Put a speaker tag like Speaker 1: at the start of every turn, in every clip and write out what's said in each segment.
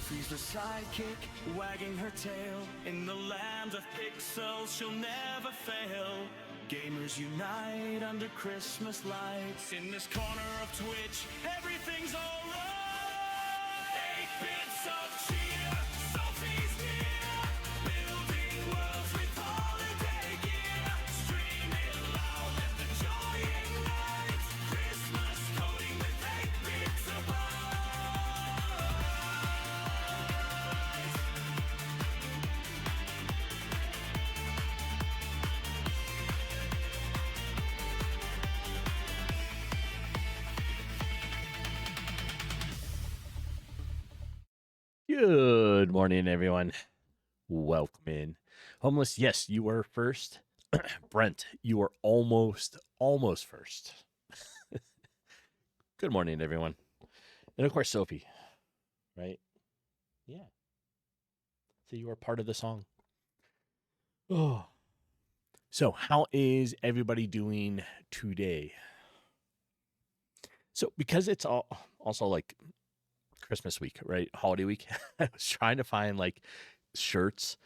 Speaker 1: Sophie's the sidekick, wagging her tail. In the land of pixels, she'll never fail. Gamers unite under Christmas lights. In this corner of Twitch, everything's alright. 8-bits of cheer, Sophie's near. Building worlds with holiday gear. Streaming loud, let the joy ignite. Christmas coding with 8-bitsabyte.
Speaker 2: Good morning, everyone. Welcome in. Homeless, yes, you are first. Brent, you are almost first. Good morning, everyone. And of course, Sophie, right? Yeah. So you are part of the song. Oh. So how is everybody doing today? So because it's also like Christmas week, right? Holiday week. I was trying to find like shirts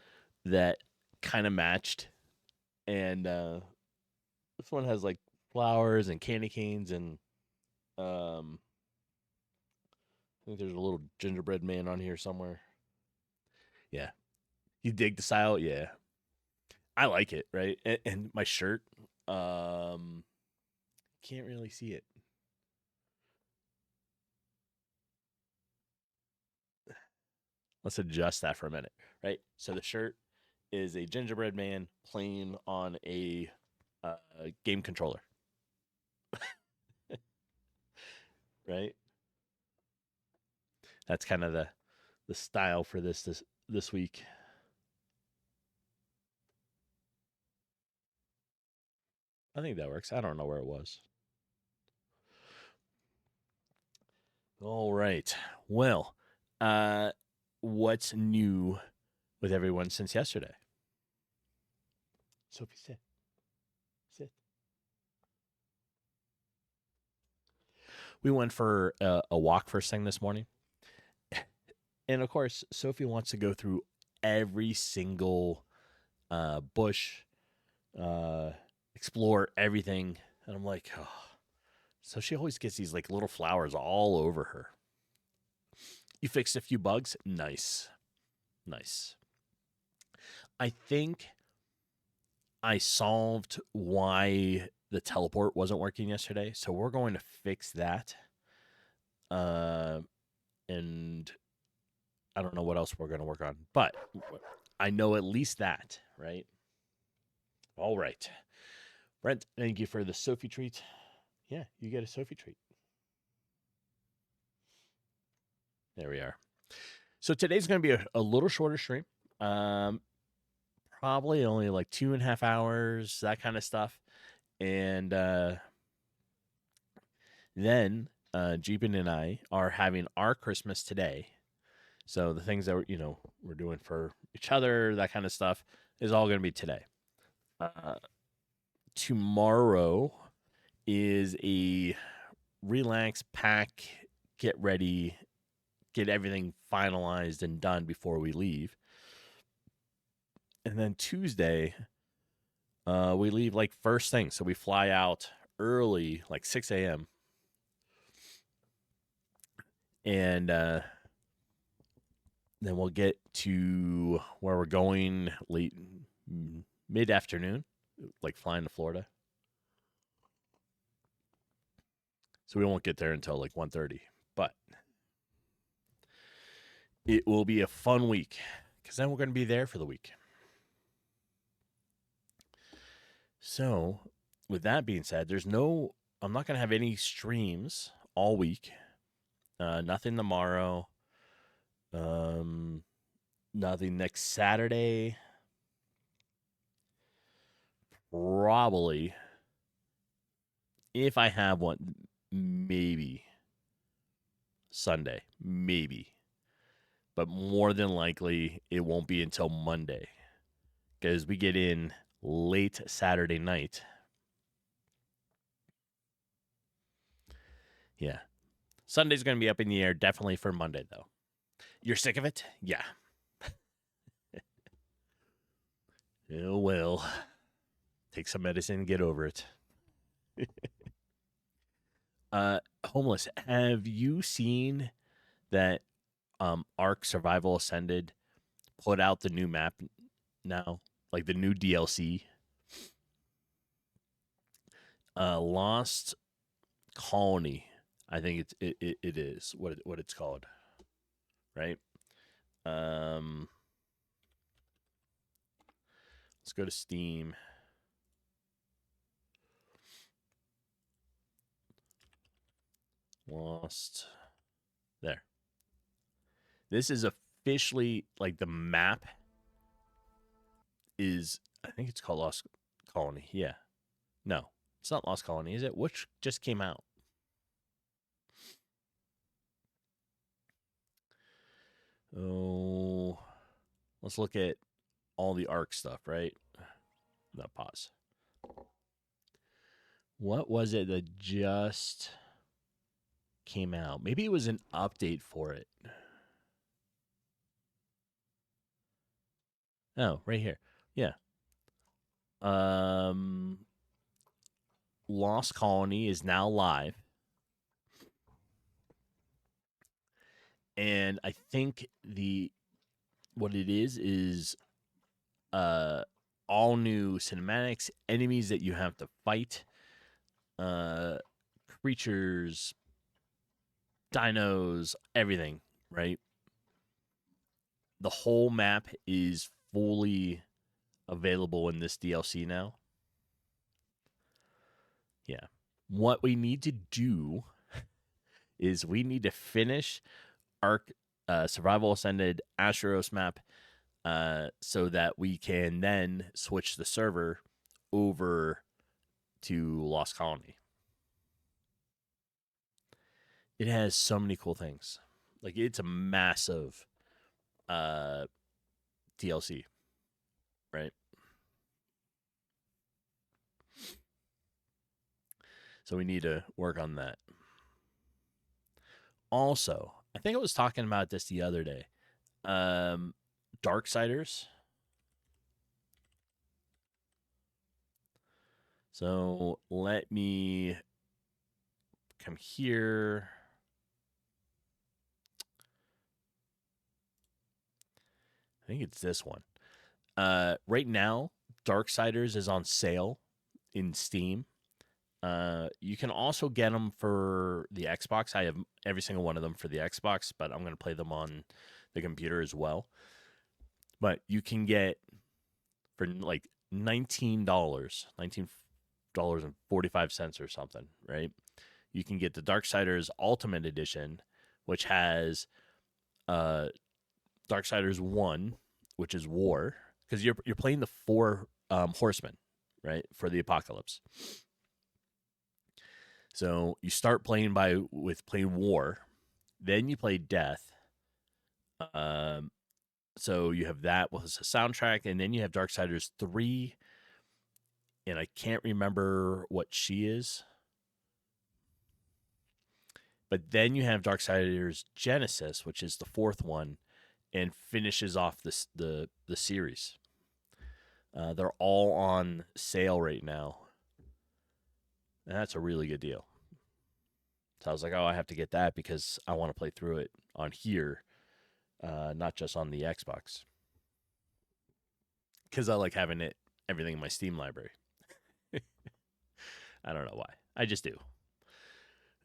Speaker 2: that kind of matched. And this one has like flowers and candy canes and I think there's a little gingerbread man on here somewhere. Yeah. You dig the style? Yeah. I like it, right? And my shirt, can't really see it. Let's adjust that for a minute, right? So the shirt is a gingerbread man playing on a game controller, right? That's kind of the style for this week. I think that works. I don't know where it was. All right. Well, what's new with everyone since yesterday? Sophie, sit. We went for a walk first thing this morning. And of course, Sophie wants to go through every single bush, explore everything. And I'm like, oh. So she always gets these like little flowers all over her. You fixed a few bugs? Nice. I think I solved why the teleport wasn't working yesterday. So we're going to fix that. And I don't know what else we're going to work on, but I know at least that, right? All right. Brent, thank you for the Sophie treat. Yeah, you get a Sophie treat. There we are. So today's going to be a little shorter stream. Probably only like 2.5 hours, that kind of stuff. And then Jeepin and I are having our Christmas today. So the things that we're doing for each other, that kind of stuff, is all going to be today. Tomorrow is a relax, pack, get ready, get everything finalized and done before we leave. And then Tuesday, we leave like first thing. So we fly out early, like 6 a.m. And then we'll get to where we're going late, mid-afternoon, like flying to Florida. So we won't get there until like 1:30. But it will be a fun week because then we're going to be there for the week. So with that being said, I'm not going to have any streams all week. Nothing tomorrow. Nothing next Saturday. Probably, if I have one, maybe Sunday, maybe. But more than likely, it won't be until Monday because we get in late Saturday night. Yeah. Sunday's going to be up in the air, definitely for Monday, though. You're sick of it? Yeah. Oh, well. Take some medicine and get over it. Homeless, have you seen that Ark Survival Ascended put out the new map now? Like the new DLC? Lost Colony, I think it is what it's called, right? Um, let's go to Steam. Lost. There. This is officially like the map is. I think it's called Lost Colony. Yeah. No, it's not Lost Colony, is it? Which just came out? Oh, let's look at all the Ark stuff, right? No, pause. What was it that just came out? Maybe it was an update for it. Oh, right here. Yeah. Um, Lost Colony is now live. And I think what it is all new cinematics, enemies that you have to fight, uh creatures, dinos, everything, right? The whole map is fully available in this DLC now. Yeah. What we need to do is we need to finish Ark Survival Ascended Asteros map so that we can then switch the server over to Lost Colony. It has so many cool things. Like it's a massive DLC, right? So we need to work on that. Also, I think I was talking about this the other day. Darksiders. So let me come here. I think it's this one. Right now, Darksiders is on sale in Steam. You can also get them for the Xbox. I have every single one of them for the Xbox, but I'm going to play them on the computer as well. But you can get for like $19.45 or something, right? You can get the Darksiders Ultimate Edition, which has Darksiders 1, which is War, because you're playing the four horsemen, right, for the apocalypse. So you start playing with playing War, then you play Death. So you have that with a soundtrack, and then you have Darksiders 3, and I can't remember what she is. But then you have Darksiders Genesis, which is the fourth one, and finishes off the series. They're all on sale right now. And that's a really good deal. So I was like, oh, I have to get that because I want to play through it on here, not just on the Xbox. Because I like having everything in my Steam library. I don't know why. I just do.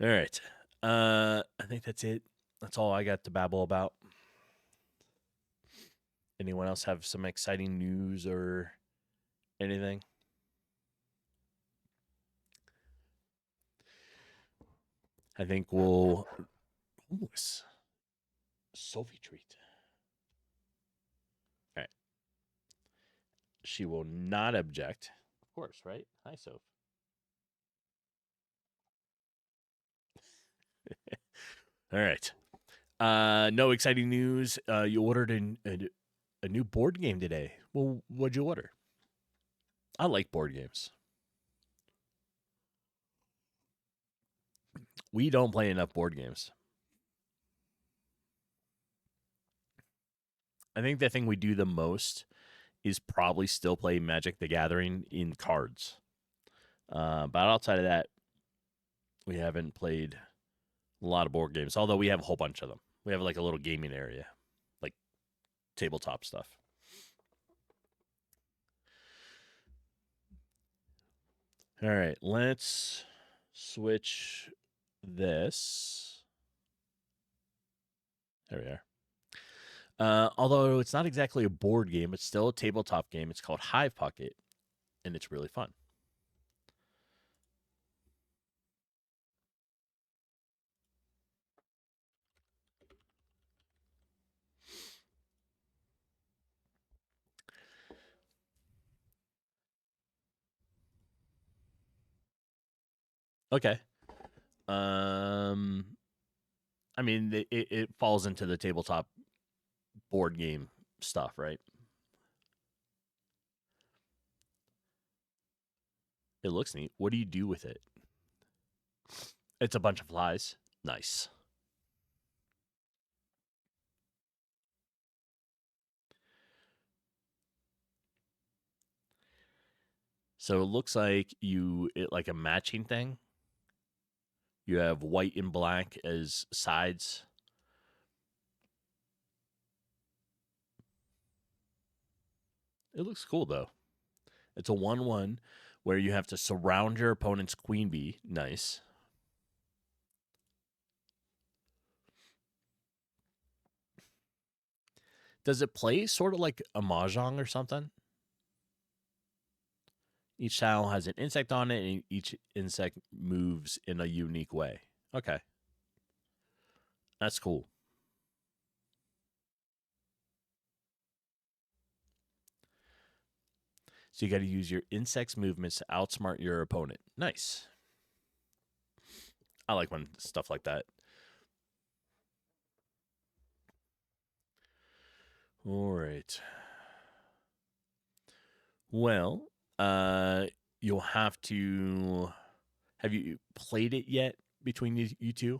Speaker 2: All right. I think that's it. That's all I got to babble about. Anyone else have some exciting news or anything? I think we'll. Homeless. Sophie treat. All right. She will not object. Of course, right? Hi, Soph. All right. No exciting news. You ordered a new board game today. Well, what'd you order? I like board games. We don't play enough board games. I think the thing we do the most is probably still play Magic the Gathering in cards. But outside of that, we haven't played a lot of board games, although we have a whole bunch of them. We have like a little gaming area, like tabletop stuff. All right, let's switch this. There we are. Although it's not exactly a board game, it's still a tabletop game. It's called Hive Pocket, and it's really fun. Okay. I mean, it falls into the tabletop board game stuff, right? It looks neat. What do you do with it? It's a bunch of flies. Nice. So it looks like like a matching thing. You have white and black as sides. It looks cool though. It's a 1/1 where you have to surround your opponent's queen bee. Nice. Does it play sort of like a mahjong or something? Each tile has an insect on it, and each insect moves in a unique way. Okay. That's cool. So you got to use your insect's movements to outsmart your opponent. Nice. I like when stuff like that. All right. Well, you'll have to. Have you played it yet between you two?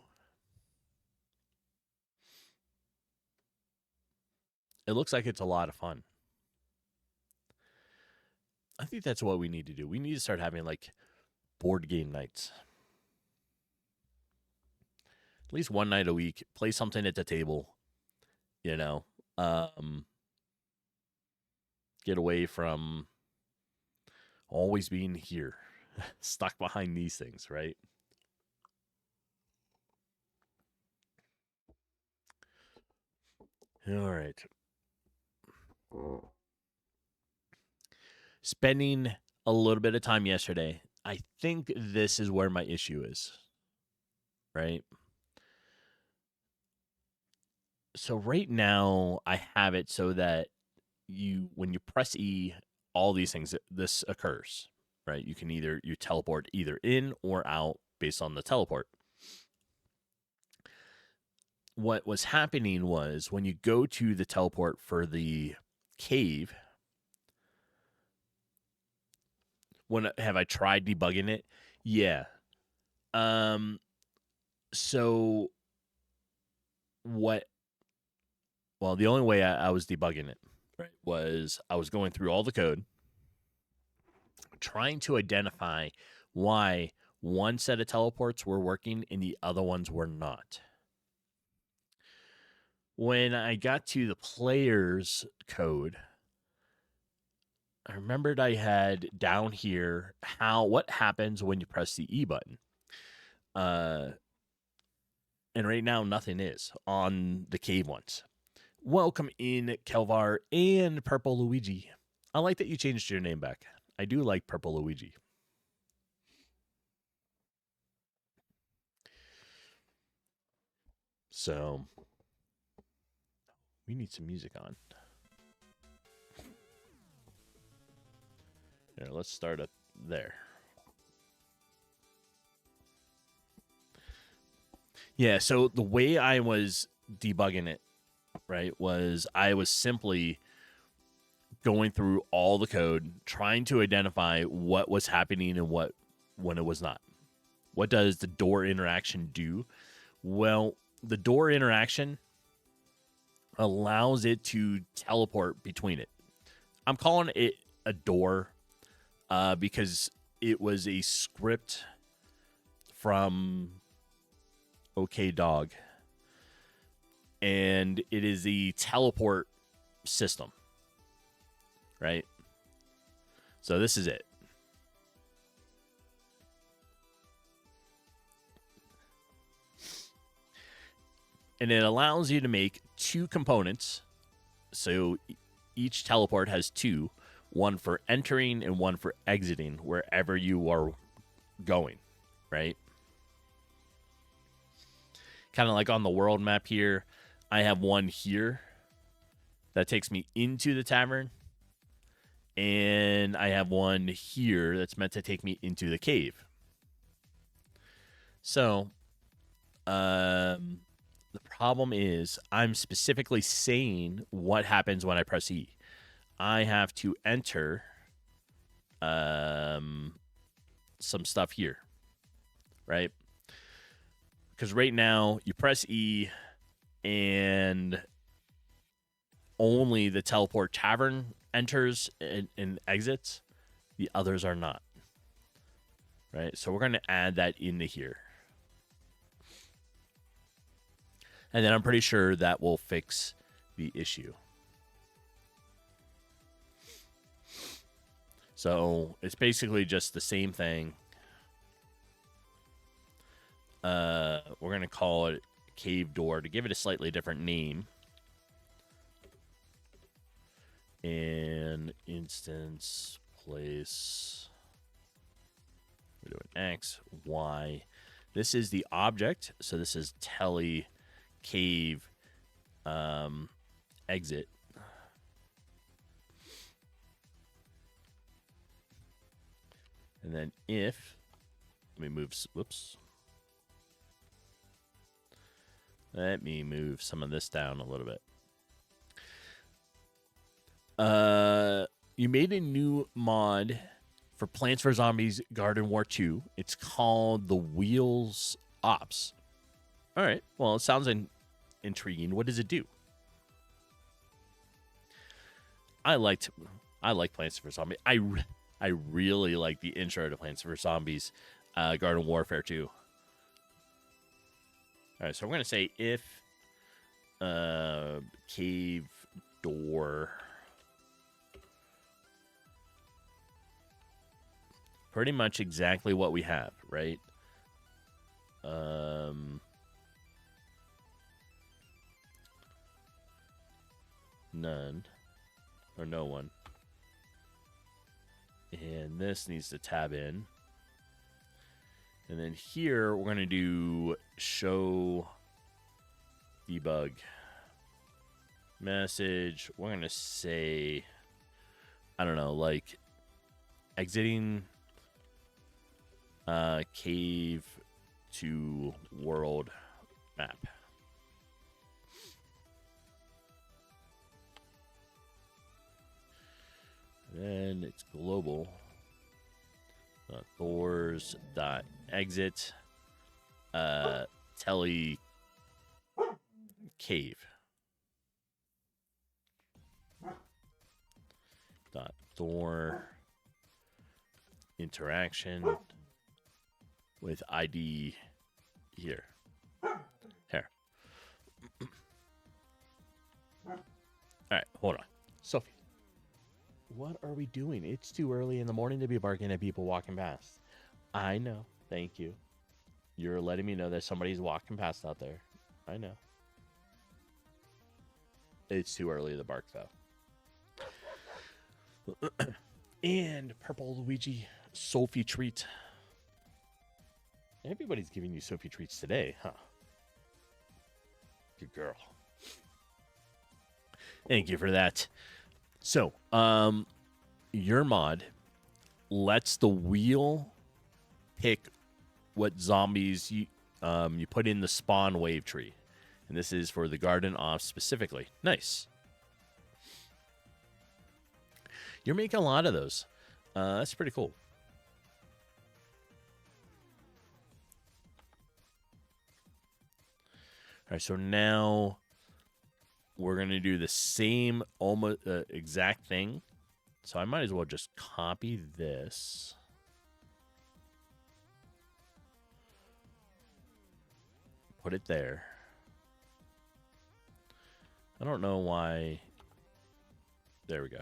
Speaker 2: It looks like it's a lot of fun. I think that's what we need to do. We need to start having like board game nights. At least one night a week. Play something at the table. You know, get away from always being here, stuck behind these things, right? All right. Spending a little bit of time yesterday, I think this is where my issue is, right? So right now I have it so that when you press E, all these things, this occurs, right? You can you teleport either in or out based on the teleport. What was happening was when you go to the teleport for the cave, have I tried debugging it? Yeah. So what? Well, the only way I was debugging it, right, was I was going through all the code, trying to identify why one set of teleports were working and the other ones were not. When I got to the player's code, I remembered I had down here what happens when you press the E button. And right now nothing is on the cave ones. Welcome in, Kelvar and Purple Luigi. I like that you changed your name back. I do like Purple Luigi. So we need some music on. Here, let's start it there. Yeah, so the way I was debugging it, right, was I was simply going through all the code, trying to identify what was happening and when it was not. What does the door interaction do? Well, the door interaction allows it to teleport between it. I'm calling it a door because it was a script from OK Dog, and it is the teleport system, right? So this is it. And it allows you to make two components. So each teleport has two, one for entering and one for exiting wherever you are going, right? Kind of like on the world map here, I have one here that takes me into the tavern, and I have one here that's meant to take me into the cave. So, the problem is I'm specifically saying what happens when I press E. I have to enter some stuff here, right? Because right now you press E and only the teleport tavern enters and exits. The others are not, right? So we're going to add that into here. And then I'm pretty sure that will fix the issue. So it's basically just the same thing. We're going to call it cave door to give it a slightly different name. And instance place. We're doing X, Y. This is the object. So this is tele cave exit. And then if, let me move, whoops. Let me move some of this down a little bit. You made a new mod for Plants vs. Zombies Garden War 2. It's called the Wheels Ops. All right. Well, it sounds intriguing. What does it do? I like Plants vs. Zombies. I really like the intro to Plants vs. Zombies Garden Warfare 2. All right, so I'm going to say if cave door, pretty much exactly what we have, right? None or no one. And this needs to tab in. And then here we're going to do show debug message. We're going to say, I don't know, like exiting cave to world map. Then it's global. Thors dot exit tele cave dot Thor interaction with ID here. Here. All right, hold on. Sophie, what are we doing? It's too early in the morning to be barking at people walking past. I know. Thank you. You're letting me know that somebody's walking past out there. I know. It's too early to bark, though. And Purple Luigi, Sophie treat. Everybody's giving you Sophie treats today, huh? Good girl. Thank you for that. So, your mod lets the wheel pick what zombies you put in the spawn wave tree. And this is for the garden off specifically. Nice. You're making a lot of those. That's pretty cool. All right, so now we're going to do the same almost exact thing. So I might as well just copy this. Put it there. I don't know why. There we go.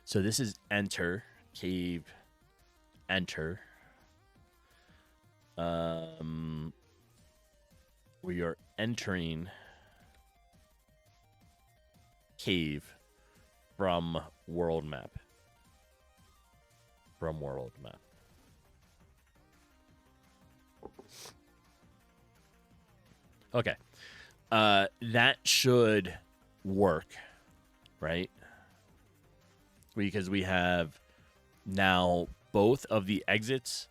Speaker 2: So this is enter, cave, enter. We are entering cave from world map. From world map. Okay. That should work, right? Because we have now both of the exits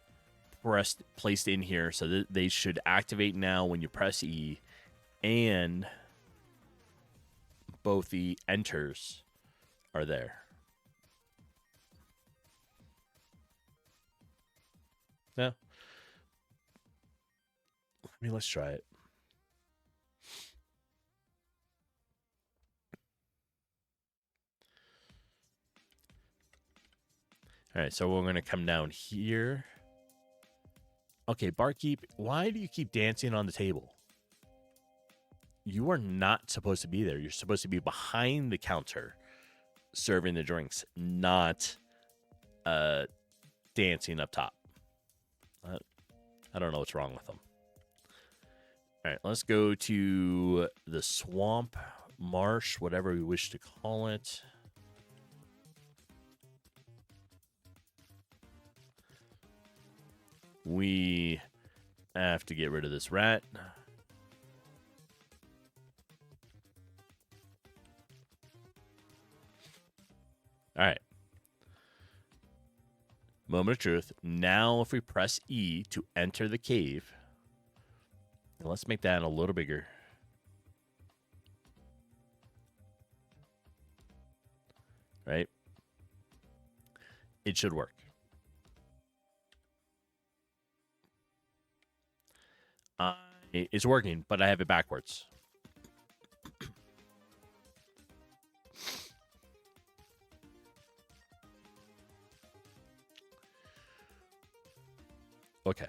Speaker 2: placed in here, so that they should activate now when you press E, and both the enters are there. Yeah. Let's try it. All right, so we're going to come down here. Okay, barkeep, why do you keep dancing on the table? You are not supposed to be there. You're supposed to be behind the counter serving the drinks, not dancing up top. I don't know what's wrong with them. All right, let's go to the swamp, marsh, whatever we wish to call it. We have to get rid of this rat. All right. Moment of truth. Now, if we press E to enter the cave, let's make that a little bigger. Right? It should work. It's working, but I have it backwards. Okay.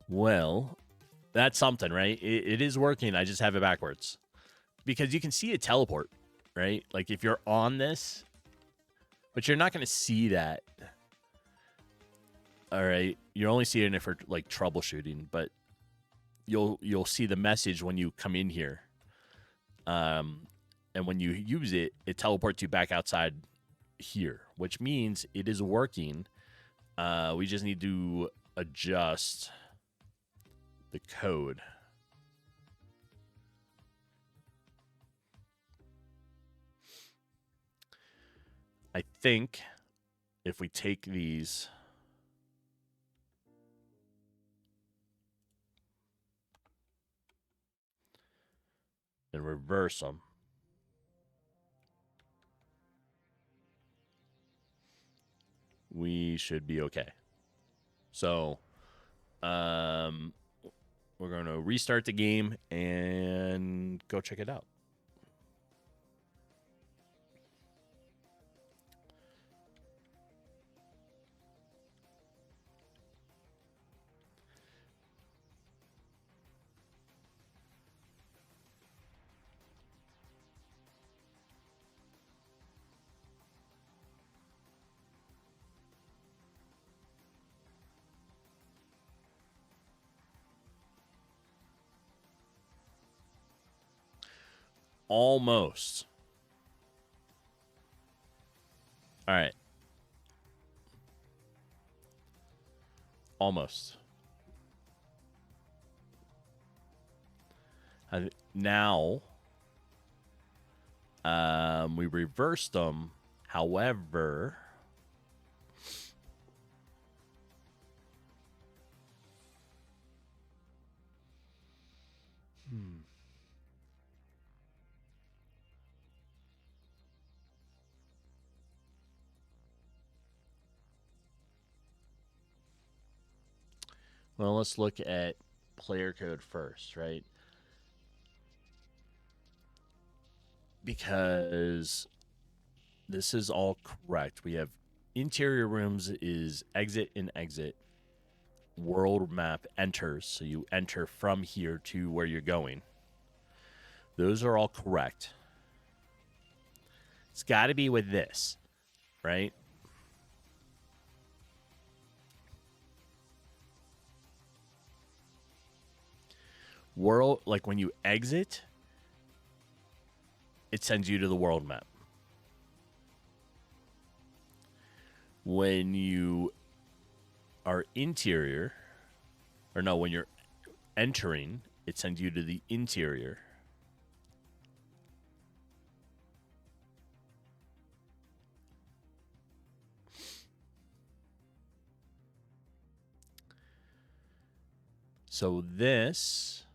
Speaker 2: Well, that's something, right? It is working. I just have it backwards. Because you can see it teleport, right? Like if you're on this, but you're not going to see that. All right. You're only seeing it for like troubleshooting, but you'll see the message when you come in here. And when you use it, it teleports you back outside here, which means it is working. We just need to adjust the code. I think if we take these and reverse them, we should be okay. So, we're going to restart the game and go check it out. Almost. All right. Almost. Now, we reversed them. However, well, let's look at player code first, right? Because this is all correct. We have interior rooms is exit and exit. World map enters, so you enter from here to where you're going. Those are all correct. It's got to be with this, right? World, like when you exit, it sends you to the world map. When you are interior, or no, when you're entering, it sends you to the interior. So this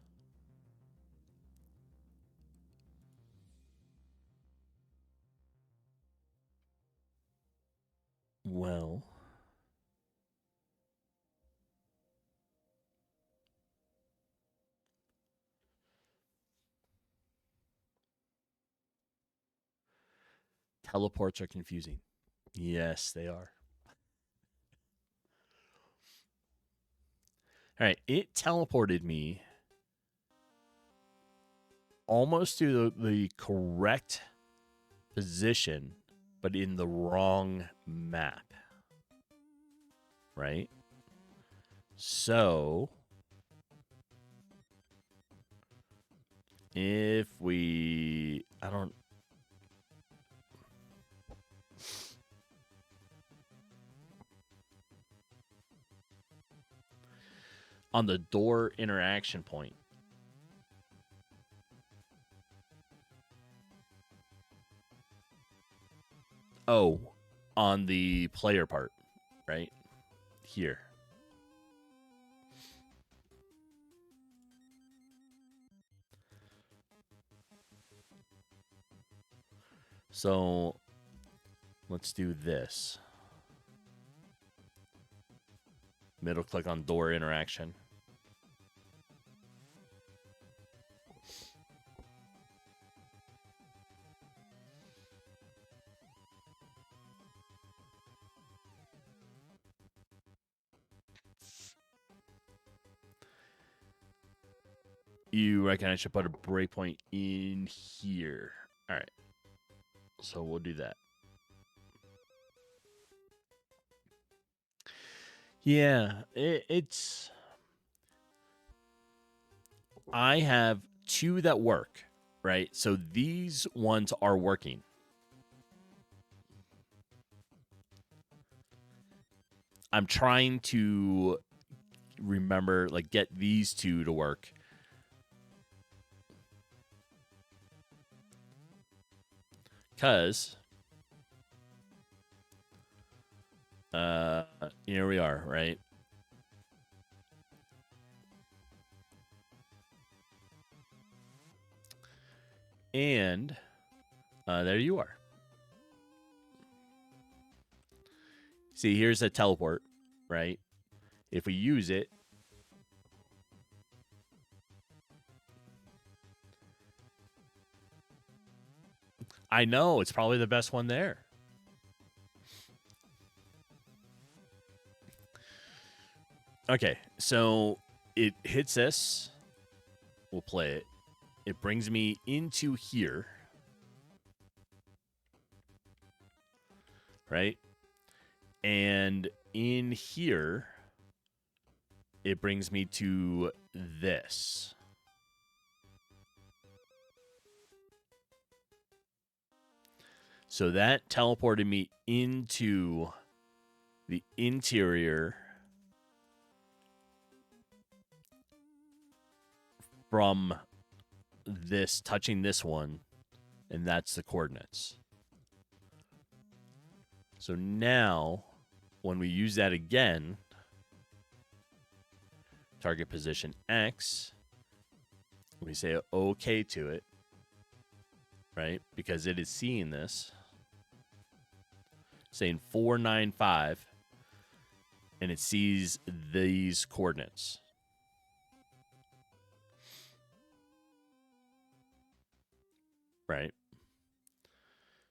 Speaker 2: well, teleports are confusing. Yes, they are. All right, it teleported me almost to the correct position, but in the wrong map. Right? So, if we... I don't... On the door interaction point. Oh, on the player part, right? Here. So, let's do this. Middle click on door interaction. You reckon I should put a breakpoint in here? All right. So we'll do that. Yeah, it's... I have two that work, right? So these ones are working. I'm trying to remember, like, get these two to work. Because here we are, right? And there you are. See, here's a teleport, right? If we use it, I know it's probably the best one there. Okay, so it hits this. We'll play it. It brings me into here. Right? And in here, it brings me to this. So that teleported me into the interior from this, touching this one, and that's the coordinates. So now, when we use that again, target position X, we say OK to it, right? Because it is seeing this, saying 495, and it sees these coordinates. right?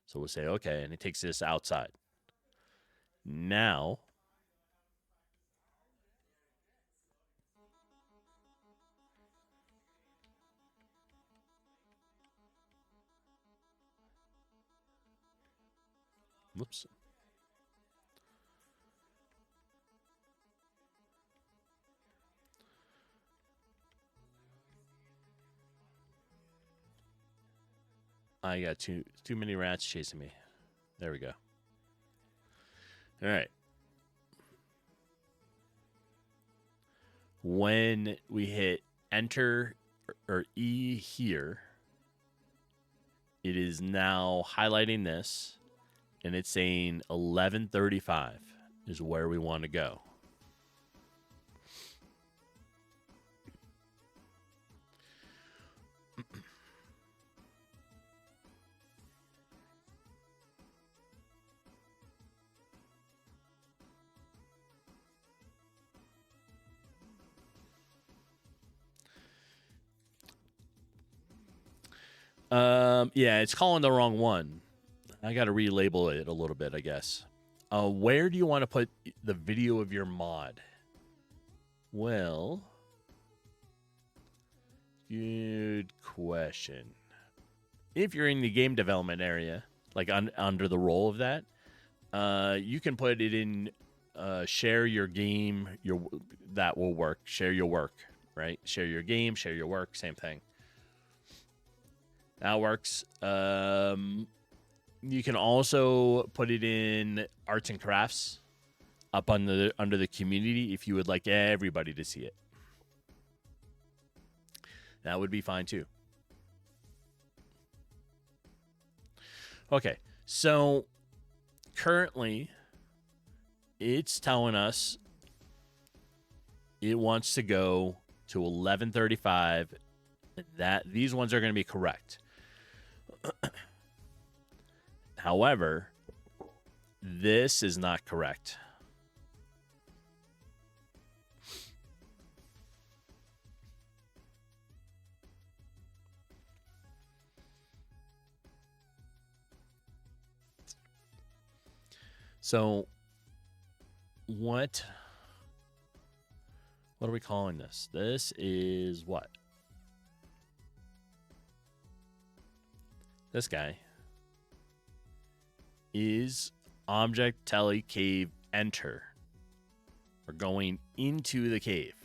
Speaker 2: So we'll say, okay, and it takes this outside. Now, whoops. I got too many rats chasing me. There we go. All right. When we hit enter or E here, it is now highlighting this, and it's saying 11:35 is where we want to go. Yeah, it's calling the wrong one. I got to relabel it a little bit, I guess. Where do you want to put the video of your mod? Well, good question. If you're in the game development area, like under the role of that, you can put it in share your game. That will work. Share your work, right? Share your game, share your work, same thing. That works. You can also put it in arts and crafts up under the community if you would like everybody to see it. That would be fine too. Okay, so currently it's telling us it wants to go to 11:35. That these ones are going to be correct. However, this is not correct. So what are we calling this? This is what? This guy is object tele cave enter. We're going into the cave.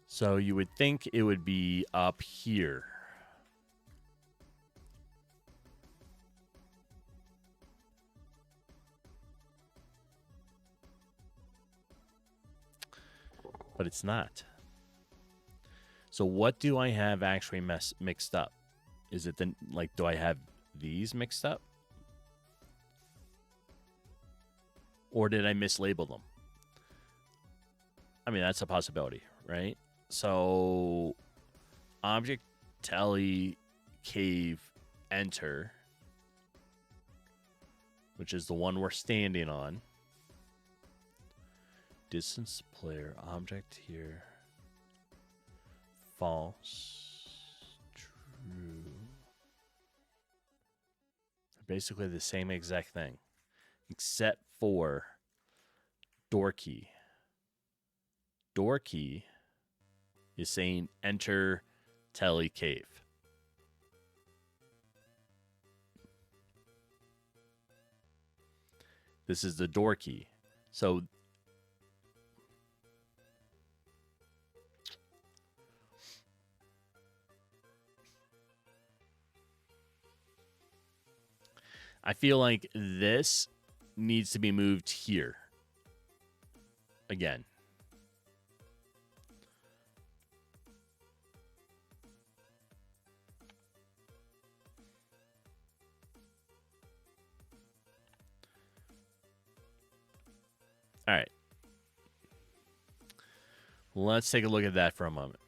Speaker 2: So you would think it would be up here. But it's not. So what do I have actually mixed up? Is it then like, do I have these mixed up? Or did I mislabel them? I mean, that's a possibility, right? So object tele cave enter, which is the one we're standing on. Distance player object here. False. True. Basically the same exact thing, except for door key. Door key is saying enter tele cave. This is the door key. So I feel like this needs to be moved here. Again. All right. Let's take a look at that for a moment.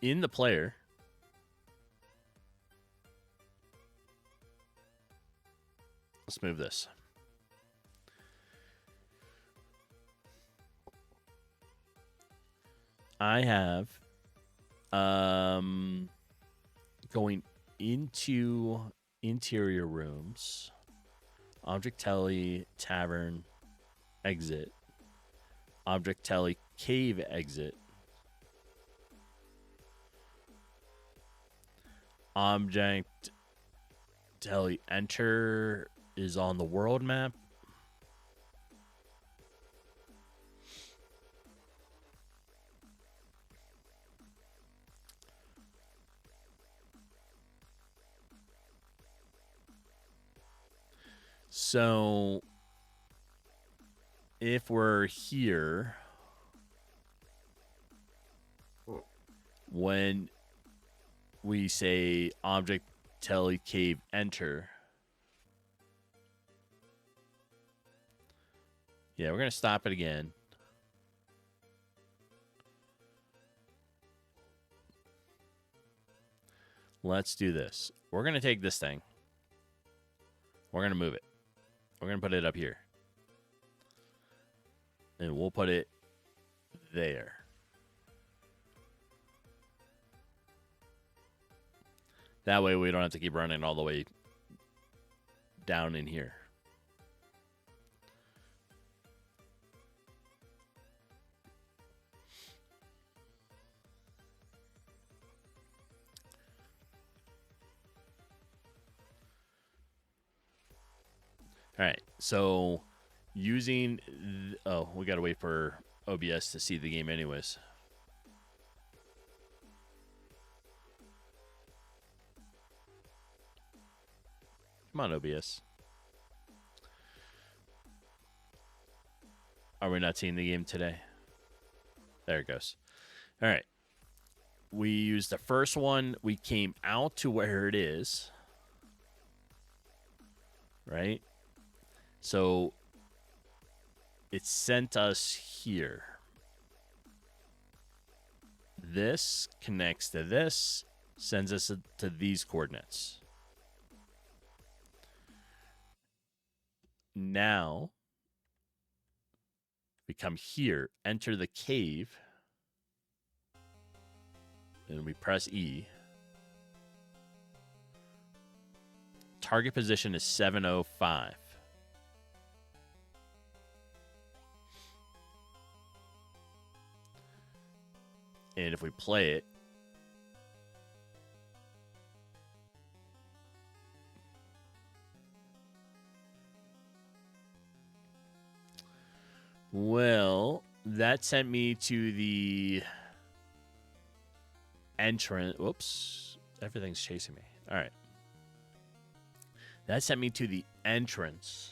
Speaker 2: In the player, let's move this. I have going into interior rooms, object telly tavern exit, object telly cave exit, object telly enter is on the world map. So if we're here, when we say object telly cave enter, yeah, we're going to stop it again. Let's do this. We're going to take this thing. We're going to move it. We're going to put it up here. And we'll put it there. That way we don't have to keep running all the way down in here. All right, so using... oh, we got to wait for OBS to see the game anyways. Come on, OBS. Are we not seeing the game today? There it goes. All right. We used the first one. We came out to where it is. Right? So it sent us here. This connects to this, sends us to these coordinates. Now, we come here, enter the cave, and we press E. Target position is 705. And if we play it, well, that sent me to the entrance. Whoops. Everything's chasing me. All right. That sent me to the entrance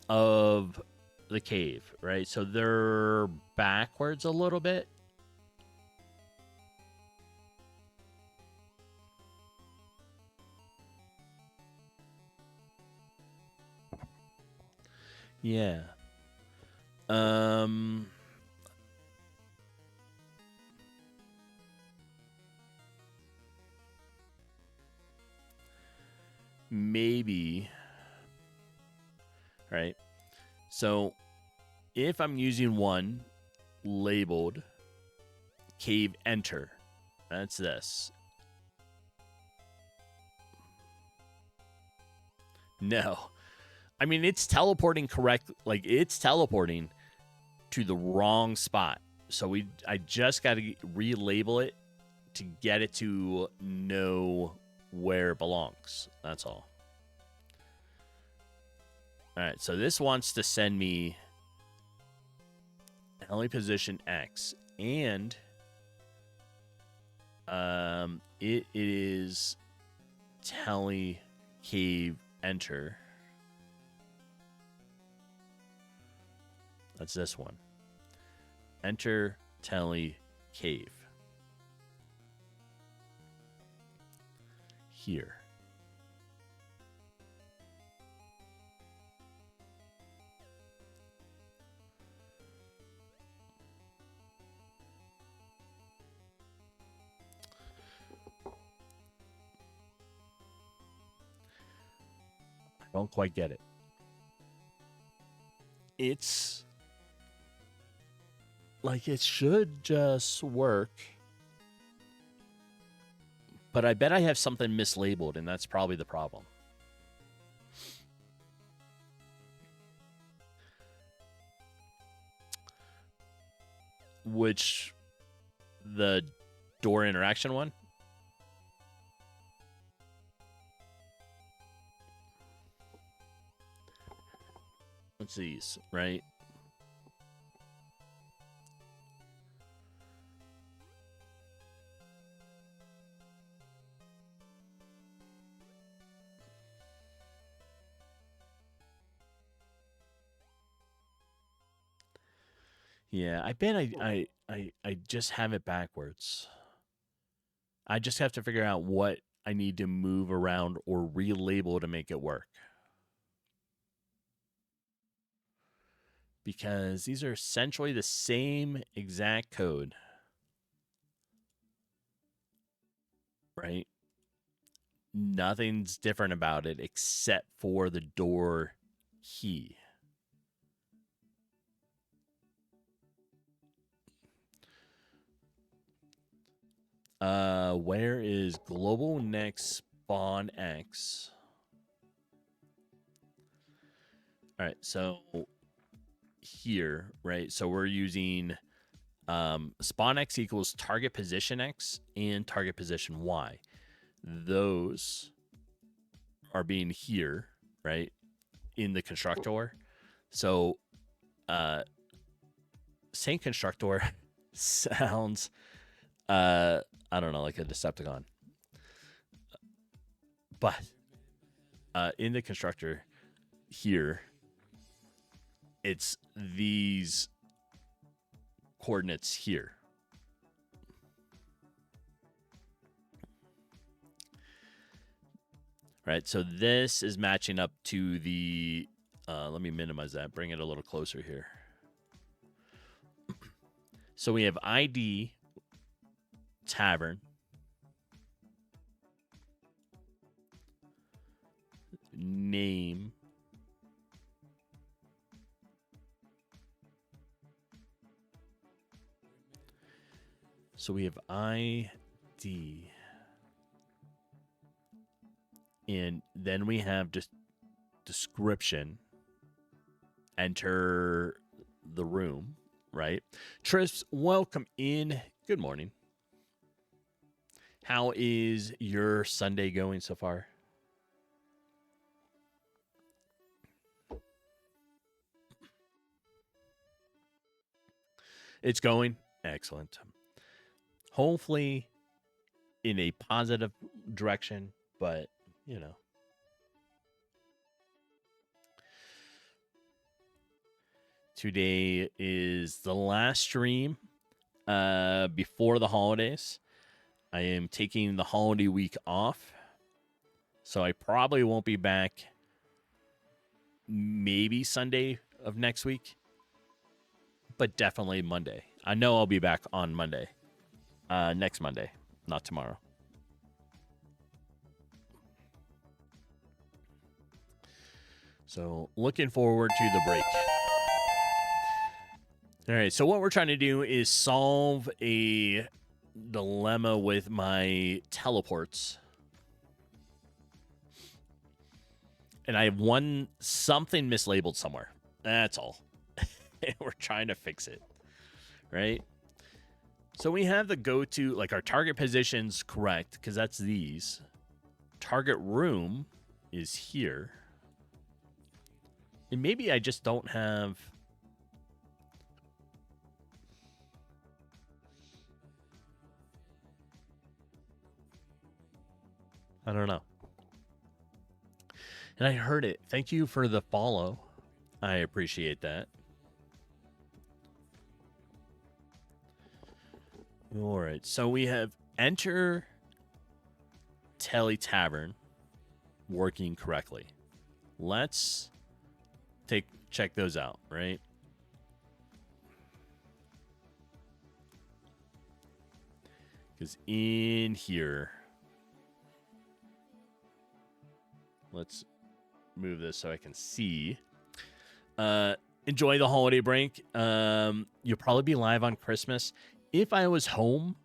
Speaker 2: of the cave, right? So they're backwards a little bit. Yeah. Maybe. Right. So if I'm using one labeled cave enter, that's this. No. I mean, it's teleporting correct. Like, it's teleporting to the wrong spot. So I just got to relabel it to get it to know where it belongs. That's all. All right, so this wants to send me only position X, and it is telly cave enter. That's this one. Enter telly cave. Here. I don't quite get it. It's Like, it should just work. But I bet I have something mislabeled, and that's probably the problem. Which, the door interaction one? What's these, right? Yeah, I bet I just have it backwards. I just have to figure out what I need to move around or relabel to make it work. Because these are essentially the same exact code. Right? Nothing's different about it except for the door key. Where is global next spawn X? All right, so here, right? So we're using spawn X equals target position X and target position Y. Those are being here, right? In the constructor. So saying constructor sounds I don't know, like a Decepticon. But in the constructor here, it's these coordinates here. Right, so this is matching up to the, let me minimize that, bring it a little closer here. So we have ID, tavern, name, so we have ID, and then we have just description, enter the room, right? Tris, welcome in. Good morning. How is your Sunday going so far? It's going excellent. Hopefully in a positive direction, but you know. Today is the last stream before the holidays. I am taking the holiday week off, so I probably won't be back maybe Sunday of next week, but definitely Monday. I know I'll be back on Monday, next Monday, not tomorrow. So looking forward to the break. All right, so what we're trying to do is solve a dilemma with my teleports. And I have something mislabeled somewhere. That's all. And we're trying to fix it, right? So we have the go-to, like our target position's correct, because that's these. Target room is here. And maybe I just don't have... I don't know. And I heard it. Thank you for the follow. I appreciate that. All right. So we have enter Telly Tavern working correctly. Let's check those out, right? Because in here, let's move this so I can see. enjoy the holiday break. You'll probably be live on Christmas. If I was home,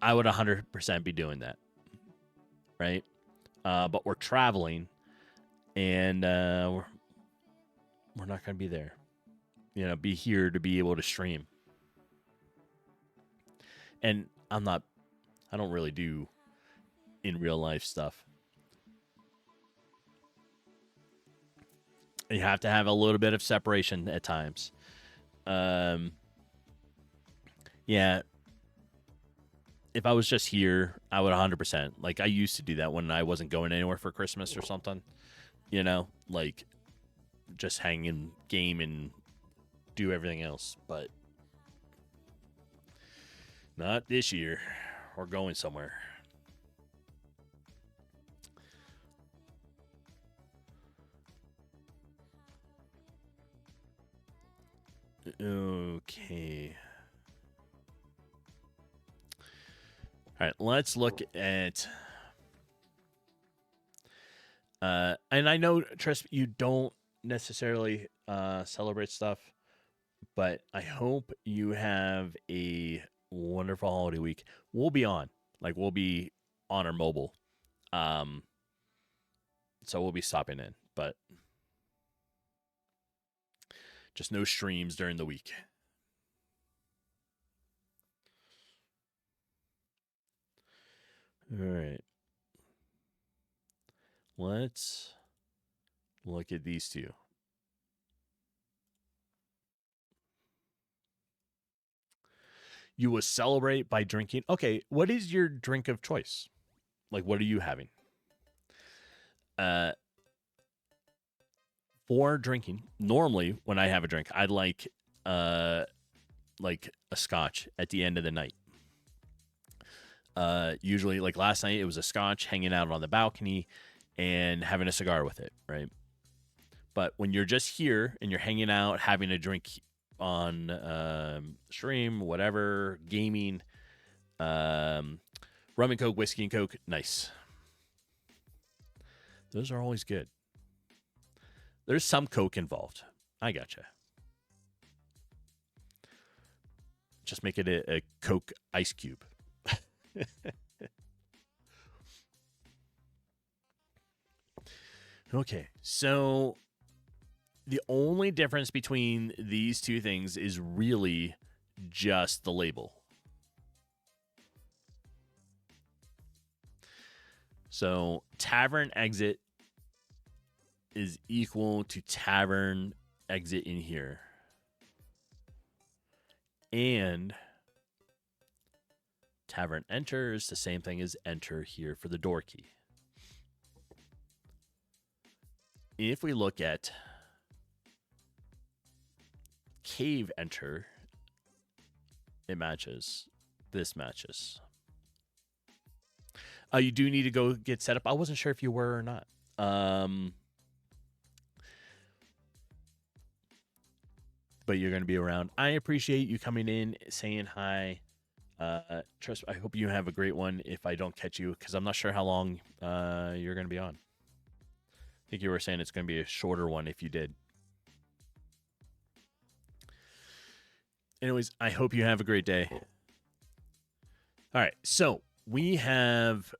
Speaker 2: I would 100% be doing that, right? But we're traveling, and we're not going to be there. You know, be here to be able to stream. And I don't really do in real life stuff. You have to have a little bit of separation at times. Yeah. If I was just here, I would 100%. Like, I used to do that when I wasn't going anywhere for Christmas or something. You know, like, just hang in game and do everything else. But not this year. We're going somewhere. Okay. All right, let's look at... and I know, Tris, you don't necessarily celebrate stuff, but I hope you have a wonderful holiday week. We'll be on. Like, we'll be on our mobile. So we'll be stopping in, but just no streams during the week. All right. Let's look at these two. You will celebrate by drinking. Okay, what is your drink of choice? Like, what are you having? For drinking, normally when I have a drink, I'd like a scotch at the end of the night. Usually, like last night, it was a scotch, hanging out on the balcony and having a cigar with it, right? But when you're just here and you're hanging out, having a drink on stream, whatever, gaming, rum and Coke, whiskey and Coke, nice. Those are always good. There's some Coke involved. I gotcha. Just make it a Coke ice cube. Okay, so the only difference between these two things is really just the label. So tavern exit is equal to tavern exit in here. And tavern enter is the same thing as enter here for the door key. If we look at cave enter, it matches. This matches. You do need to go get set up. I wasn't sure if you were or not. But you're going to be around. I appreciate you coming in, saying hi. Trust. I hope you have a great one if I don't catch you, because I'm not sure how long you're going to be on. I think you were saying it's going to be a shorter one if you did. Anyways, I hope you have a great day. All right, so we have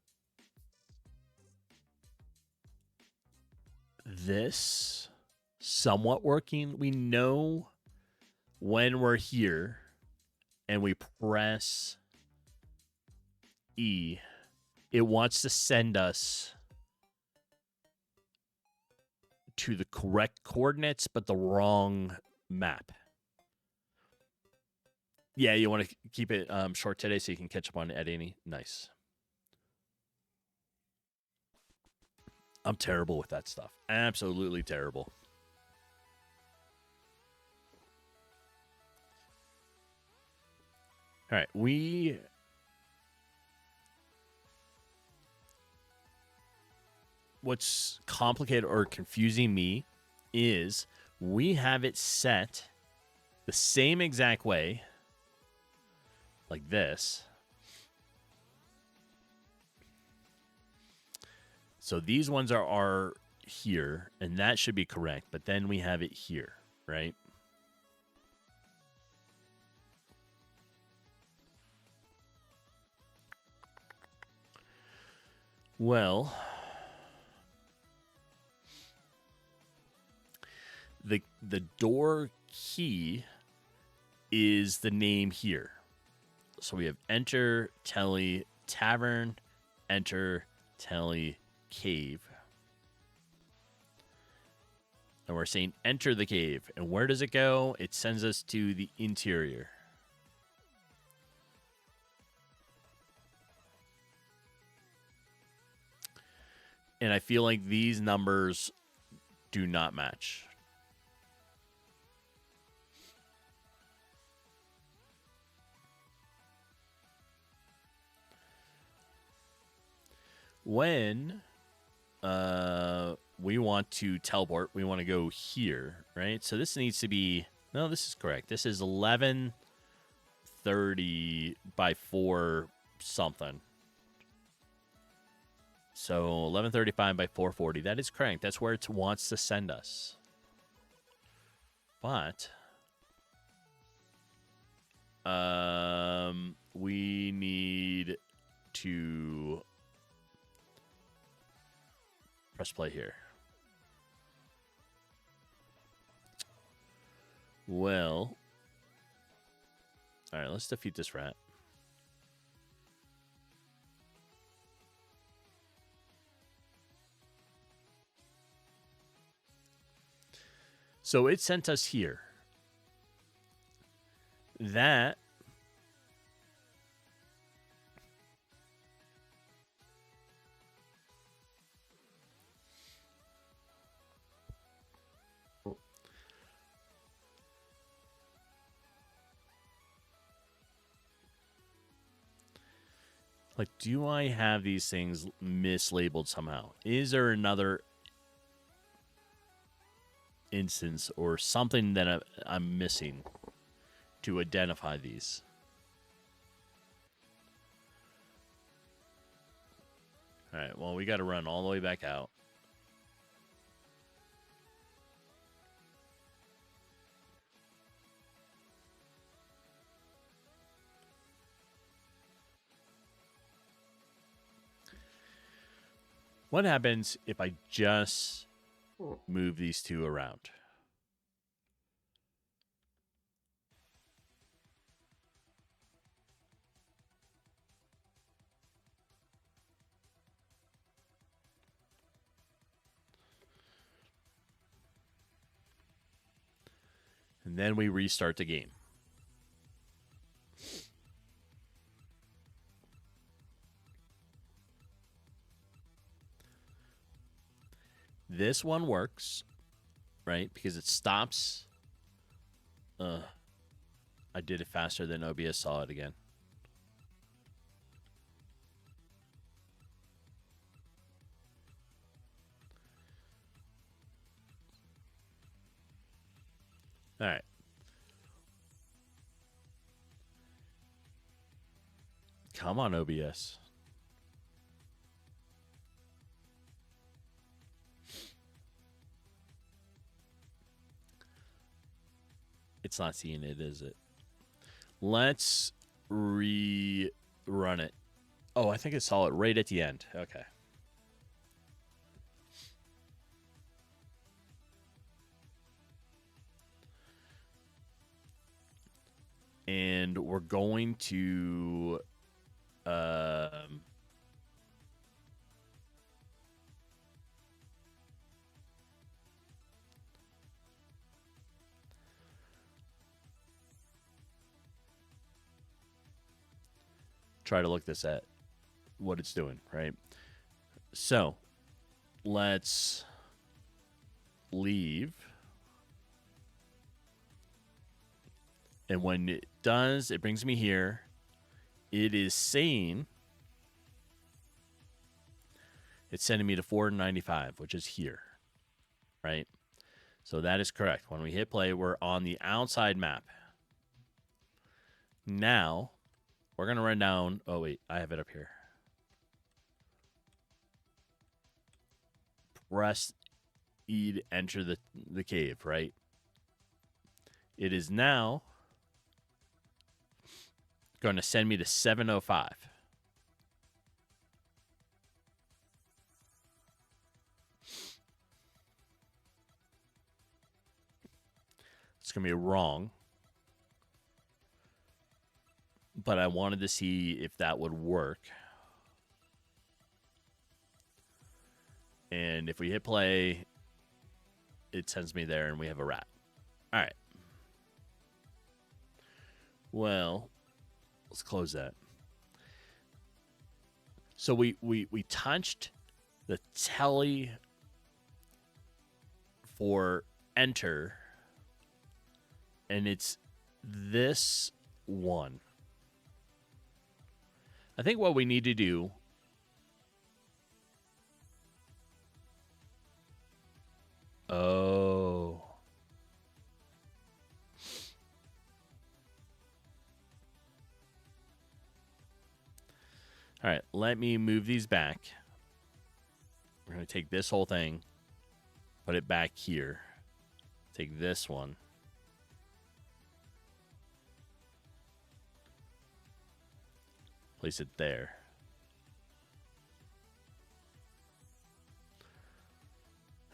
Speaker 2: this somewhat working. We know when we're here and we press E, it wants to send us to the correct coordinates, but the wrong map. Yeah, you want to keep it short today so you can catch up on editing. Nice. I'm terrible with that stuff. Absolutely terrible. All right, what's complicated or confusing me is we have it set the same exact way, like this. So these ones are here, and that should be correct, but then we have it here, right? Well, the door key is the name here. So we have enter, telly, tavern, enter, telly, cave. And we're saying enter the cave. And where does it go? It sends us to the interior. And I feel like these numbers do not match. When we want to teleport, we want to go here, right? So this needs to be, no, this is correct. This is 11:30 by 4 something. So 11:35 by 4:40. That is correct. That's where it wants to send us. But we need to press play here. Well, all right, let's defeat this rat. So it sent us here. That like, do I have these things mislabeled somehow? Is there another instance or something that I'm missing to identify these? All right, well, we got to run all the way back out. What happens if I just move these two around? And then we restart the game. This one works, right? Because it stops. I did it faster than OBS saw it again. All right. Come on, OBS. It's not seeing it, is it? Let's rerun it. Oh, I think it saw it right at the end. Okay. And we're going to try to look this at what it's doing, right? So let's leave. And when it does, it brings me here. It is saying it's sending me to 495, which is here, right? So that is correct. When we hit play, we're on the outside map. Now, we're going to run down. Oh, wait, I have it up here. Press E to enter the cave, right? It is now going to send me to 705. It's going to be wrong. But I wanted to see if that would work. And if we hit play, it sends me there and we have a rat. All right. Well, let's close that. So we touched the telly for enter, and it's this one. I think what we need to do all right, let me move these back. We're going to take this whole thing, put it back here. Take this one. Place it there.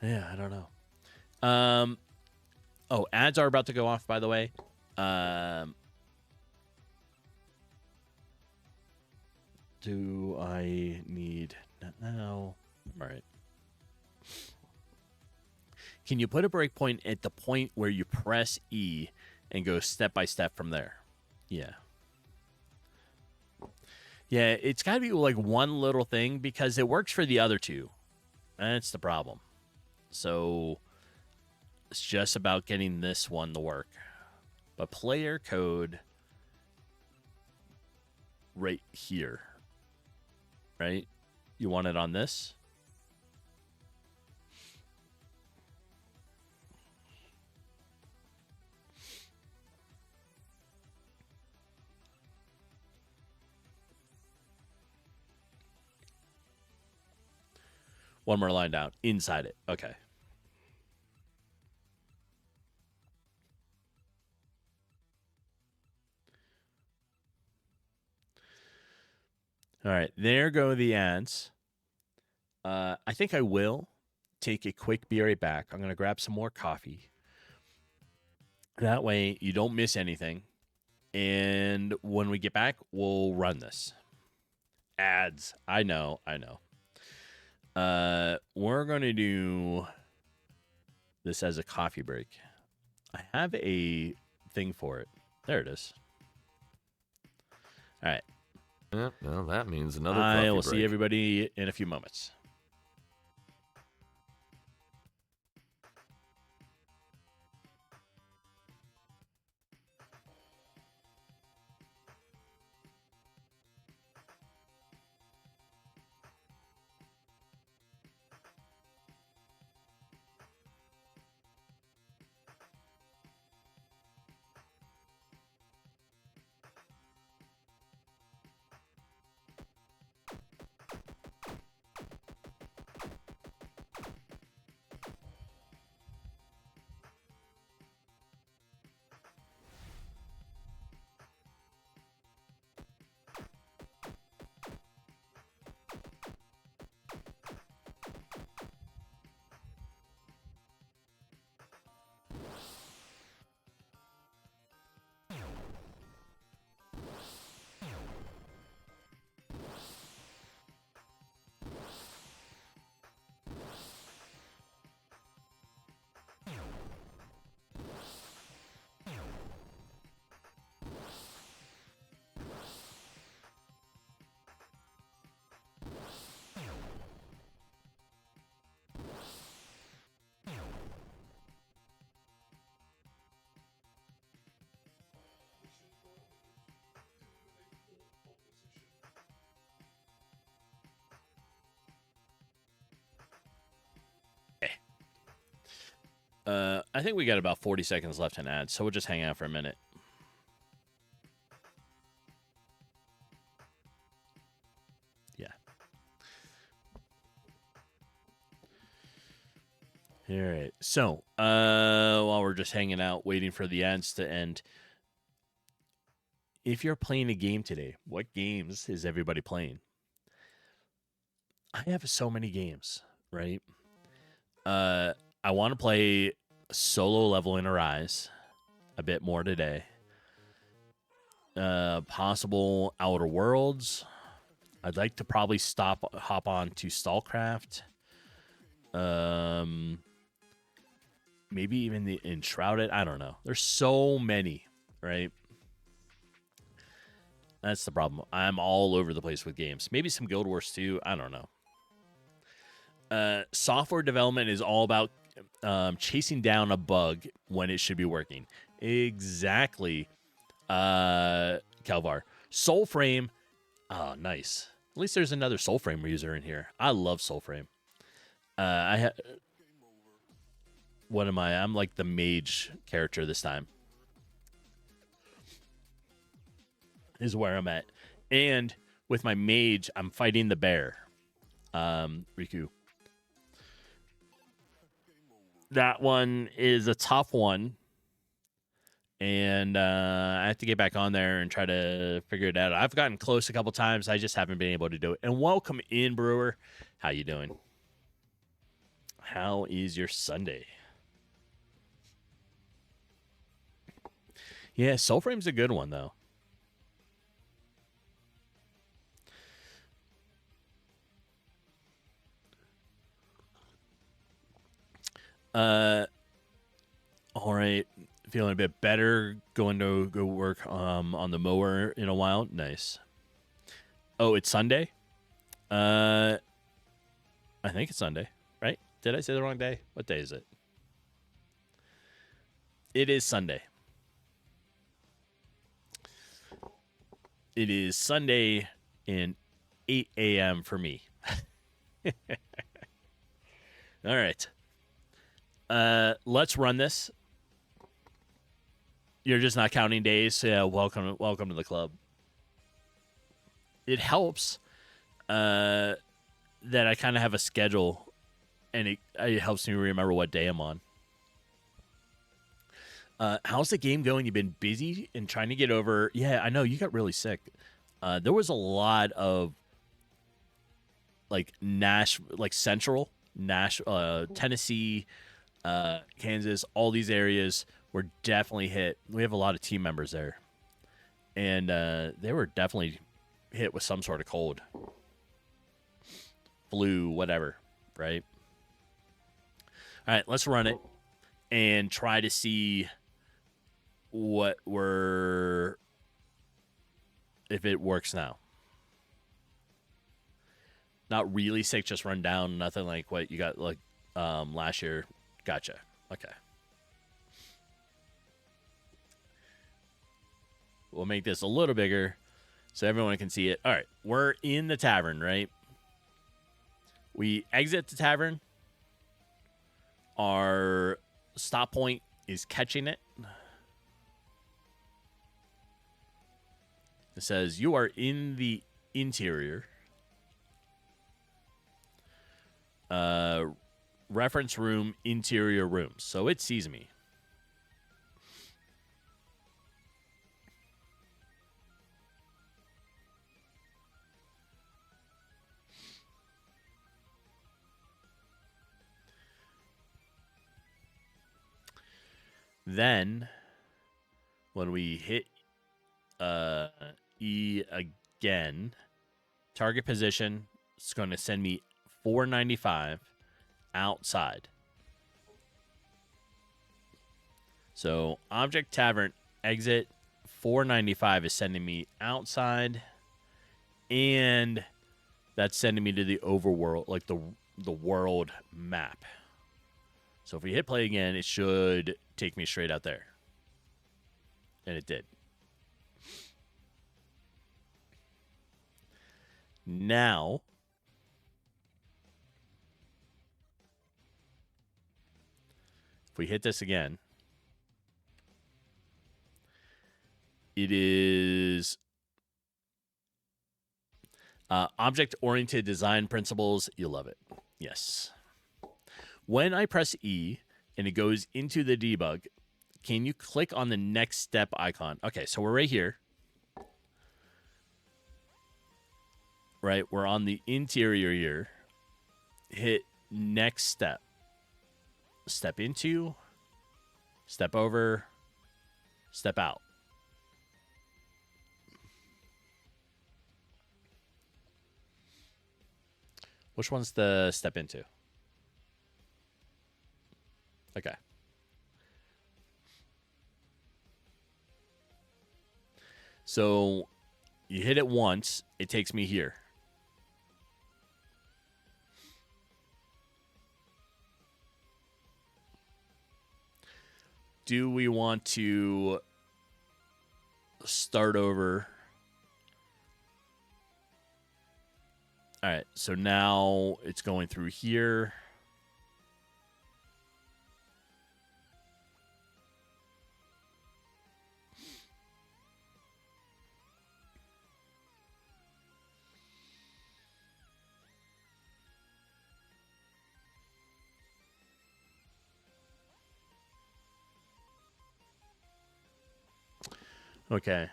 Speaker 2: Yeah, I don't know. Oh, ads are about to go off, by the way. Do I need... Not now. All right. Can you put a breakpoint at the point where you press E and go step by step from there? Yeah. Yeah, it's got to be like one little thing because it works for the other two. That's the problem. So it's just about getting this one to work. But player code right here. Right? You want it on this? One more line down. Inside it. Okay. All right. There go the ads. I think I will take a quick be right back. I'm going to grab some more coffee. That way you don't miss anything. And when we get back, we'll run this. Ads. I know. We're going to do this as a coffee break. I have a thing for it. There it is. All right.
Speaker 3: Yeah, well, that means another coffee break.
Speaker 2: I will see everybody in a few moments. I think we got about 40 seconds left in ads, so we'll just hang out for a minute. Yeah. All right. So, while we're just hanging out, waiting for the ads to end, if you're playing a game today, what games is everybody playing? I have so many games, right? I want to play solo level in Arise. a bit more today. Possible Outer Worlds. I'd like to probably hop on to StarCraft. Maybe even the Enshrouded. I don't know. There's so many, right? That's the problem. I'm all over the place with games. Maybe some Guild Wars too. I don't know. Software development is all about chasing down a bug when it should be working. Exactly, Calvar. Soulframe. Oh, nice. At least there's another Soulframe user in here. I love Soulframe. What am I? I'm like the mage character this time. Is where I'm at. And with my mage, I'm fighting the bear. Riku. That one is a tough one. And I have to get back on there and try to figure it out. I've gotten close a couple times. I just haven't been able to do it. And welcome in, Brewer. How you doing? How is your Sunday? Yeah, Soulframe's a good one, though. All right. Feeling a bit better. Going to go work on the mower in a while. Nice. Oh, it's Sunday? I think it's Sunday, right? Did I say the wrong day? What day is it? It is Sunday. It is Sunday and 8 a.m. for me. All right. Let's run this. You're just not counting days. Yeah, welcome to the club. It helps that I kind of have a schedule, and it helps me remember what day I'm on. How's the game going? You've been busy and trying to get over. Yeah, I know you got really sick. There was a lot of like Central Tennessee, Kansas, all these areas were definitely hit. We have a lot of team members there, and they were definitely hit with some sort of cold, flu, whatever, right? All right, let's run it and try to see if it works now. Not really sick, just run down, nothing like what you got like last year. Gotcha. Okay. We'll make this a little bigger so everyone can see it. All right, we're in the tavern, right? We exit the tavern. Our stop point is catching it. It says, you are in the interior. Reference room, interior rooms. So it sees me. Then, when we hit E again, target position, it's going to send me 495 outside. So, object tavern exit 495 is sending me outside, and that's sending me to the overworld, like the world map. So if we hit play again, it should take me straight out there. And it did. Now, if we hit this again, it is object-oriented design principles. You love it. Yes. When I press E and it goes into the debug, can you click on the next step icon? Okay, so we're right here. Right, we're on the interior here. Hit next step. Step into, step over, Step out. Which one's the step into? Okay. So you hit it once, it takes me here. Do we want to start over? All right, so now it's going through here. Okay.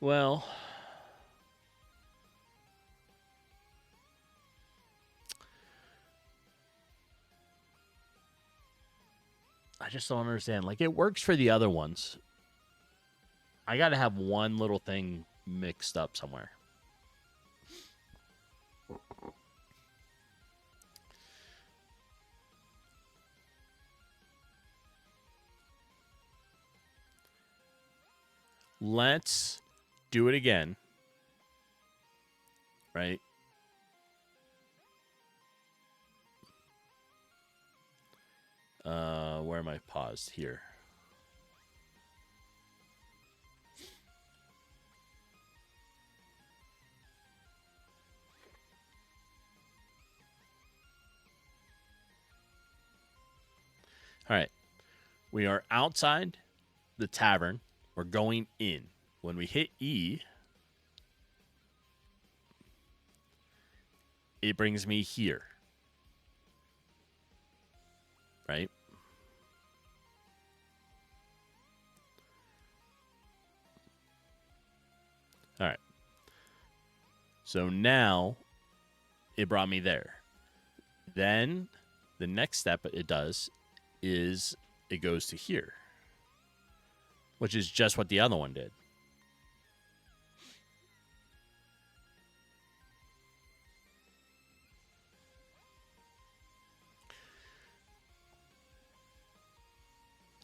Speaker 2: Well, I just don't understand. Like, it works for the other ones. I got to have one little thing mixed up somewhere. Let's do it again. Right? Where am I paused? Here. All right. We are outside the tavern. We're going in. When we hit E, it brings me here. Right? All right. So now it brought me there. Then the next step it does is it goes to here, which is just what the other one did.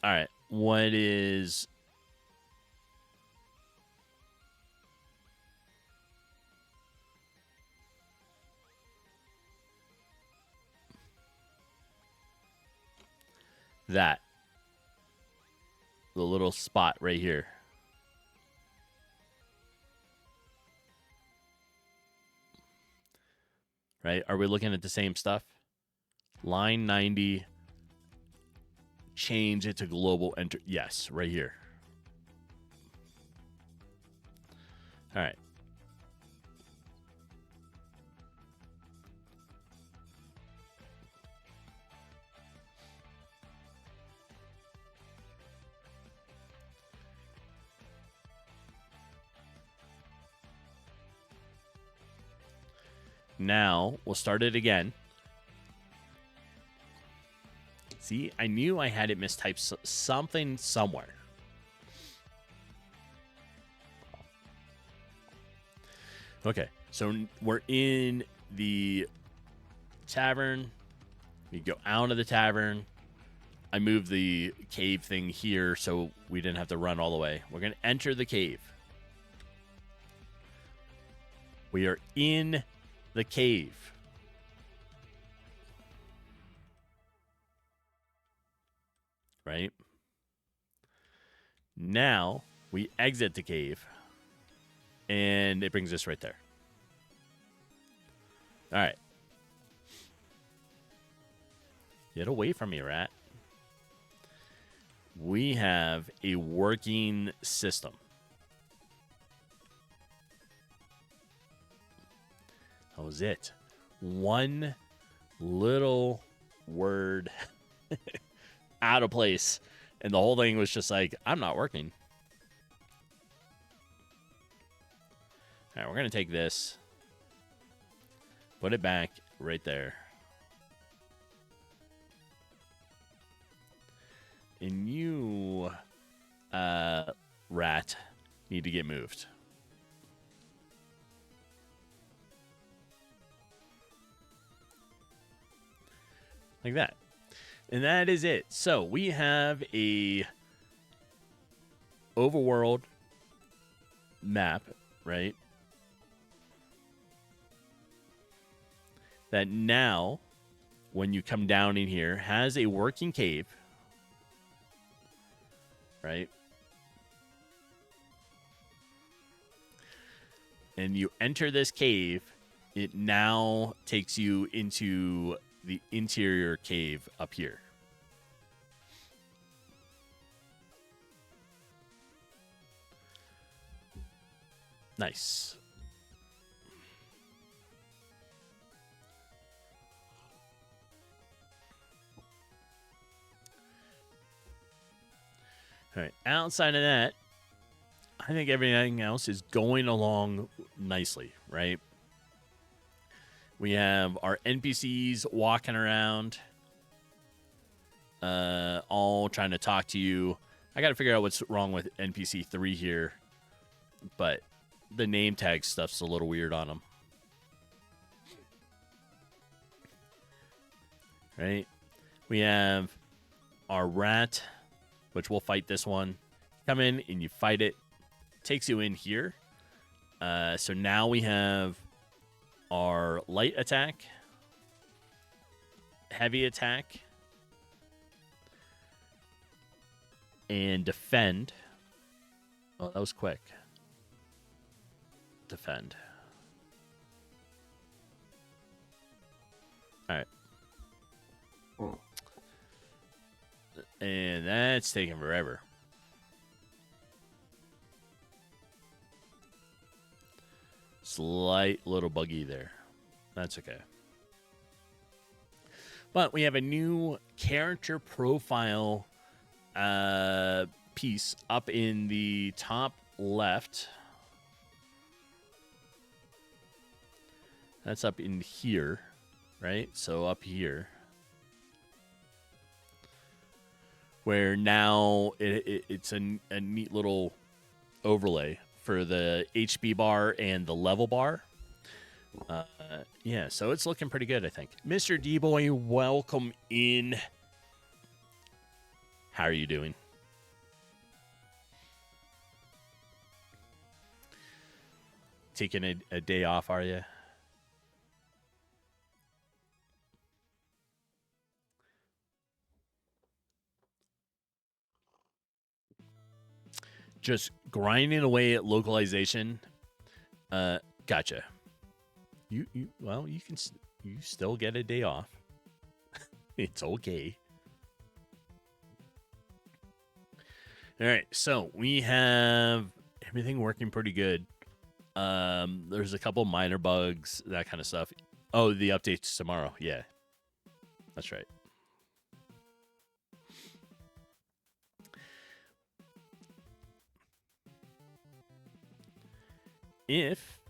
Speaker 2: All right. What is... that? The little spot right here. Right? Are we looking at the same stuff? Line 90. Change it to global enter. Yes, right here. All right. Now, we'll start it again. See, I knew I had it mistyped something somewhere. Okay, so we're in the tavern. We go out of the tavern. I moved the cave thing here so we didn't have to run all the way. We're going to enter the cave. We are in the cave. Right? Now, we exit the cave. And it brings us right there. All right. Get away from me, rat. We have a working system. That was it. One little word out of place. And the whole thing was just like, I'm not working. All right, we're going to take this. Put it back right there. And you, rat, need to get moved. Like that. And that is it. So we have a overworld map, right? That now, when you come down in here, has a working cave, right? And you enter this cave, it now takes you into the interior cave up here. Nice. All right. Outside of that, I think everything else is going along nicely, right? We have our NPCs walking around, all trying to talk to you. I got to figure out what's wrong with NPC 3 here, but the name tag stuff's a little weird on them. Right? We have our rat, which we'll fight this one. Come in and you fight it. Takes you in here. So now we have our light attack, heavy attack, and defend. Oh, that was quick. Defend. All right. And that's taking forever. Slight little buggy there. That's okay. But we have a new character profile piece up in the top left. That's up in here, right? So up here. Where now it's a neat little overlay for the HP bar and the level bar. Yeah, so it's looking pretty good, I think. Mr. D-Boy, welcome in. How are you doing? Taking a day off, are you? Just grinding away at localization. Gotcha. You still get a day off. It's okay. All right, so we have everything working pretty good. There's a couple minor bugs, that kind of stuff. Oh, the update's tomorrow. Yeah, that's right. If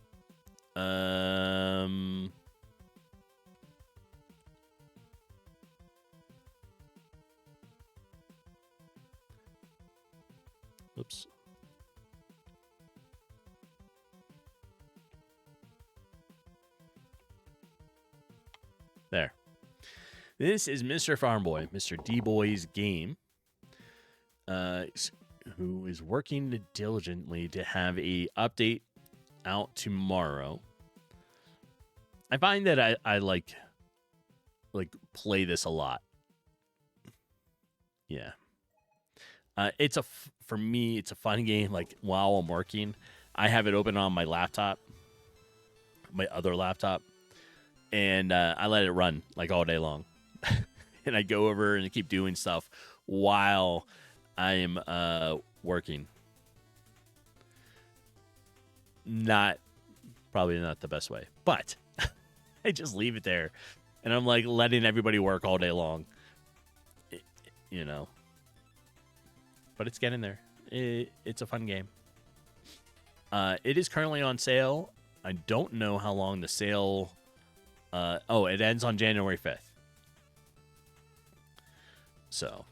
Speaker 2: oops. There. This is Mr. Farmboy, Mr. D-Boy's game, who is working diligently to have a update out tomorrow. I find that I like play this a lot. Yeah. It's for me, it's a fun game. Like while I'm working, I have it open on my laptop, my other laptop, and I let it run like all day long. And I go over and keep doing stuff while I'm working. Probably not the best way, but I just leave it there And I'm like letting everybody work all day long. You know. But it's getting there. It's a fun game. It is currently on sale. I don't know how long the sale... it ends on January 5th. So...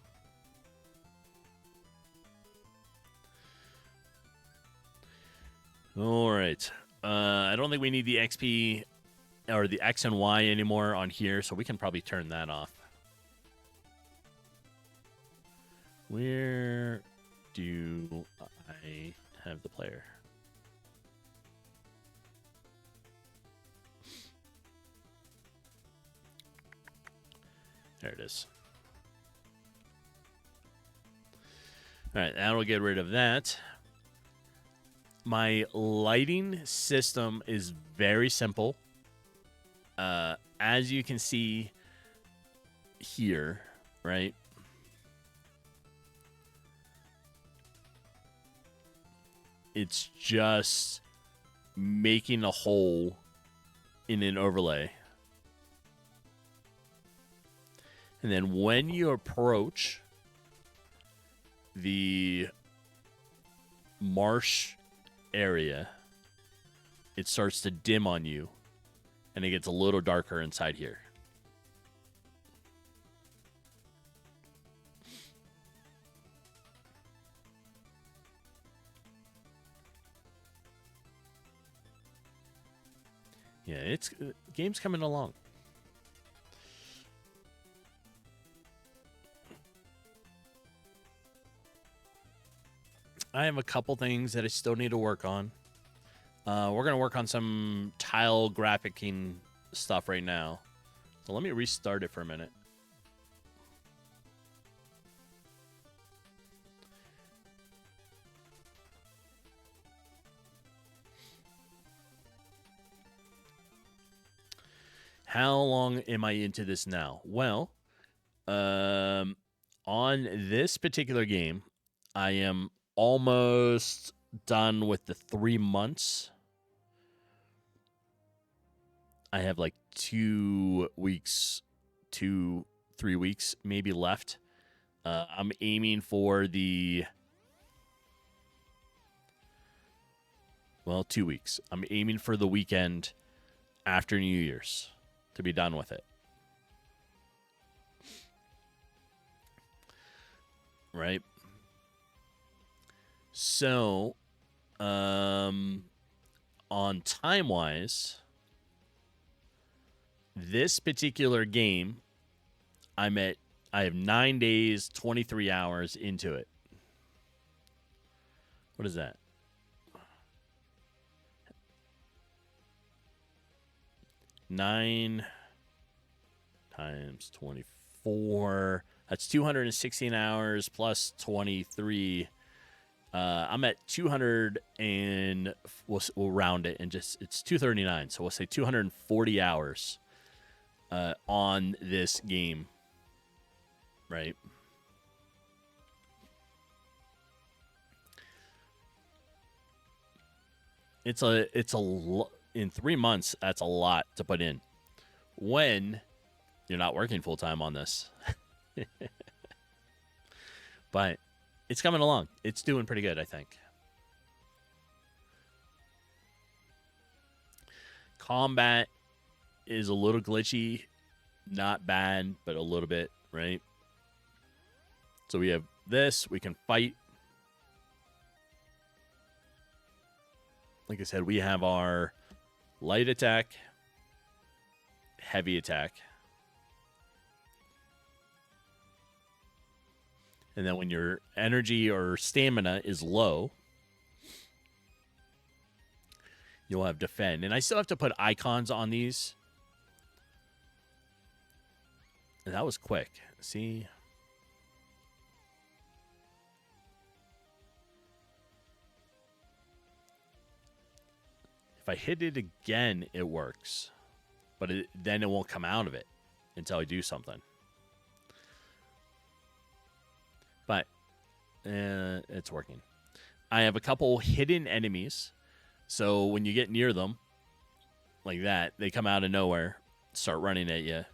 Speaker 2: All right. I don't think we need the XP or the X and Y anymore on here, so we can probably turn that off. Where do I have the player? There it is. All right, that'll get rid of that. My lighting system is very simple. As you can see here, right? It's just making a hole in an overlay. And then when you approach the marsh area, it starts to dim on you, and it gets a little darker inside here. Yeah, it's game's coming along. I have a couple things that I still need to work on. We're going to work on some tile graphicing stuff right now. So let me restart it for a minute. How long am I into this now? Well, on this particular game, I am almost done with the 3 months. I have like 2 weeks, 3 weeks maybe left. I'm aiming for 2 weeks. I'm aiming for the weekend after New Year's to be done with it. Right? So, on time-wise, this particular game, I have 9 days, 23 hours into it. What is that? Nine times 24. That's 216 hours plus 23. I'm at 200 and we'll round it and it's 239. So we'll say 240 hours on this game, right? It's a in 3 months. That's a lot to put in when you're not working full time on this. But it's coming along. It's doing pretty good, I think. Combat is a little glitchy. Not bad, but a little bit, right? So we have this. We can fight. Like I said, we have our light attack, heavy attack. And then when your energy or stamina is low, you'll have defend. And I still have to put icons on these. And that was quick. See? If I hit it again, it works. But then it won't come out of it until I do something. But it's working. I have a couple hidden enemies. So when you get near them, like that, they come out of nowhere, start running at you.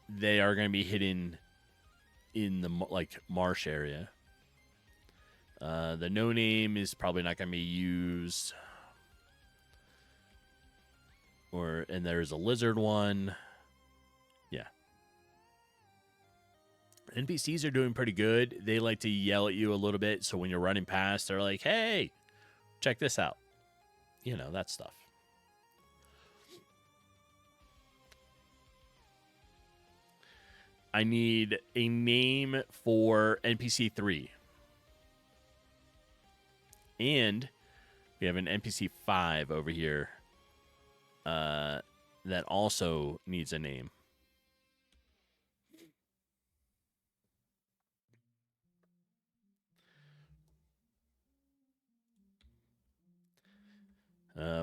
Speaker 2: They are going to be hidden in the marsh area. The no name is probably not going to be used. And there's a lizard one. Yeah. NPCs are doing pretty good. They like to yell at you a little bit. So when you're running past, they're like, hey, check this out. You know, that stuff. I need a name for NPC 3. And we have an NPC 5 over here that also needs a name.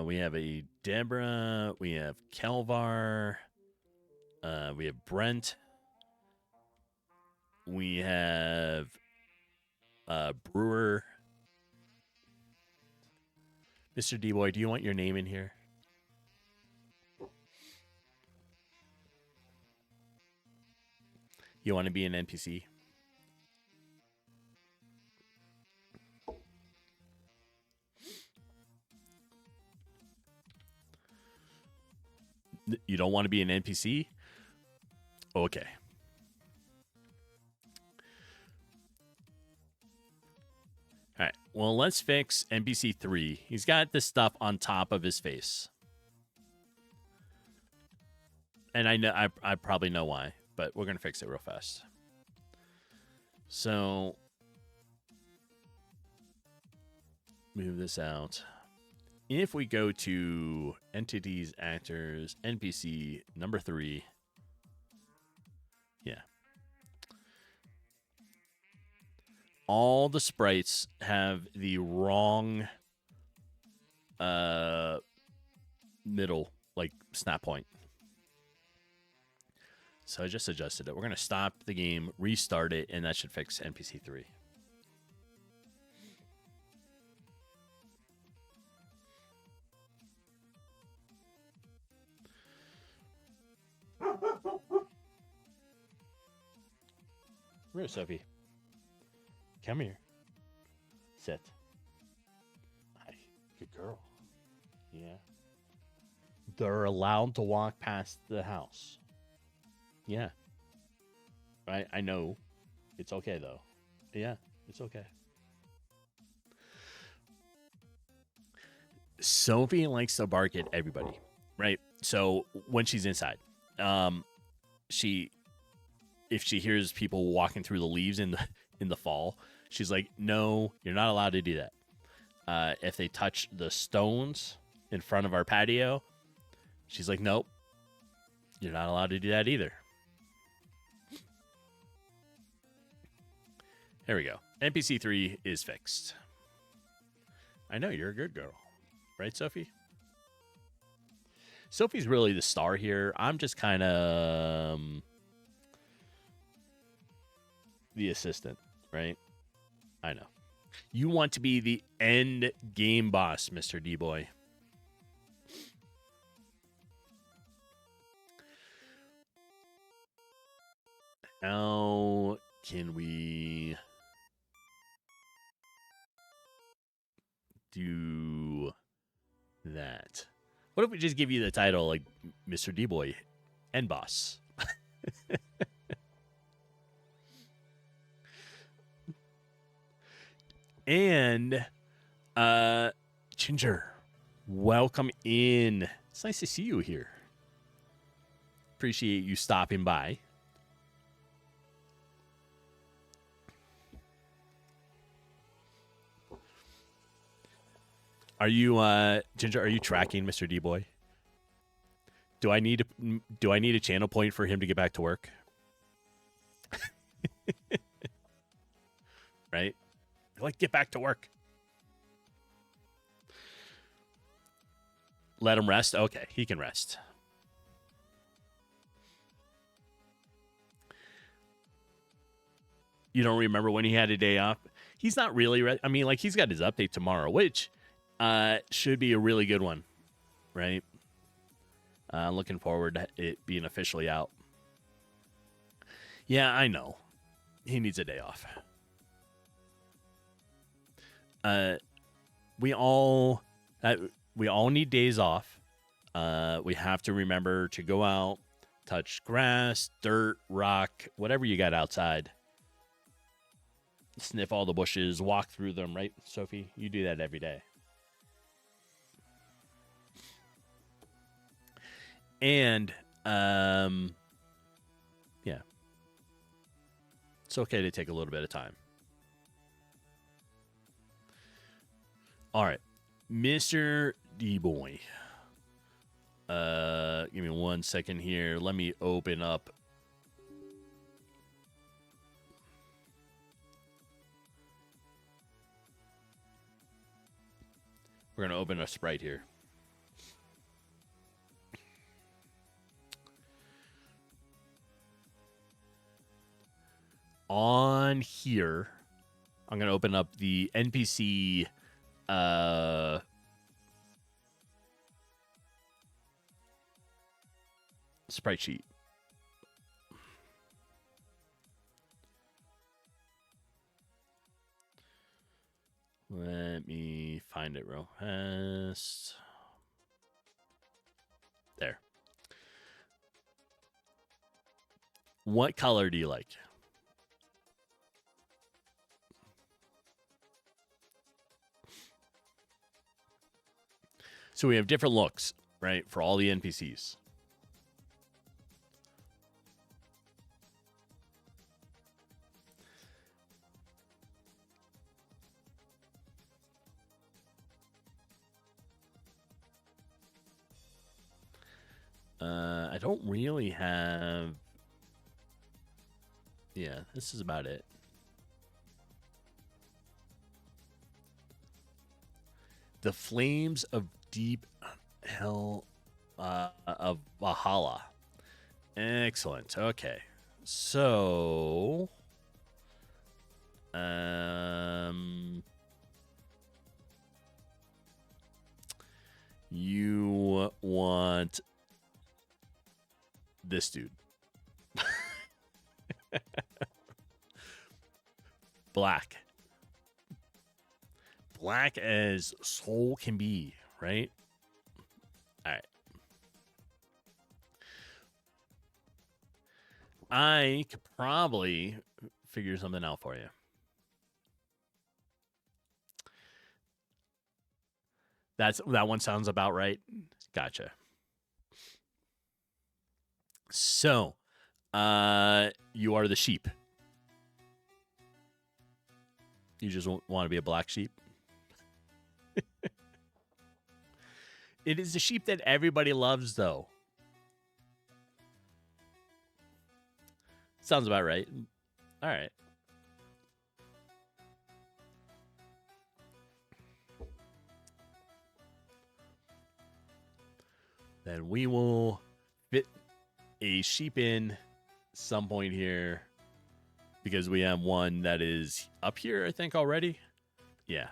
Speaker 2: We have a Deborah. We have Kelvar. We have Brent. We have Brewer. Mr. D-Boy, do you want your name in here? You want to be an NPC? You don't want to be an NPC? Okay. All right. Well, let's fix NPC 3. He's got this stuff on top of his face. And I know I probably know why, but we're going to fix it real fast. So move this out. If we go to entities, actors, NPC number 3. Yeah. All the sprites have the wrong middle, snap point. So I just adjusted it. We're going to stop the game, restart it, and that should fix NPC 3. Where's Sophie? Come here. Sit. Hi. Good girl. Yeah. They're allowed to walk past the house. Yeah. Right? I know. It's okay, though. Yeah, it's okay. Sophie likes to bark at everybody, right? So when she's inside, if she hears people walking through the leaves in the fall, she's like, no, you're not allowed to do that. If they touch the stones in front of our patio, she's like, nope, you're not allowed to do that either. There we go. NPC 3 is fixed. I know, you're a good girl. Right, Sophie? Sophie's really the star here. I'm just kind of the assistant, right? I know. You want to be the end game boss, Mr. D-Boy. How can we do that? What if we just give you the title like Mr. D-Boy, end boss? And Ginger, welcome in. It's nice to see you here. Appreciate you stopping by. Are you Ginger, are you tracking Mr. D-Boy? Do I need a channel point for him to get back to work? Right? Like, get back to work. Let him rest? Okay, he can rest. You don't remember when he had a day off? He's not really I mean, like, he's got his update tomorrow, which should be a really good one, right? Looking forward to it being officially out. Yeah, I know. He needs a day off. We all need days off. We have to remember to go out, touch grass, dirt, rock, whatever you got outside. Sniff all the bushes, walk through them, right, Sophie? You do that every day. And, yeah. It's okay to take a little bit of time. All right. Mr. D-Boy. Give me 1 second here. Let me open up. We're going to open a Sprite here. On here, I'm going to open up the NPC sprite sheet. Let me find it real fast. There. What color do you like? So we have different looks, right, for all the NPCs. I don't really have... Yeah, this is about it. The Flames of Deep Hell of Valhalla. Excellent. Okay. So... you want this dude. Black. Black as soul can be, right? All right. I could probably figure something out for you. That one sounds about right. Gotcha. So, you are the sheep. You just want to be a black sheep. It is the sheep that everybody loves, though. Sounds about right. All right. Then we will fit a sheep in some point here because we have one that is up here, I think, already. Yeah.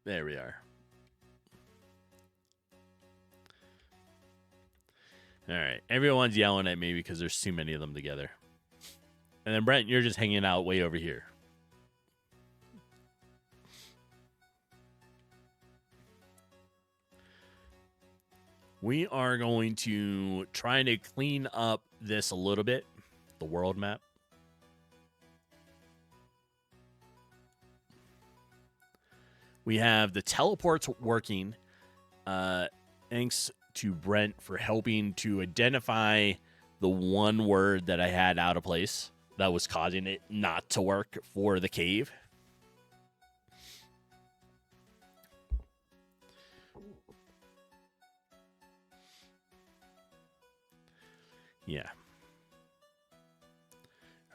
Speaker 2: There we are. All right. Everyone's yelling at me because there's too many of them together. And then, Brent, you're just hanging out way over here. We are going to try to clean up this a little bit, the world map. We have the teleports working. Thanks to Brent for helping to identify the one word that I had out of place that was causing it not to work for the cave. Yeah.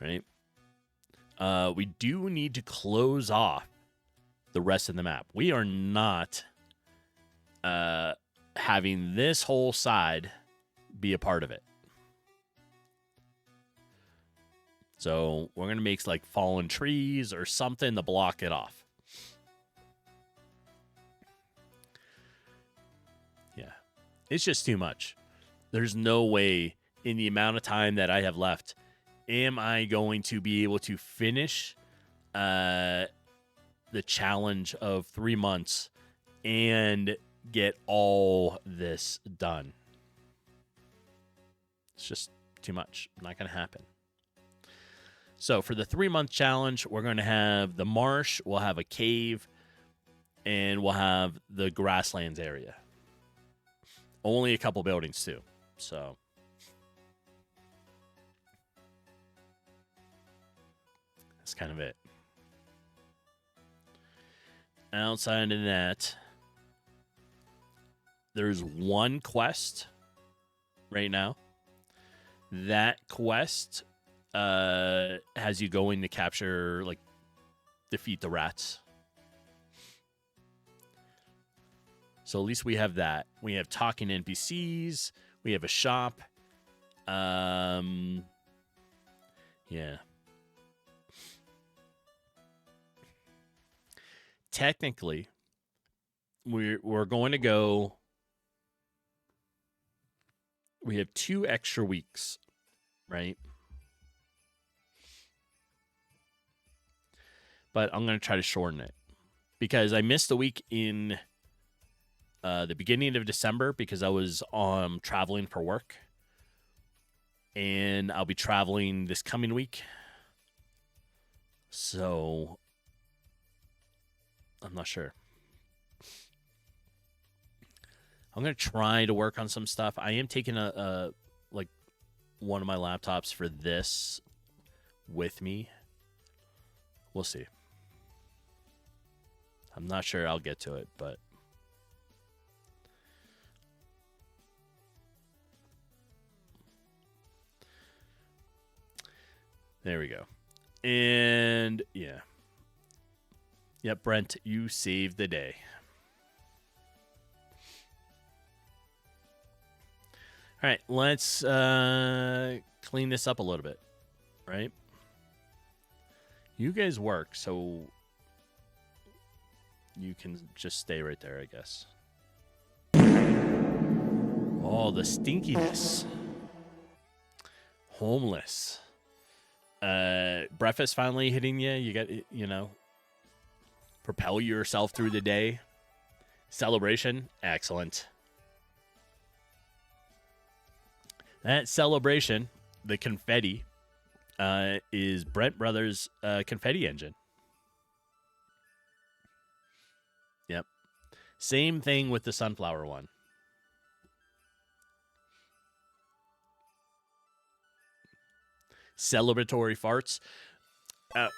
Speaker 2: Right. We do need to close off the rest of the map. We are not having this whole side be a part of it. So we're going to make like fallen trees or something to block it off. Yeah. It's just too much. There's no way in the amount of time that I have left am I going to be able to finish the challenge of 3 months and get all this done. It's just too much. Not going to happen. So for the 3-month challenge, we're going to have the marsh, we'll have a cave, and we'll have the grasslands area. Only a couple buildings too. So that's kind of it. Outside of that, there's one quest right now. That quest has you going to capture, like, defeat the rats. So at least we have that. We have talking NPCs. We have a shop. Yeah. Technically, we're going to go. We have 2 extra weeks, right? But I'm going to try to shorten it because I missed a week in the beginning of December because I was traveling for work, and I'll be traveling this coming week. So I'm not sure. I'm going to try to work on some stuff. I am taking like one of my laptops for this with me. We'll see. I'm not sure I'll get to it, but there we go. And yeah. Yep, Brent, you saved the day. All right, let's clean this up a little bit, right? You guys work, so you can just stay right there, I guess. Oh, the stinkiness. Homeless. Breakfast finally hitting you. You got, propel yourself through the day. Celebration. Excellent. That celebration, the confetti, is Brent Brothers' confetti engine. Yep. Same thing with the sunflower one. Celebratory farts.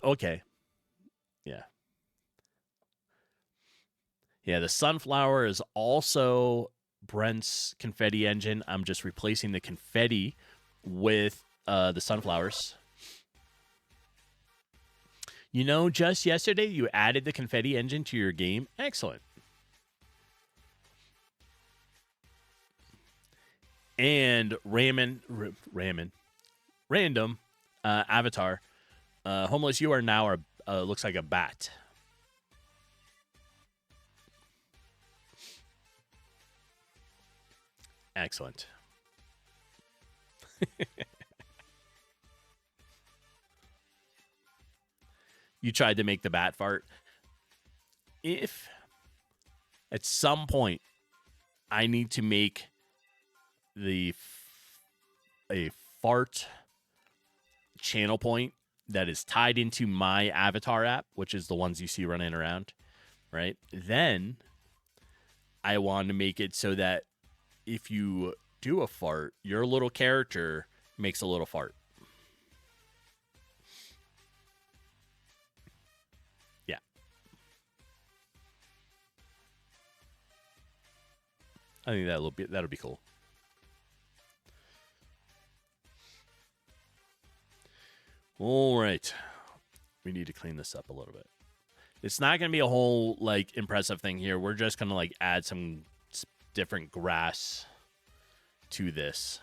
Speaker 2: Okay. Yeah. Yeah, the sunflower is also Brent's confetti engine. I'm just replacing the confetti with the sunflowers. You know, just yesterday you added the confetti engine to your game. Excellent. And random avatar. Homeless, you are now looks like a bat. Excellent. You tried to make the bat fart. If at some point I need to make a fart channel point that is tied into my avatar app, which is the ones you see running around, right? Then I want to make it so that if you do a fart, your little character makes a little fart. Yeah. I think that'll be cool. All right. We need to clean this up a little bit. It's not going to be a whole, like, impressive thing here. We're just going to, like, add some different grass to this.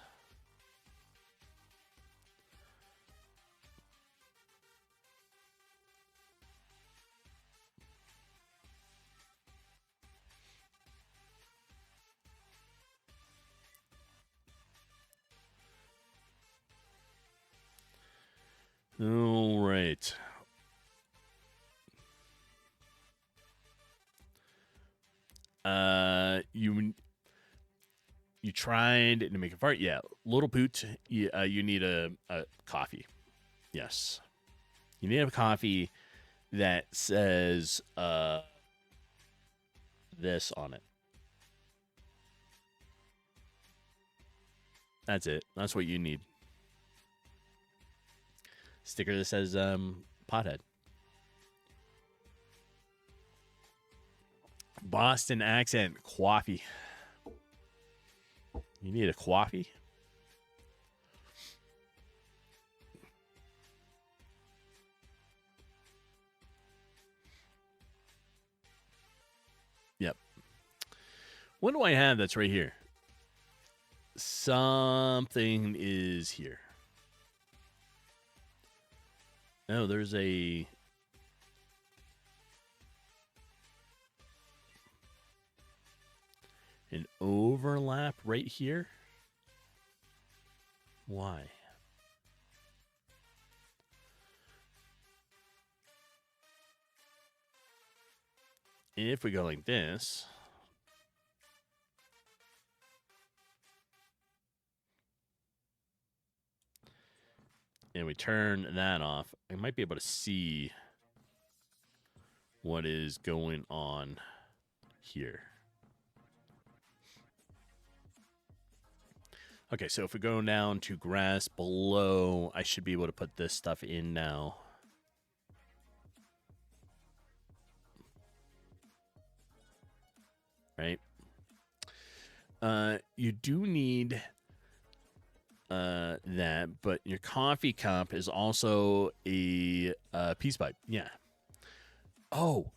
Speaker 2: All right. You tried to make a fart? Yeah. Little Poot, you need a coffee. Yes. You need a coffee that says this on it. That's it. That's what you need. Sticker that says pothead. Boston accent coffee. You need a coffee? Yep. What do I have that's right here? Something is here. Oh, there's an overlap right here. Why? If we go like this, and we turn that off, I might be able to see what is going on here. Okay, so if we go down to grass below, I should be able to put this stuff in now. Right? You do need that, but your coffee cup is also a peace pipe. Yeah. Oh,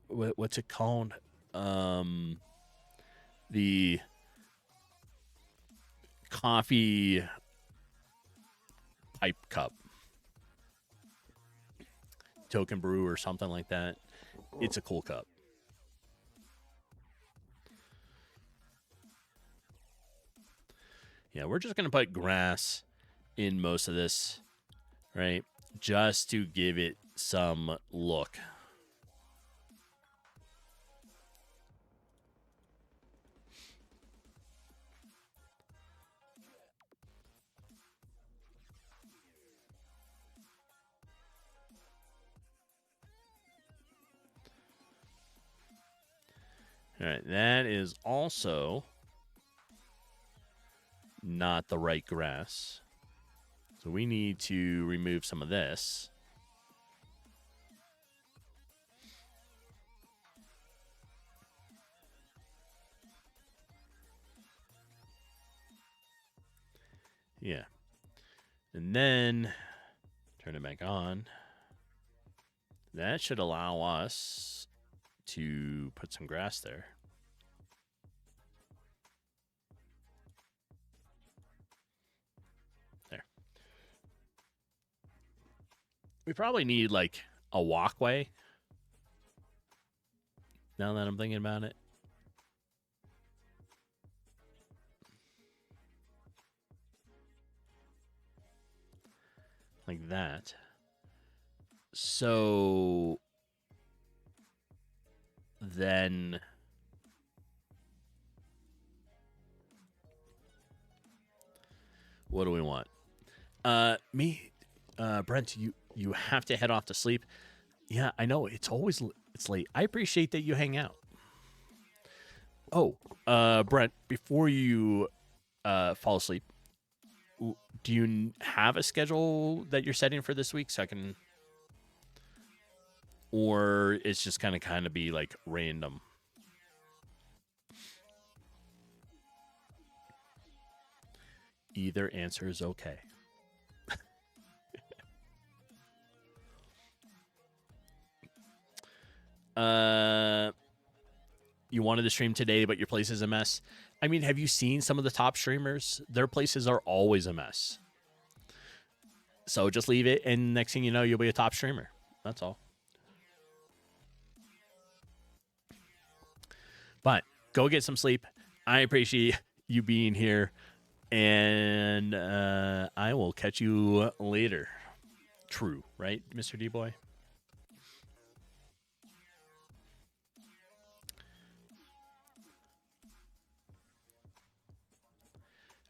Speaker 2: what's it called? The coffee pipe cup, token brew or something like that. It's a cool cup. Yeah, we're just gonna put grass in most of this, right? Just to give it some look. All right, that is also not the right grass. So we need to remove some of this. Yeah. And then turn it back on. That should allow us to put some grass there. There. We probably need like a walkway. Now that I'm thinking about it. Like that. So then what do we want? Brent, you have to head off to sleep. Yeah, I know. It's late. I appreciate that you hang out. Oh, Brent, before you fall asleep, do you have a schedule that you're setting for this week so I can, or it's just kind of be like random? Either answer is okay. You wanted to stream today, but your place is a mess. I mean, have you seen some of the top streamers? Their places are always a mess. So just leave it, and next thing you know, you'll be a top streamer. That's all. But go get some sleep. I appreciate you being here. And I will catch you later. True, right, Mr. D-Boy?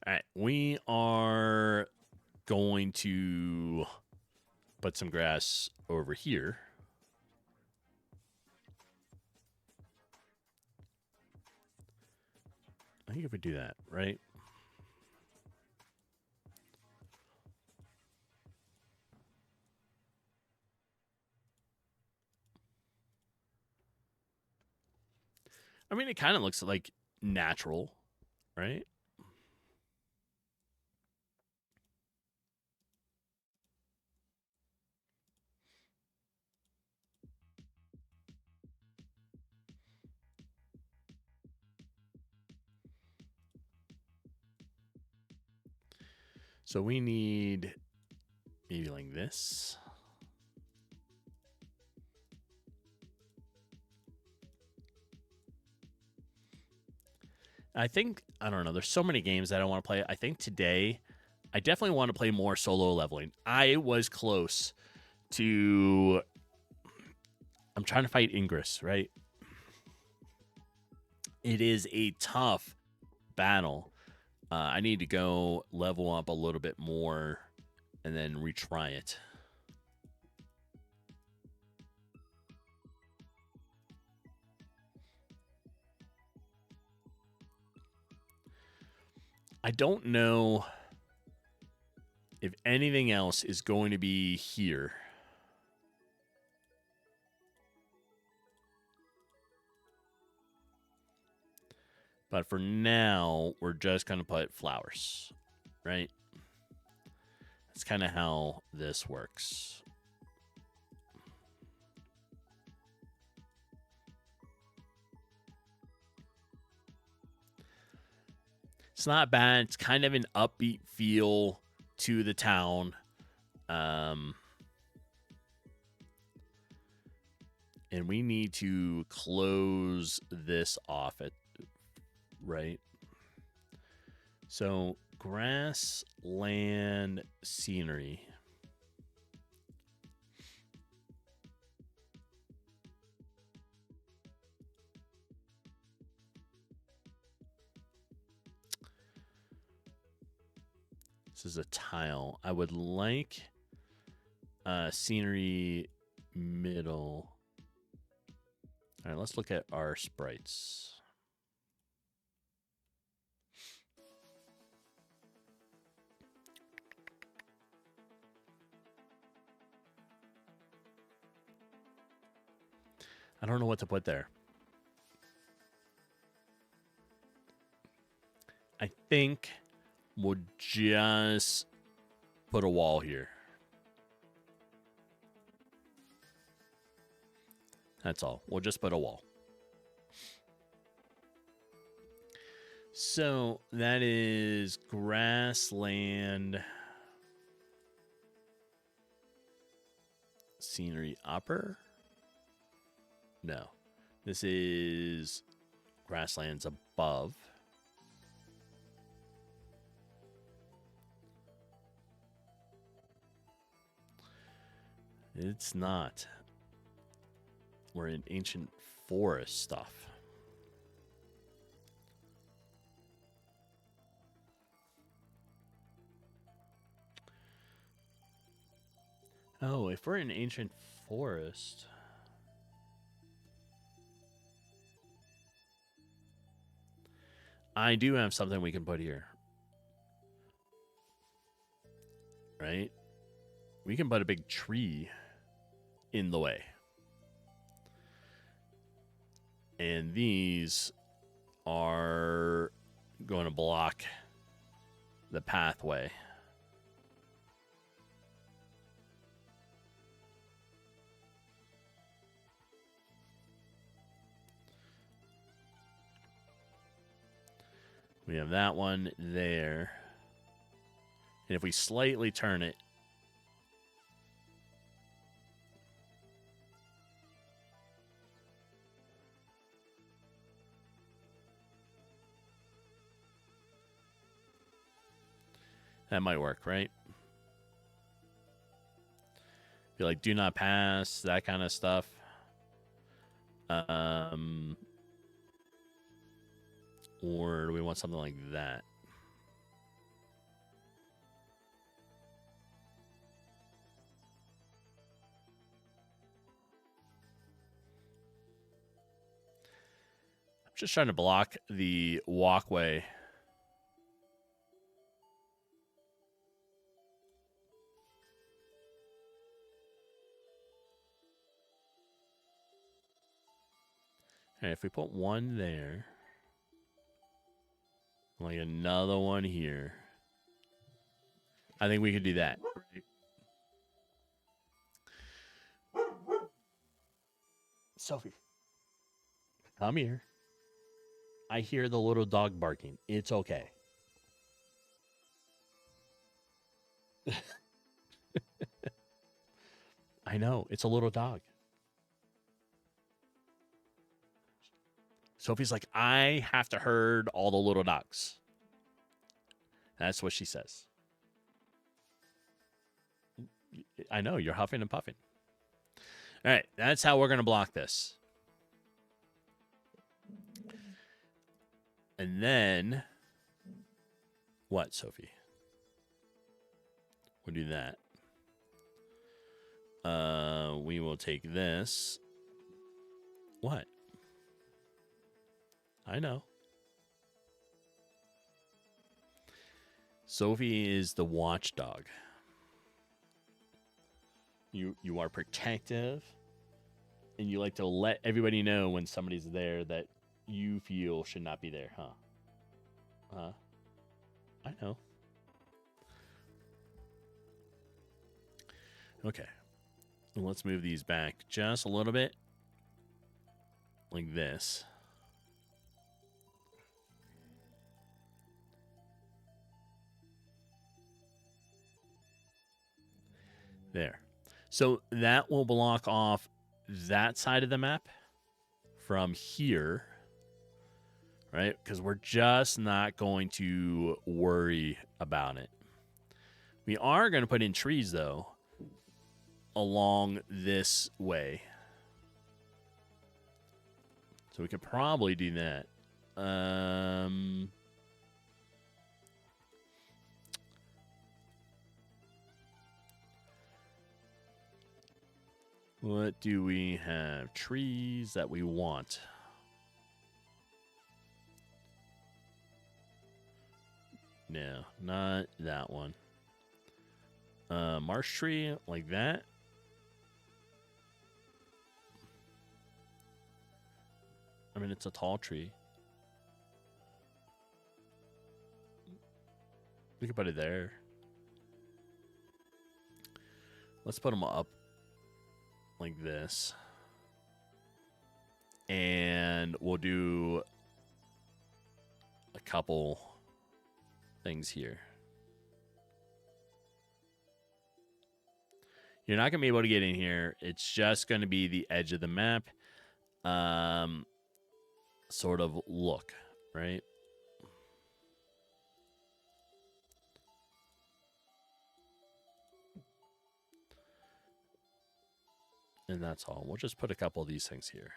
Speaker 2: All right, we are going to put some grass over here. I think if we do that, right? I mean, it kind of looks like natural, right? So we need maybe like this. I think, I don't know, there's so many games that I want to play. I think today, I definitely want to play more solo leveling. I was close to, I'm trying to fight Ingress, right? It is a tough battle. I need to go level up a little bit more and then retry it. I don't know if anything else is going to be here. But for now, we're just going to put flowers, right? That's kind of how this works. It's not bad. It's kind of an upbeat feel to the town. And we need to close this off, right? So, grassland scenery. This is a tile. I would like scenery middle. All right, let's look at our sprites. I don't know what to put there. I think we'll just put a wall here. That's all. We'll just put a wall. So that is grassland scenery upper. No, this is grasslands above. It's not. We're in ancient forest stuff. Oh, if we're in ancient forest, I do have something we can put here. Right? We can put a big tree in the way. And these are going to block the pathway. We have that one there. And if we slightly turn it, That might work, right? Be like, do not pass, that kind of stuff. Or do we want something like that? I'm just trying to block the walkway. And if we put one there, like another one here, I think we could do that. Sophie, come here. I hear the little dog barking. It's okay. I know. It's a little dog. Sophie's like, I have to herd all the little dogs. That's what she says. I know. You're huffing and puffing. All right. That's how we're going to block this. And then, what, Sophie? We'll do that. We will take this. What? I know. Sophie is the watchdog. You are protective, and you like to let everybody know when somebody's there that you feel should not be there, huh? Huh? I know. Okay. Let's move these back just a little bit. Like this. There. So that will block off that side of the map from here, right? Because we're just not going to worry about it. We are going to put in trees, though, along this way. So we could probably do that. What do we have? Trees that we want. No, not that one. Marsh tree like that. I mean, it's a tall tree. We could put it there. Let's put them up like this. And we'll do a couple things here. You're not going to be able to get in here. It's just going to be the edge of the map. Sort of look, right? And that's all. We'll just put a couple of these things here.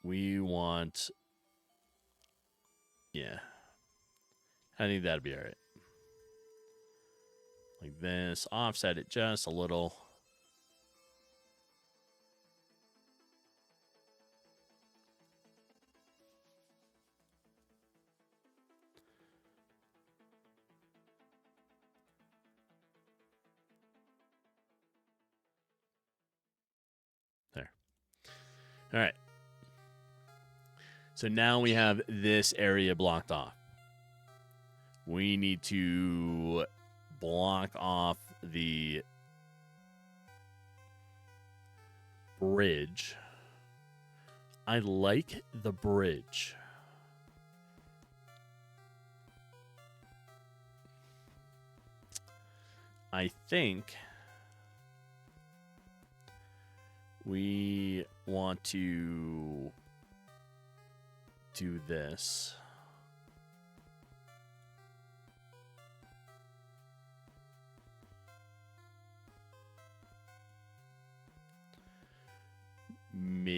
Speaker 2: We want... Yeah. I think that'd be all right. Like this. Offset it just a little. There. All right. So now we have this area blocked off. We need to block off the bridge. I like the bridge. I think we want to do this.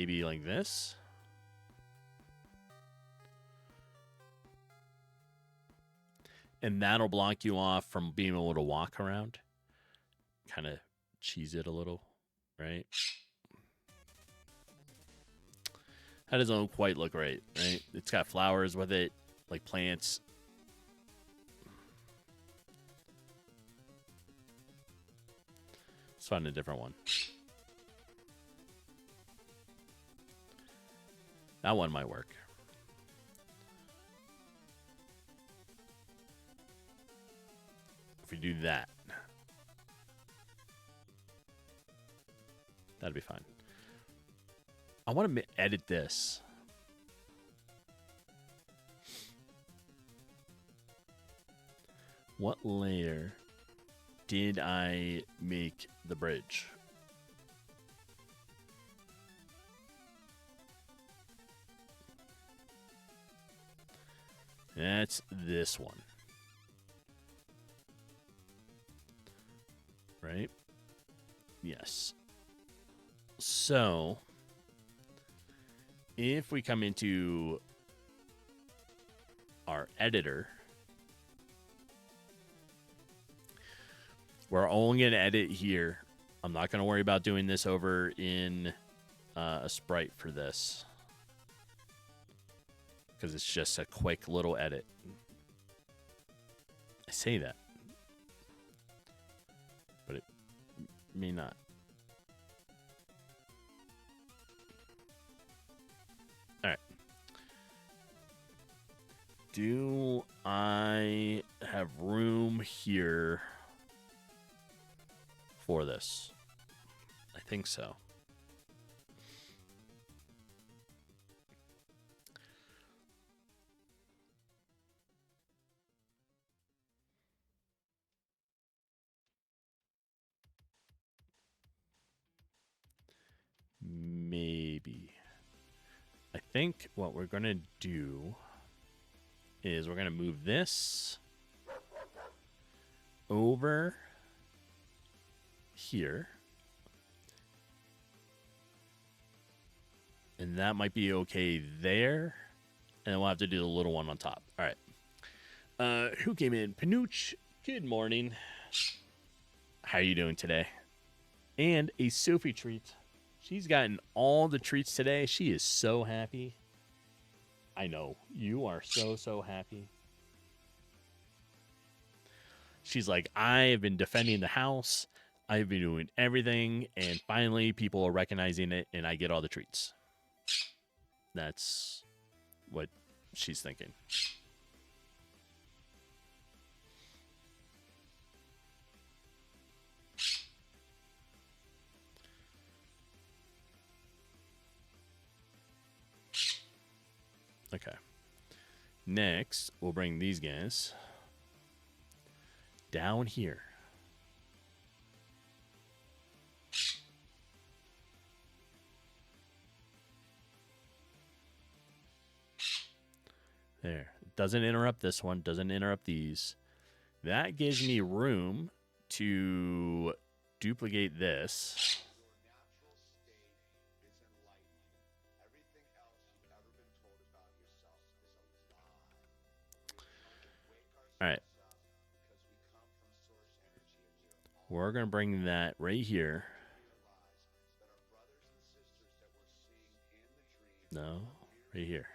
Speaker 2: maybe like this. And that'll block you off from being able to walk around. Kind of cheese it a little, right? That doesn't quite look right, right? It's got flowers with it, like plants. Let's find a different one. That one might work. If we do that, that'd be fine. I want to edit this. What layer did I make the bridge? That's this one. Right? Yes. So, if we come into our editor, we're only going to edit here. I'm not going to worry about doing this over in a sprite for this, because it's just a quick little edit. I say that, but it may not. All right. Do I have room here for this? I think so. Maybe. I think what we're going to do is we're going to move this over here. And that might be okay there. And we'll have to do the little one on top. All right. Who came in? Panooch. Good morning. How are you doing today? And a Sophie treat. She's gotten all the treats today. She is so happy. I know. You are so happy. She's like, I have been defending the house. I've been doing everything. And finally, people are recognizing it. And I get all the treats. That's what she's thinking. Okay. Next, we'll bring these guys down here. There. Doesn't interrupt this one. Doesn't interrupt these. That gives me room to duplicate this. All right. We're going to bring that right here. No, right here.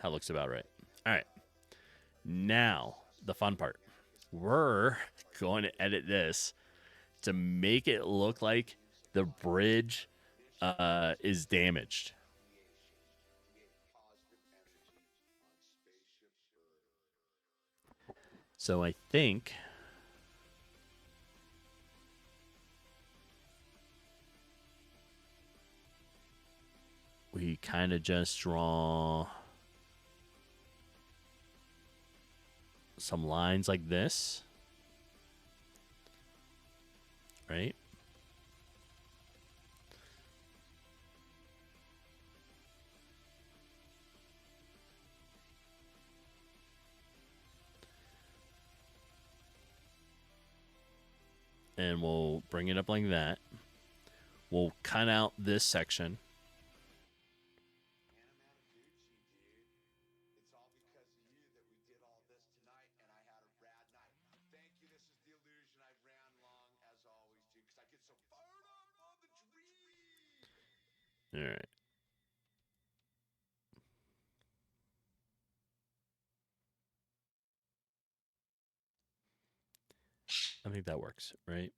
Speaker 2: That looks about right. All right. Now, the fun part. We're going to edit this to make it look like the bridge is damaged. So I think we kind of just draw some lines like this, right? and we'll bring it up like that. We'll cut out this section. All right. I think that works, right?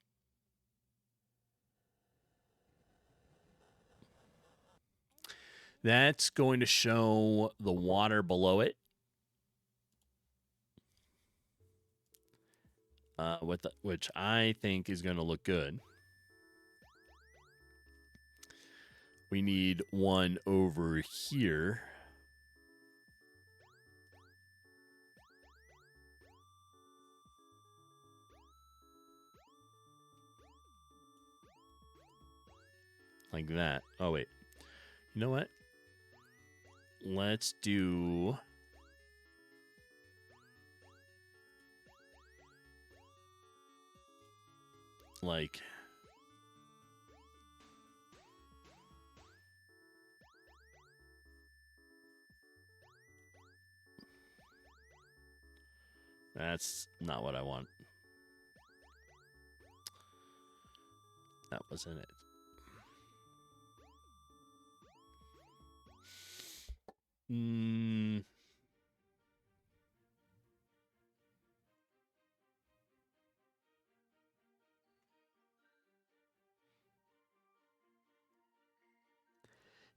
Speaker 2: That's going to show the water below it. Which I think is going to look good. We need one over here. Like that. Oh, wait. You know what? Let's do... like... That's not what I want. That wasn't it.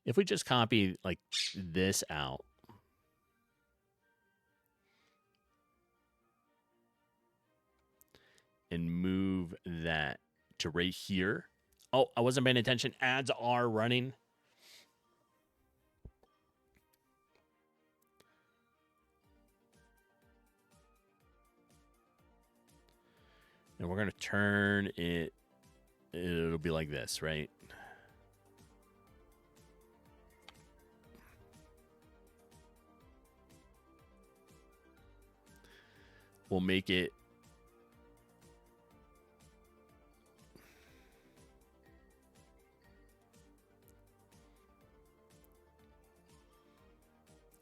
Speaker 2: If we just copy like this out. And move that to right here. Oh, I wasn't paying attention. Ads are running. And we're going to turn it. It'll be like this, right? We'll make it.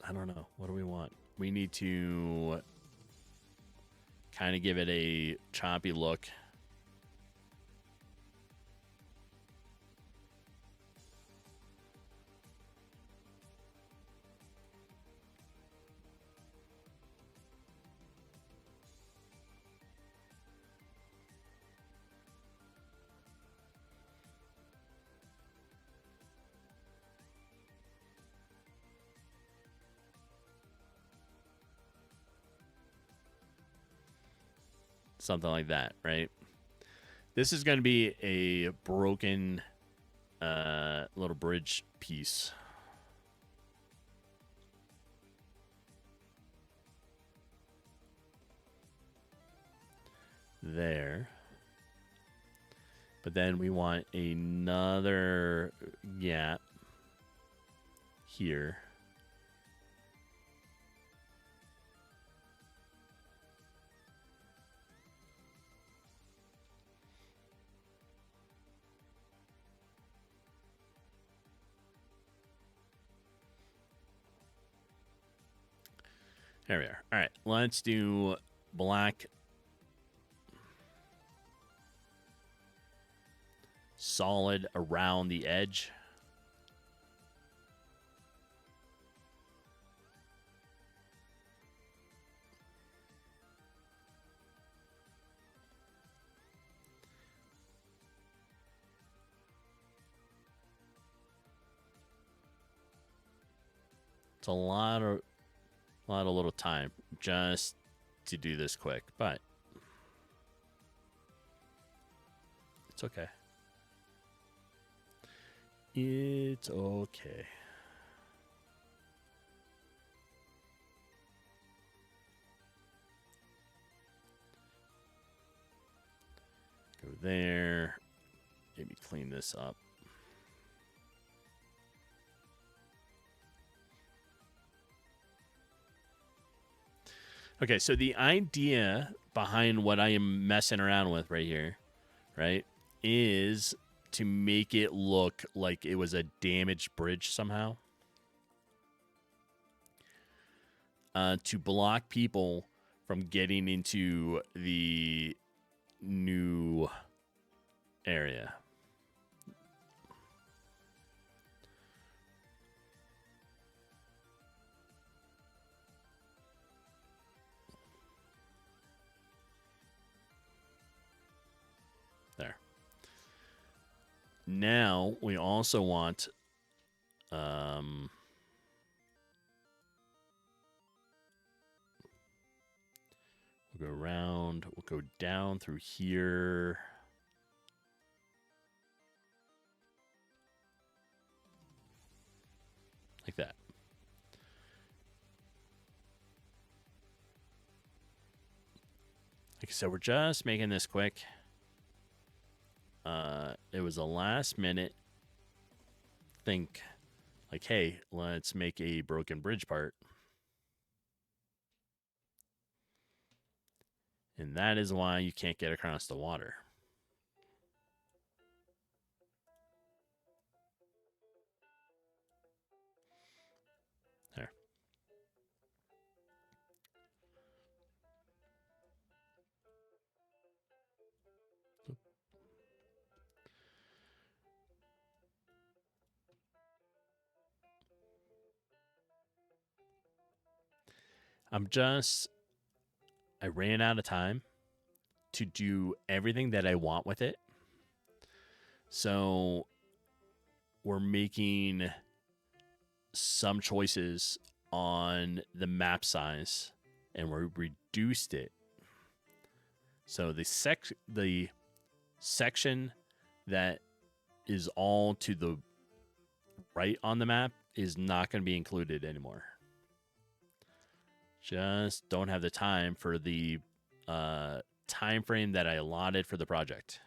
Speaker 2: I don't know. What do we want? We need to kind of give it a choppy look. Something like that, right? This is going to be a broken little bridge piece. There. But then we want another gap here. There we are. All right, let's do black solid around the edge. It's a lot of little time just to do this quick, but it's okay. It's okay. Go there. Maybe clean this up. Okay, so the idea behind what I am messing around with right here, right, is to make it look like it was a damaged bridge somehow. To block people from getting into the new area. There. Now we also want we'll go around, we'll go down through here. Like that. Like I said, we're just making this quick. It was a last minute think, like, hey, let's make a broken bridge part. And that is why you can't get across the water. There. I ran out of time to do everything that I want with it. So we're making some choices on the map size, and we reduced it. So the section that is all to the right on the map is not going to be included anymore. Just don't have the time for the time frame that I allotted for the project.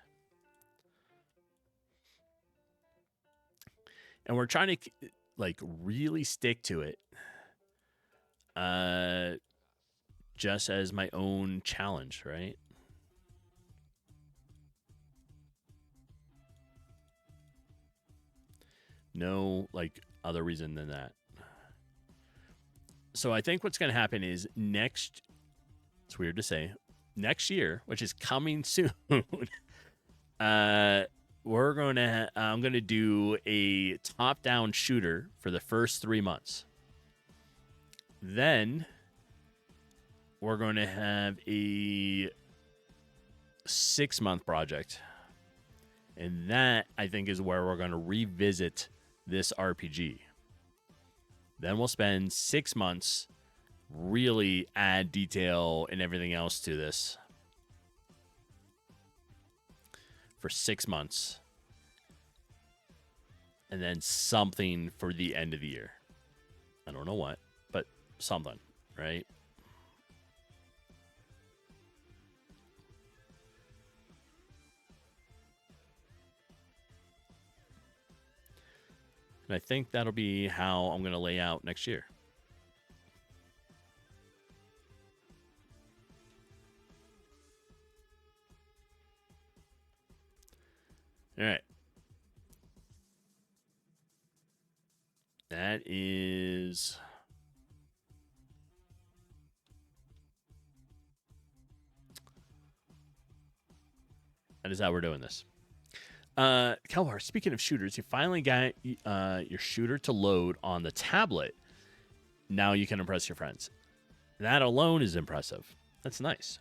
Speaker 2: And we're trying to like really stick to it. Just as my own challenge, right? No, like, other reason than that. So I think what's going to happen is it's weird to say, next year, which is coming soon, I'm going to do a top-down shooter for the first 3 months. Then we're going to have a 6-month project. And that, I think, is where we're going to revisit this RPG. Then we'll spend 6 months, really add detail and everything else to this. For 6 months. And then something for the end of the year. I don't know what, but something, right? And I think that'll be how I'm going to lay out next year. All right. That is... That is how we're doing this. Kelvar, speaking of shooters, you finally got your shooter to load on the tablet. Now you can impress your friends. That alone is impressive. That's nice.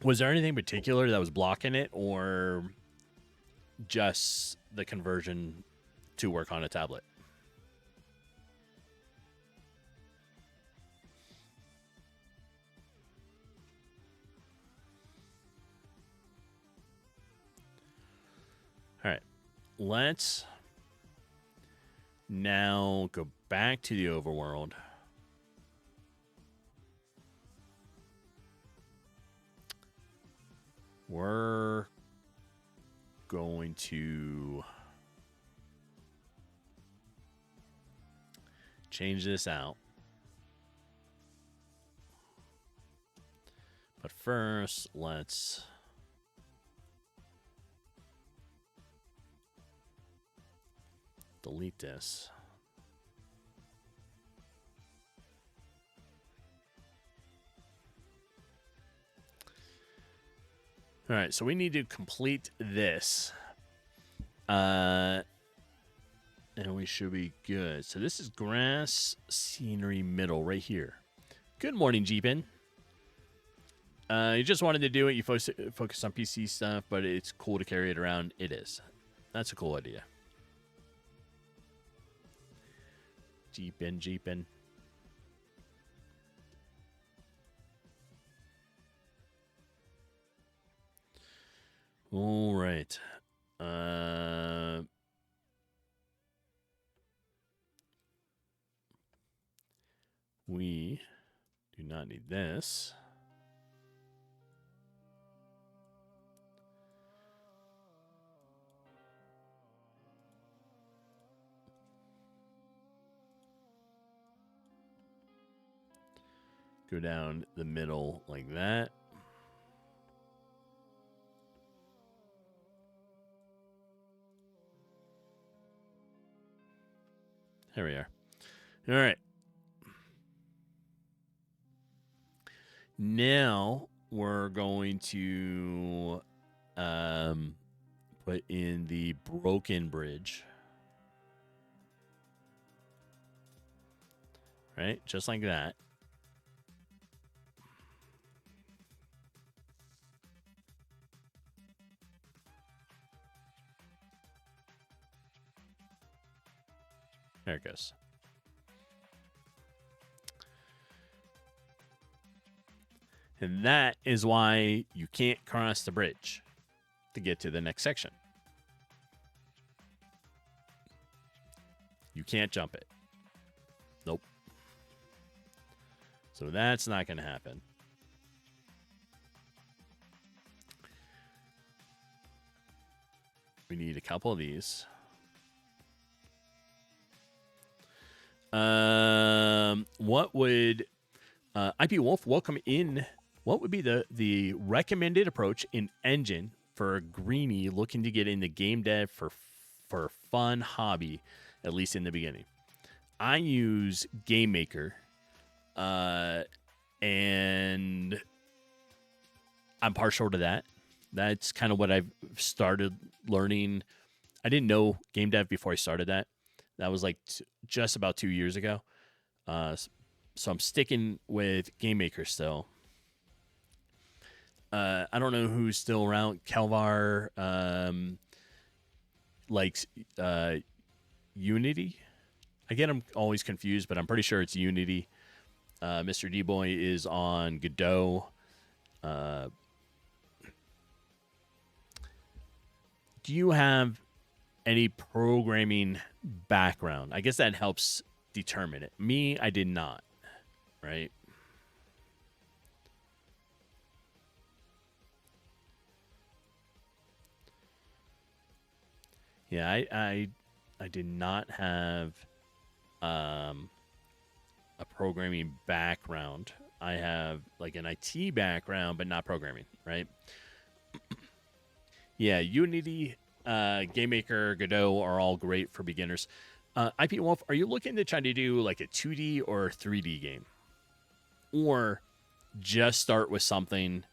Speaker 2: Was there anything particular that was blocking it, or just the conversion to work on a tablet? All right. Let's now go back to the overworld. We're going to change this out. But first, let's delete this. All right, so we need to complete this. And we should be good. So this is grass scenery middle right here. Good morning, Jeepin. You just wanted to do it. You focus on PC stuff, but it's cool to carry it around. It is. That's a cool idea. Jeepin. All right. We do not need this. Go down the middle like that. There we are. All right. Now we're going to put in the broken bridge. Right? Just like that. There it goes. And that is why you can't cross the bridge to get to the next section. You can't jump it. Nope. So that's not going to happen. We need a couple of these. What would IP Wolf welcome in? What would be the recommended approach in engine for a greenie looking to get into game dev for fun hobby, at least in the beginning? I use GameMaker, and I'm partial to that. That's kind of what I've started learning. I didn't know game dev before I started that. That was like just about 2 years ago. So I'm sticking with GameMaker still. I don't know who's still around. Kelvar likes Unity. Again, I'm always confused, but I'm pretty sure it's Unity. Mr. D-Boy is on Godot. Do you have any programming background? I guess that helps determine it. Me, I did not. Right? Yeah, I did not have a programming background. I have like an IT background, but not programming, right? Yeah, Unity, GameMaker, Godot are all great for beginners. IP Wolf, are you looking to try to do like a 2D or a 3D game? Or just start with something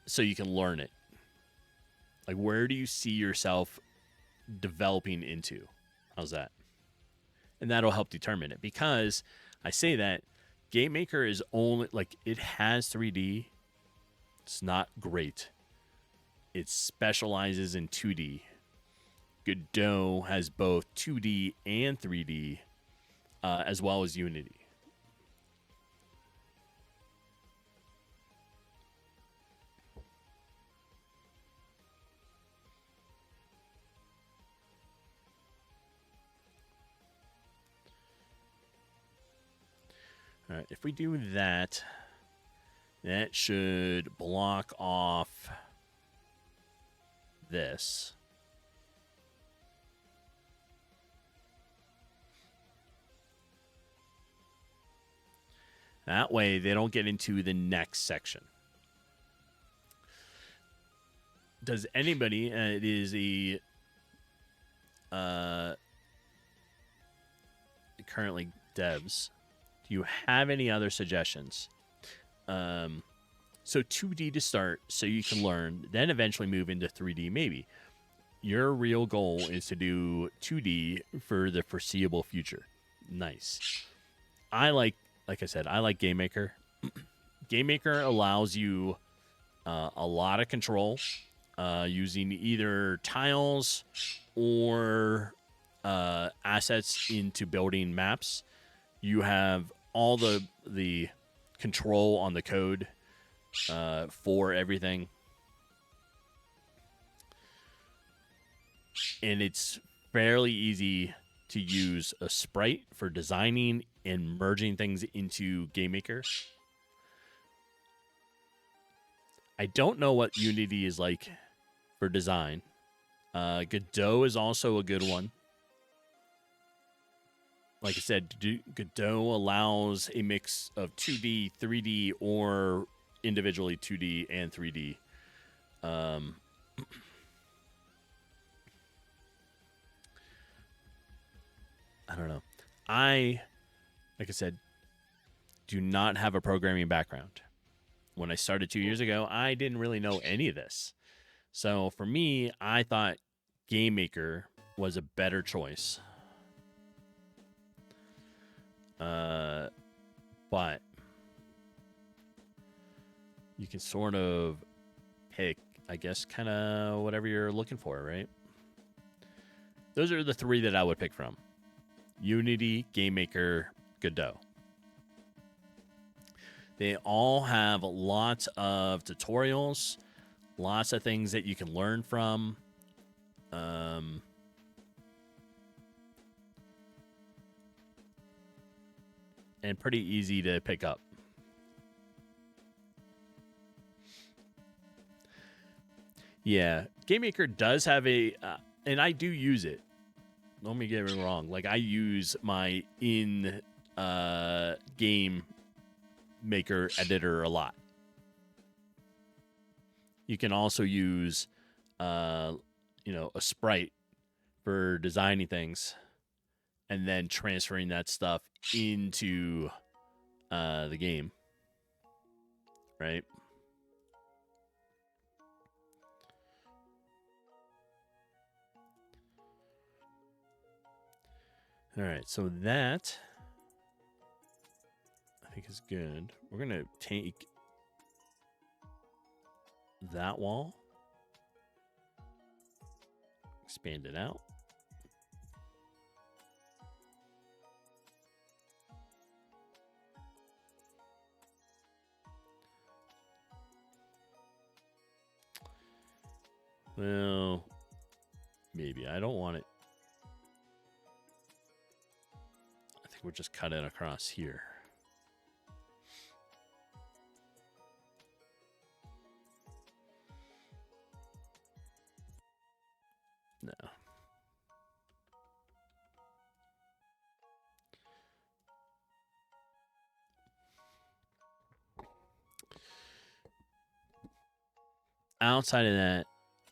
Speaker 2: so you can learn it? Like, where do you see yourself developing into? How's that? And that'll help determine it, because I say that GameMaker is only like, it has 3D. It's not great. It specializes in 2D. Godot has both 2D and 3D, as well as Unity. All right, if we do that, that should block off this. That way they don't get into the next section. does anybody? It is a currently devs. Do you have any other suggestions? So 2D to start, so you can learn, then eventually move into 3D. Maybe your real goal is to do 2D for the foreseeable future. Nice. Like I said, I like GameMaker. GameMaker allows you a lot of control using either tiles or assets into building maps. You have all the control on the code for everything. And it's fairly easy to use a sprite for designing and merging things into GameMaker. I don't know what Unity is like for design. Godot is also a good one. Like I said, Godot allows a mix of 2D, 3D, or individually 2D and 3D. I don't know. Like I said, do not have a programming background. When I started 2 years ago, I didn't really know any of this. So for me, I thought GameMaker was a better choice. But you can sort of pick, I guess, kind of whatever you're looking for, right? Those are the three that I would pick from. Unity, GameMaker, Godot. They all have lots of tutorials, lots of things that you can learn from. And pretty easy to pick up. Yeah, GameMaker does have a, and I do use it. Don't me get me wrong. Like, I use my in-game maker editor a lot. You can also use, a sprite for designing things and then transferring that stuff into the game, right? All right, so that I think is good. We're gonna take that wall, expand it out. Well, maybe I don't want it. I think we'll just cut it across here. No. Outside of that,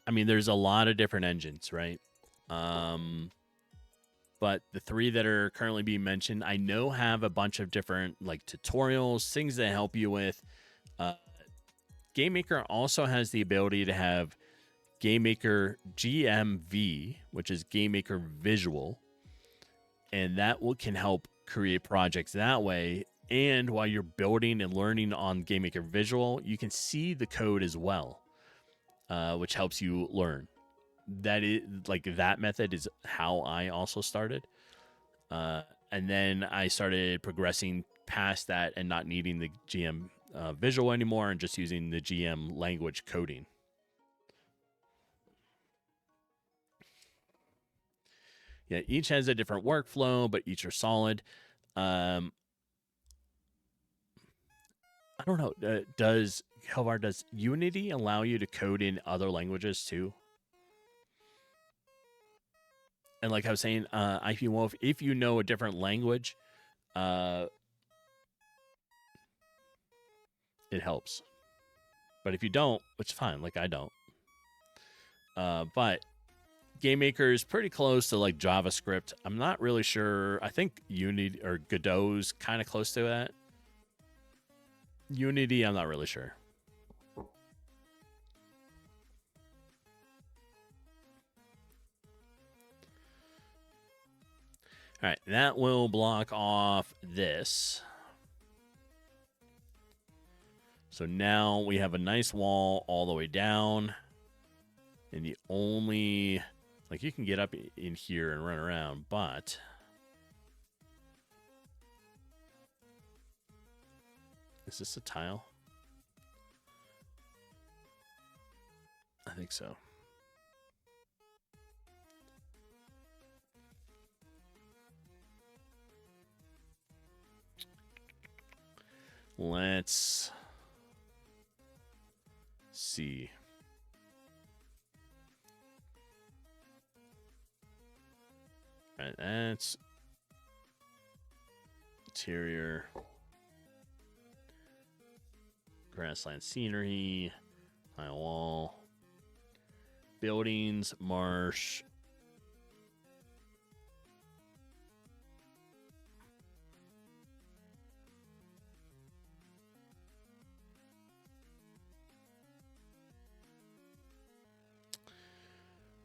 Speaker 2: I mean, there's a lot of different engines, right? But the three that are currently being mentioned, I know have a bunch of different like tutorials, things that help you with. GameMaker also has the ability to have GameMaker GMV, which is GameMaker Visual, and that can help create projects that way. And while you're building and learning on GameMaker Visual, you can see the code as well, which helps you learn. That is like that method is how I also started, and then I started progressing past that and not needing the GM visual anymore and just using the GM language coding. Yeah, each has a different workflow, but each are solid. I don't know. Does Unity allow you to code in other languages too? And like I was saying, IP Wolf, if you know a different language, it helps. But if you don't, which is fine, like I don't, But GameMaker is pretty close to like JavaScript. I'm not really sure. I think Unity or Godot's kind of close to that. Unity, I'm not really sure. All right, that will block off this. So now we have a nice wall all the way down. And the only, like, you can get up in here and run around, but is this a tile? I think so. Let's see. All right, that's interior. Grassland scenery. High wall. Buildings, marsh.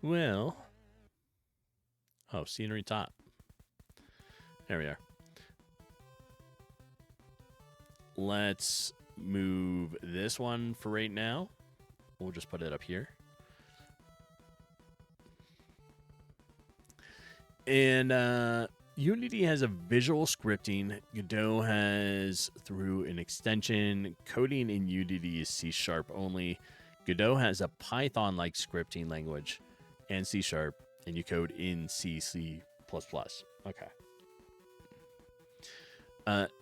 Speaker 2: Well, oh, scenery top. There we are. Let's move this one for right now. We'll just put it up here. And Unity has a visual scripting. Godot has through an extension. Coding in Unity is C# only. Godot has a Python-like scripting language and C#, and you code in C++. Okay.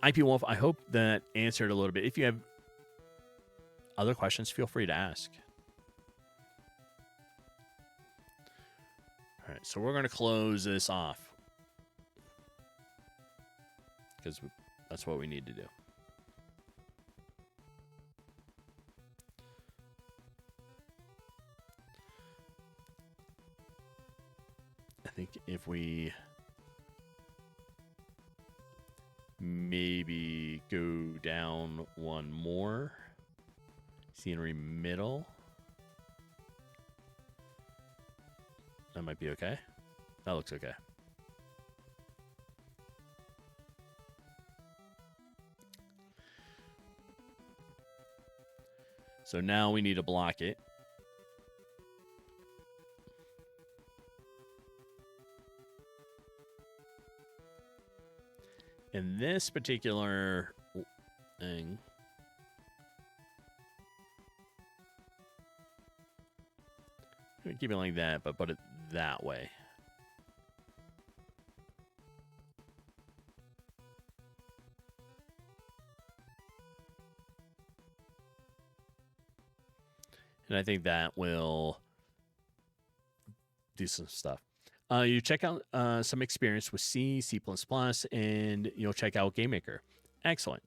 Speaker 2: IP Wolf, I hope that answered a little bit. If you have other questions, feel free to ask. All right, so we're going to close this off because that's what we need to do. I think if we maybe go down one more, scenery middle. That might be okay. That looks okay. So now we need to block it. In this particular thing, keep it like that, but put it that way. And I think that will do some stuff. You check out some experience with C, C++, and you'll check out GameMaker. Excellent.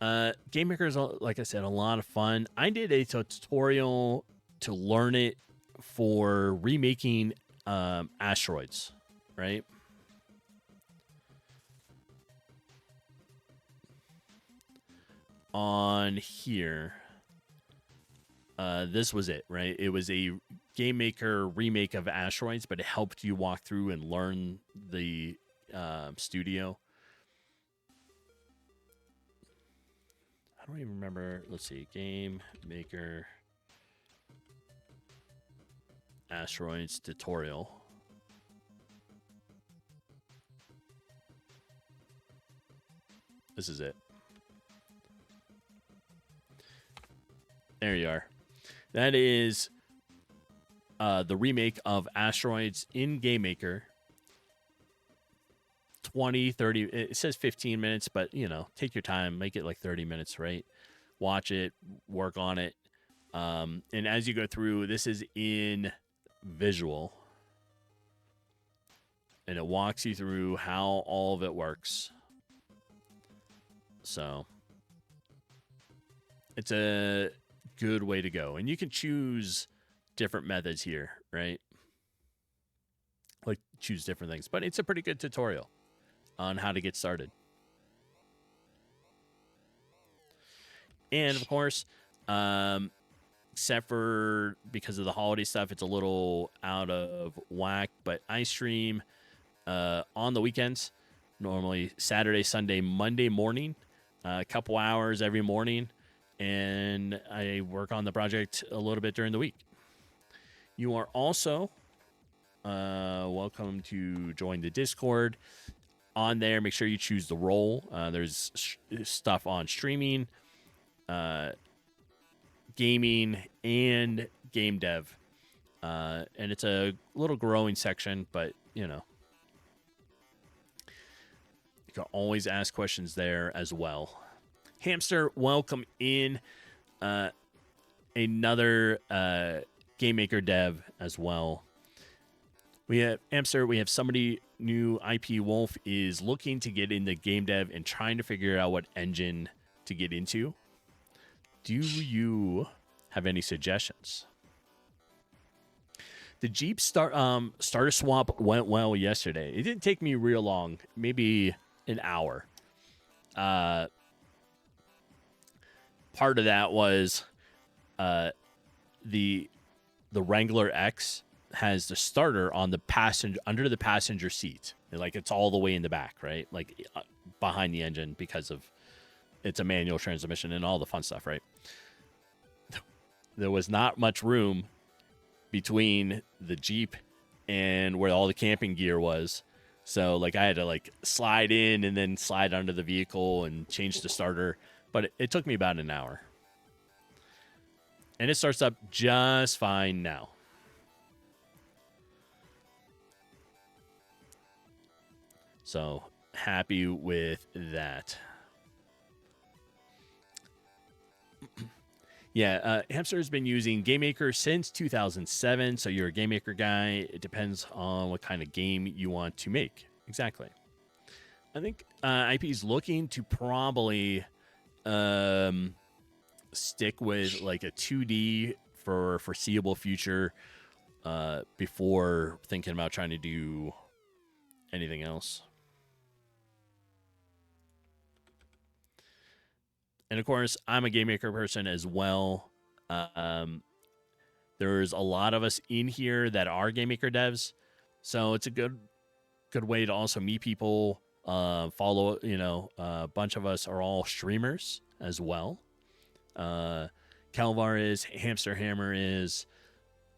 Speaker 2: GameMaker is, like I said, a lot of fun. I did a tutorial to learn it for remaking asteroids, right? On here, this was it, right? It was a GameMaker remake of asteroids, but it helped you walk through and learn the studio. I don't even remember. Let's see. GameMaker asteroids tutorial. This is it. There you are. That is the remake of asteroids in GameMaker. 20, 30, it says 15 minutes, but, you know, take your time, make it like 30 minutes, right? Watch it, work on it. And as you go through, this is in visual. And it walks you through how all of it works. So, it's a good way to go. And you can choose different methods here, right? Like choose different things. But it's a pretty good tutorial on how to get started. And of course, except for because of the holiday stuff, it's a little out of whack. But I stream on the weekends, normally Saturday, Sunday, Monday morning, a couple hours every morning. And I work on the project a little bit during the week. You are also welcome to join the Discord. On there, make sure you choose the role. There's stuff on streaming, gaming, and game dev. And it's a little growing section, but, you know, you can always ask questions there as well. Hamster, welcome in. Another GameMaker dev as well. We have Hamster. We have somebody new. IP Wolf is looking to get into game dev and trying to figure out what engine to get into. Do you have any suggestions? The Jeep starter swap went well yesterday. It didn't take me real long, maybe an hour. Part of that was the Wrangler X has the starter on the passenger under the passenger seat. Like it's all the way in the back, right? Like behind the engine because of it's a manual transmission and all the fun stuff, right? There was not much room between the Jeep and where all the camping gear was. So like I had to like slide in and then slide under the vehicle and change the starter. But it took me about an hour. And it starts up just fine now. So happy with that. Yeah, Hamster has been using GameMaker since 2007. So you're a GameMaker guy. It depends on what kind of game you want to make. Exactly. I think IP is looking to probably stick with like a 2D for foreseeable future before thinking about trying to do anything else. And of course, I'm a GameMaker person as well. There's a lot of us in here that are GameMaker devs, so it's a good way to also meet people. Follow, a bunch of us are all streamers as well. Calvar is, Hamster Hammer is.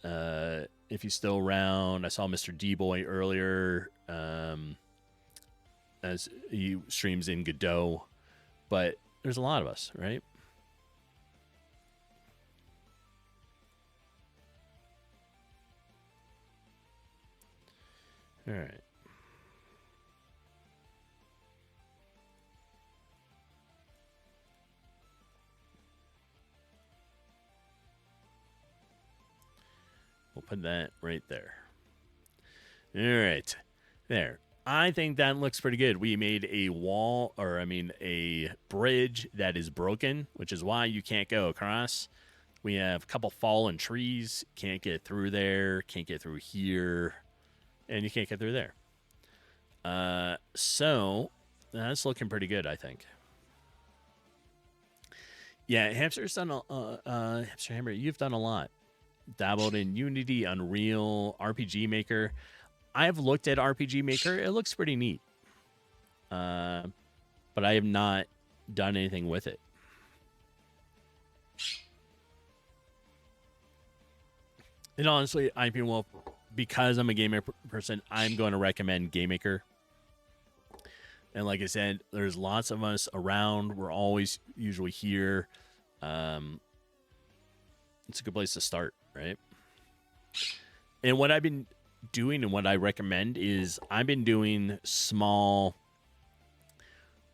Speaker 2: If he's still around, I saw Mr. D-Boy earlier, as he streams in Godot, but there's a lot of us, right? All right. We'll put that right there. All right. There. I think that looks pretty good. We made a a bridge that is broken, which is why you can't go across. We have a couple fallen trees. Can't get through there. Can't get through here. And you can't get through there. So that's looking pretty good, I think. Yeah, Hamster's done Hamster Hammer, you've done a lot. Dabbled in Unity, Unreal, RPG Maker. I've looked at RPG Maker. It looks pretty neat. But I have not done anything with it. And honestly, because I'm a gamer person, I'm going to recommend GameMaker. And like I said, there's lots of us around. We're always usually here. It's a good place to start, right? And what I've been doing and what I recommend is I've been doing small.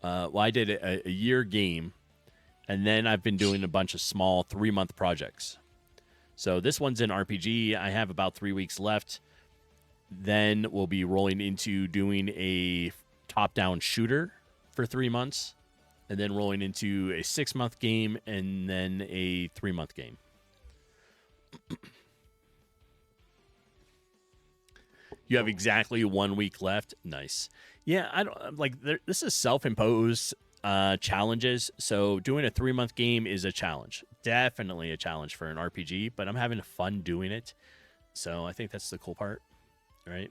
Speaker 2: I did a year game, and then I've been doing a bunch of small 3-month projects. So this one's an RPG. I have about 3 weeks left. Then we'll be rolling into doing a top-down shooter for 3 months. and then rolling into a 6-month game and then a 3-month game. You have exactly 1 week left. Nice. Yeah, I don't like. This is self-imposed challenges. So doing a 3-month game is a challenge. Definitely a challenge for an RPG. But I'm having fun doing it. So I think that's the cool part, right?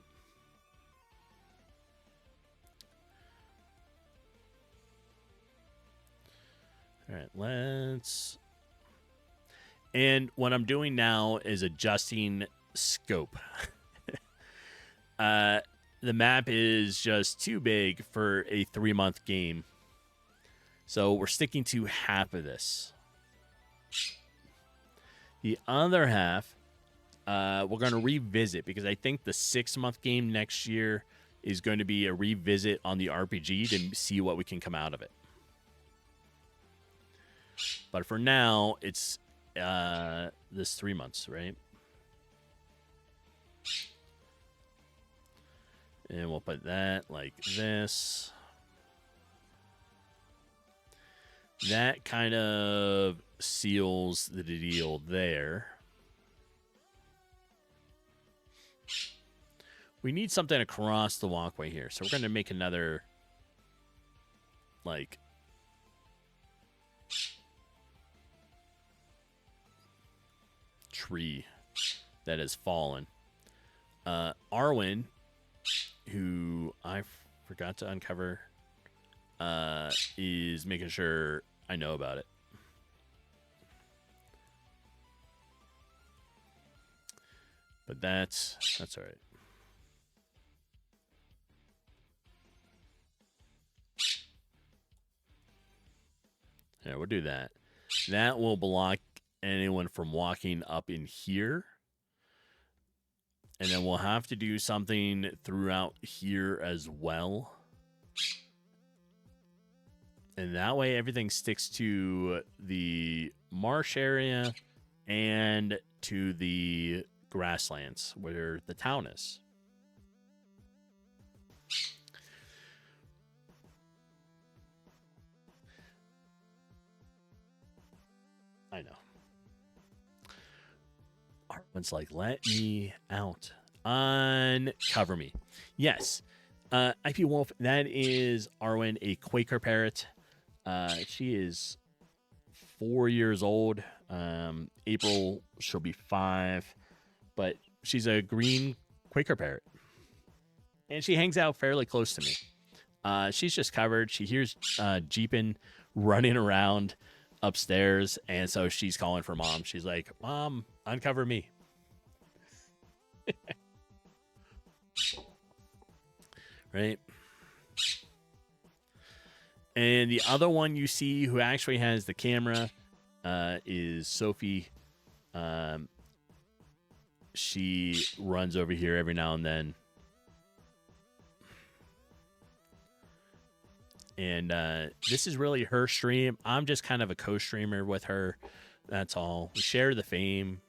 Speaker 2: All right, let's. And what I'm doing now is adjusting scope. The map is just too big for a 3-month game. So we're sticking to half of this. The other half, we're going to revisit because I think the 6-month game next year is going to be a revisit on the RPG to see what we can come out of it. But for now, it's this 3 months, right? And we'll put that like this. That kind of seals the deal there. We need something across the walkway here. So we're going to make another, like, tree that has fallen. Arwen, who I forgot to uncover, is making sure I know about it. But that's all right. Yeah, we'll do that. That will block anyone from walking up in here. And then we'll have to do something throughout here as well. And that way everything sticks to the marsh area and to the grasslands where the town is. I know. Arwen's like, let me out. Uncover me. Yes. IP Wolf, that is Arwen, a Quaker parrot. She is 4 years old. April, she'll be 5. But she's a green Quaker parrot. And she hangs out fairly close to me. She's just covered. She hears Jeepin running around upstairs, and so she's calling for Mom. She's like, Mom, uncover me. Right? And the other one you see who actually has the camera is Sophie. She runs over here every now and then. And this is really her stream. I'm just kind of a co-streamer with her. That's all. We share the fame.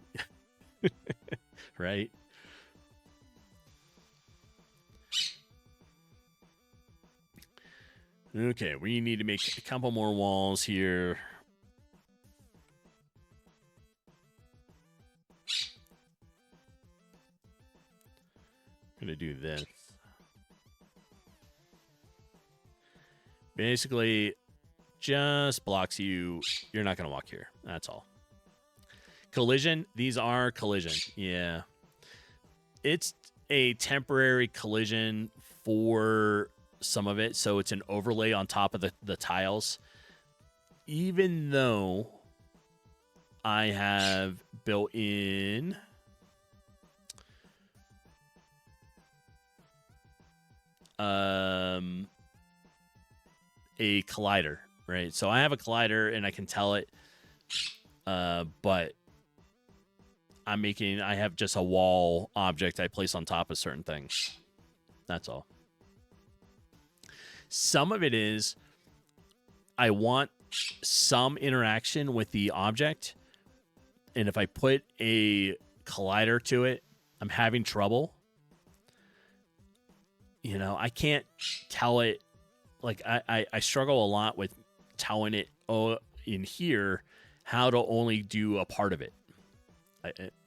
Speaker 2: Right? Okay, we need to make a couple more walls here. I'm going to do this. Basically, just blocks you. You're not going to walk here. That's all. Collision. These are collision. Yeah. It's a temporary collision for some of it. So it's an overlay on top of the tiles. Even though I have built in a collider, right? So I have a collider and I can tell it, but I have just a wall object I place on top of certain things. That's all. Some of it is I want some interaction with the object, and if I put a collider to it, I'm having trouble. You know, I can't tell it. Like, I struggle a lot with telling it in here how to only do a part of it.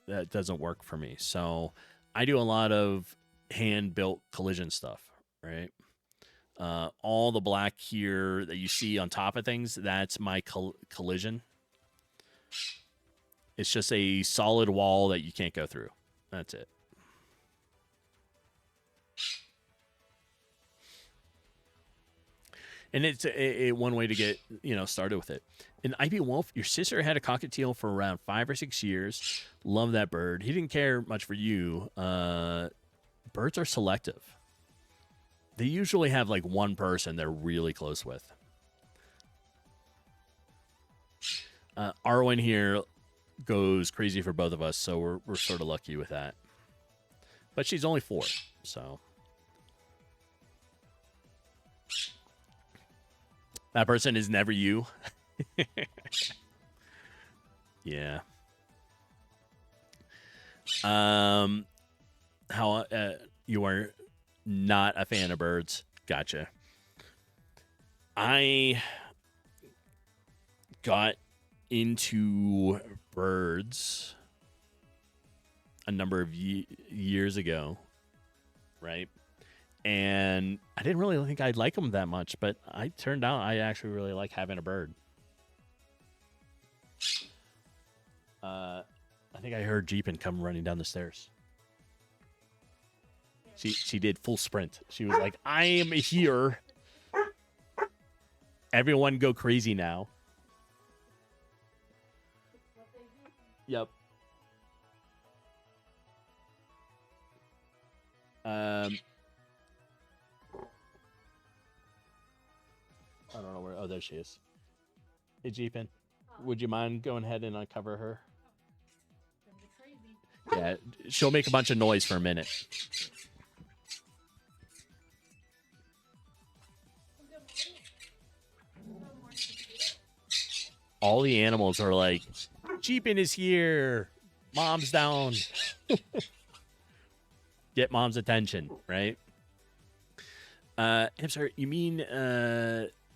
Speaker 2: That doesn't work for me. So I do a lot of hand-built collision stuff, right? All the black here that you see on top of things, that's my collision. It's just a solid wall that you can't go through. That's it. And it's a one way to get, started with it. And IP Wolf, your sister had a cockatiel for around 5 or 6 years. Love that bird. He didn't care much for you. Birds are selective. They usually have like one person they're really close with. Arwen here goes crazy for both of us, so we're sort of lucky with that. But she's only 4, so... That person is never you. Yeah. How you are not a fan of birds? Gotcha. I got into birds a number of years ago, right? And I didn't really think I'd like them that much, but I turned out I actually really like having a bird. I think I heard Jeepin come running down the stairs. She did full sprint. She was like, I am here. Everyone go crazy now. Yep. I don't know where. Oh, there she is. Hey, Jeepin. Would you mind going ahead and uncover her? Yeah, she'll make a bunch of noise for a minute. All the animals are like, Jeepin is here. Mom's down. Get mom's attention, right? I'm sorry, you mean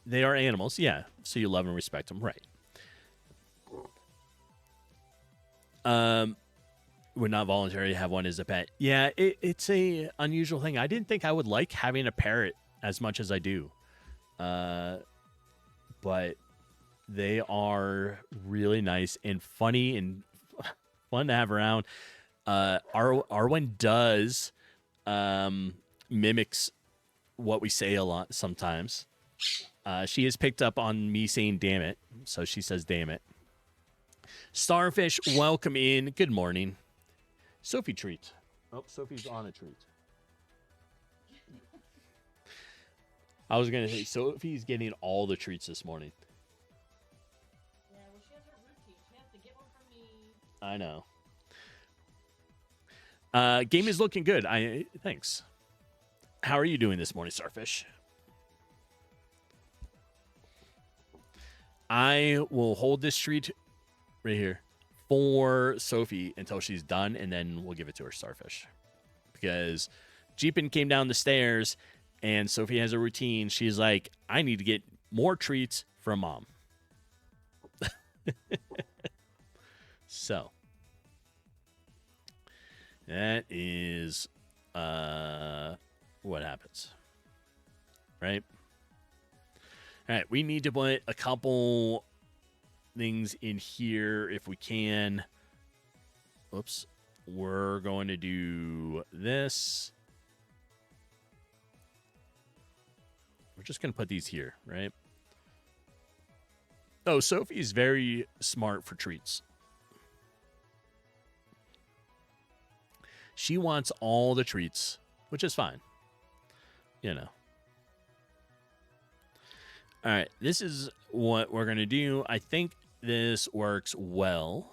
Speaker 2: they are animals? Yeah, so you love and respect them, right? Would not voluntarily have one as a pet. Yeah, it's a unusual thing. I didn't think I would like having a parrot as much as I do. But they are really nice and funny and fun to have around. Arwen does mimics what we say a lot sometimes. She has picked up on me saying damn it, so she says damn it. Starfish, welcome in. Good morning. Sophie treat. Oh, Sophie's on a treat. I was going to say, Sophie's getting all the treats this morning.
Speaker 4: Yeah, well, she has her routine. She has to get one from me.
Speaker 2: I know. Game is looking good. Thanks. How are you doing this morning, Starfish? I will hold this treat right here for Sophie until she's done, and then we'll give it to her, Starfish. Because Jeepin came down the stairs, and Sophie has a routine. She's like, I need to get more treats from Mom. So, that is what happens. Right? All right, we need to put a couple things in here if we can. Oops. We're going to do this. We're just going to put these here, right? Oh, Sophie's very smart for treats. She wants all the treats, which is fine. You know. All right, this is what we're going to do. I think this works well.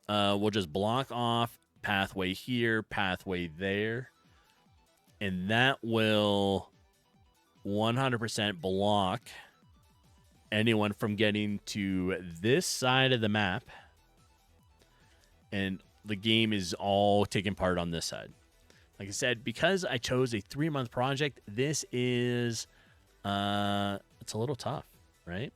Speaker 2: We'll just block off pathway here, pathway there. And that will 100% block anyone from getting to this side of the map. And the game is all taking part on this side. Like I said, because I chose a 3-month project, this is... it's a little tough, right?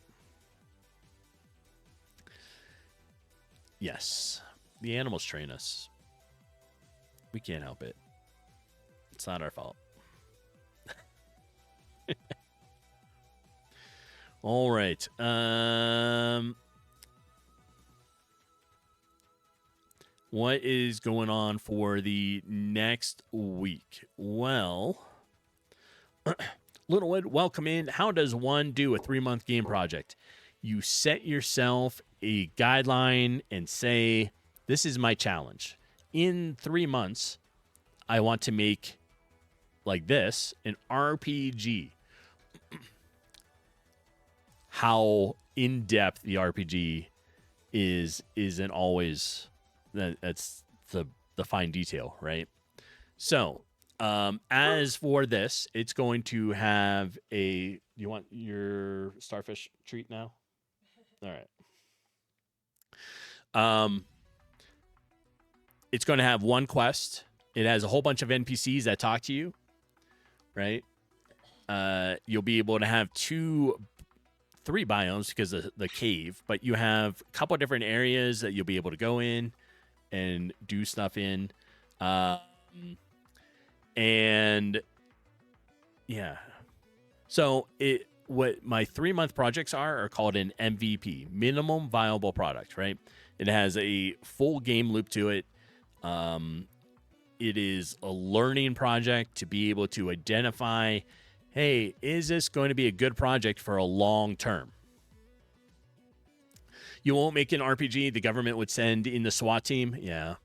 Speaker 2: Yes. The animals train us. We can't help it. It's not our fault. All right. What is going on for the next week? Well, Littlewood, welcome in. How does one do a 3-month game project? You set yourself a guideline and say, this is my challenge. In 3 months, I want to make, like this, an RPG. How in-depth the RPG isn't always, that's the fine detail, right? So, as for this, it's going to have a, you want your starfish treat now? All right. It's going to have one quest. It has a whole bunch of NPCs that talk to you, right? You'll be able to have 3 biomes because of the cave, but you have a couple of different areas that you'll be able to go in and do stuff in. And yeah. So what my 3-month projects are called an MVP, minimum viable product, right? It has a full game loop to it. It is a learning project to be able to identify, hey, is this going to be a good project for a long term? You won't make an RPG the government would send in the SWAT team. Yeah.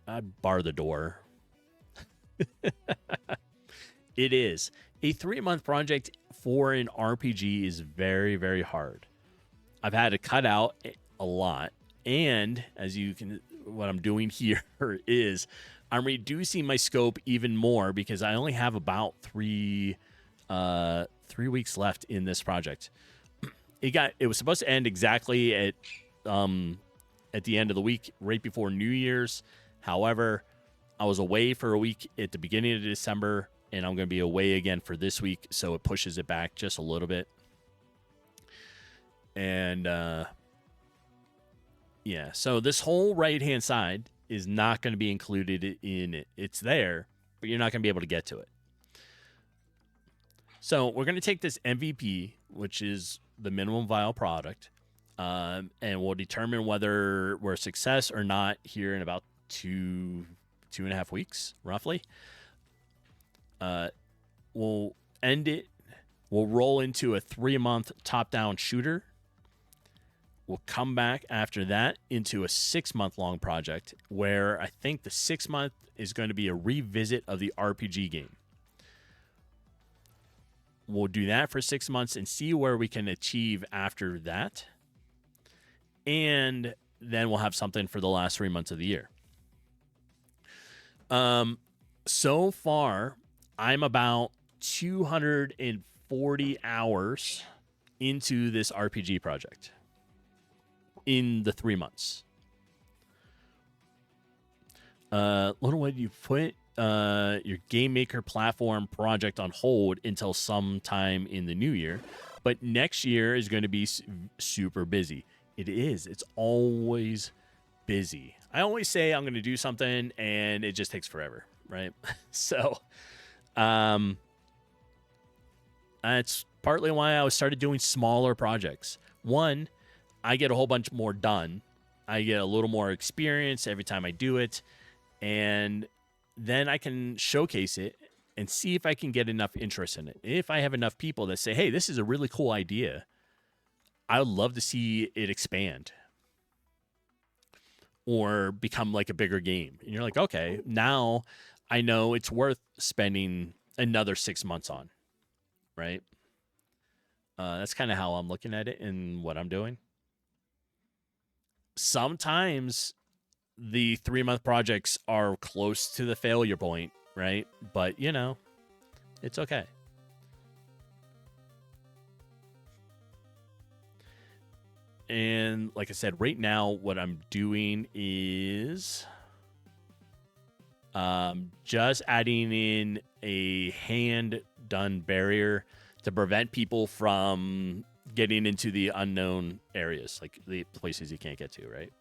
Speaker 2: I'd bar the door. It is. A 3-month project for an RPG is very, very hard. I've had to cut out a lot. And as you can, what I'm doing here is I'm reducing my scope even more because I only have about 3 weeks left in this project. It was supposed to end exactly at the end of the week, right before New Year's. However, I was away for a week at the beginning of December, and I'm going to be away again for this week, so it pushes it back just a little bit. And yeah, so this whole right-hand side is not going to be included in it. It's there, but you're not going to be able to get to it. So we're going to take this MVP, which is the minimum viable product, and we'll determine whether we're a success or not here in about 2.5 weeks, roughly. We'll end it. We'll roll into a 3-month top-down shooter. We'll come back after that into a 6-month long project where I think the 6-month is going to be a revisit of the RPG game. We'll do that for 6 months and see where we can achieve after that. And then we'll have something for the last 3 months of the year. So far, I'm about 240 hours into this RPG project in the 3 months. Littlewood, you put your GameMaker platform project on hold until sometime in the new year, but next year is going to be super busy. It is. It's always busy. I always say I'm going to do something and it just takes forever, right? So, that's partly why I started doing smaller projects. One, I get a whole bunch more done. I get a little more experience every time I do it. And then I can showcase it and see if I can get enough interest in it. If I have enough people that say, hey, this is a really cool idea, I would love to see it expand or become like a bigger game. And you're like, okay, now I know it's worth spending another 6 months on, right? That's kind of how I'm looking at it and what I'm doing. Sometimes the 3-month projects are close to the failure point, right? But, you know, it's okay. And like I said, right now, what I'm doing is just adding in a hand-done barrier to prevent people from getting into the unknown areas, like the places you can't get to, right?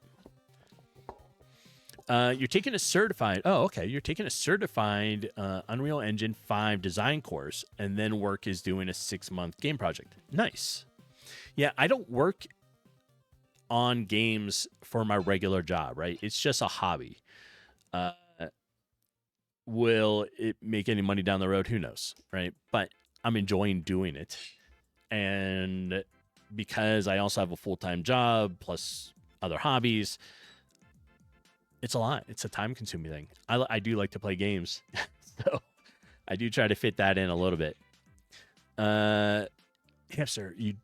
Speaker 2: You're taking a certified. Oh, okay. You're taking a certified Unreal Engine 5 design course, and then work is doing a 6-month game project. Nice. Yeah, I don't work on games for my regular job, right? It's just a hobby. Will it make any money down the road? Who knows, right? But I'm enjoying doing it. And because I also have a full-time job plus other hobbies, it's a lot. It's a time-consuming thing. I do like to play games, so I do try to fit that in a little bit. Hamster, you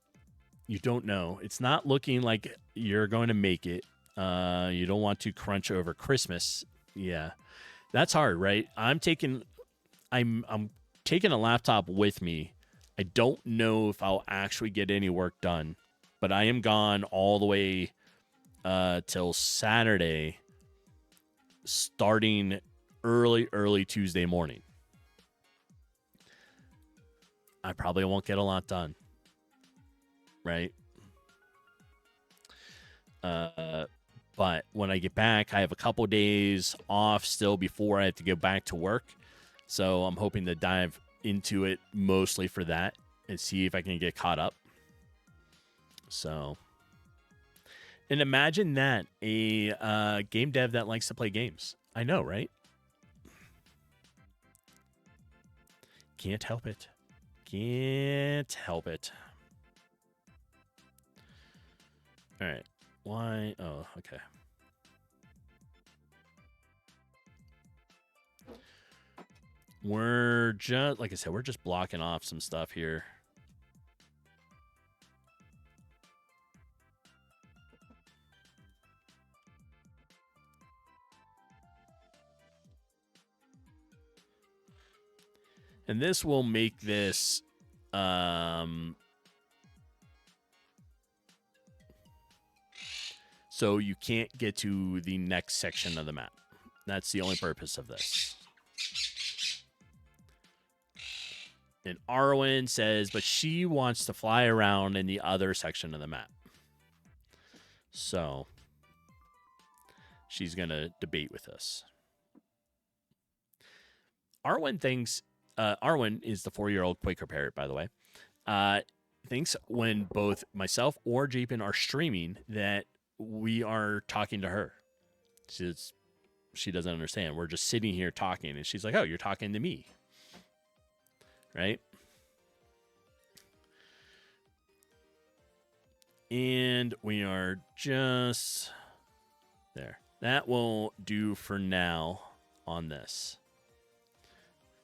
Speaker 2: don't know. It's not looking like you're going to make it. You don't want to crunch over Christmas. Yeah, that's hard, right? I'm taking a laptop with me. I don't know if I'll actually get any work done, but I am gone all the way till Saturday, starting early Tuesday morning. I probably won't get a lot done, right? But when I get back, I have a couple days off still before I have to go back to work. So I'm hoping to dive into it mostly for that and see if I can get caught up. So, and imagine that, a game dev that likes to play games. I know, right? Can't help it. Can't help it. All right. Why? Oh, okay. We're just, like I said, we're just blocking off some stuff here. And this will make this so you can't get to the next section of the map. That's the only purpose of this. And Arwen says, but she wants to fly around in the other section of the map. So she's going to debate with us. Arwen thinks, Arwen is the 4-year-old Quaker parrot, by the way, thinks when both myself or Jeepin are streaming that we are talking to her. She doesn't understand. We're just sitting here talking, and she's like, oh, you're talking to me. Right? And we are just there. That will do for now on this.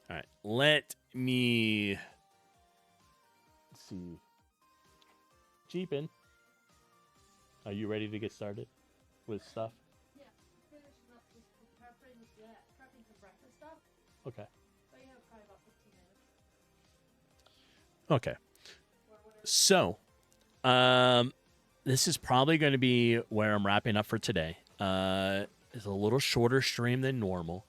Speaker 2: All right. Let me see. Jeepin, are you ready to get started with stuff?
Speaker 4: Yeah, finishing up just prepping some breakfast stuff.
Speaker 2: Okay.
Speaker 4: So you have probably about 15 minutes.
Speaker 2: Okay.
Speaker 4: Or whatever.
Speaker 2: So, this is probably going to be where I'm wrapping up for today. It's a little shorter stream than normal.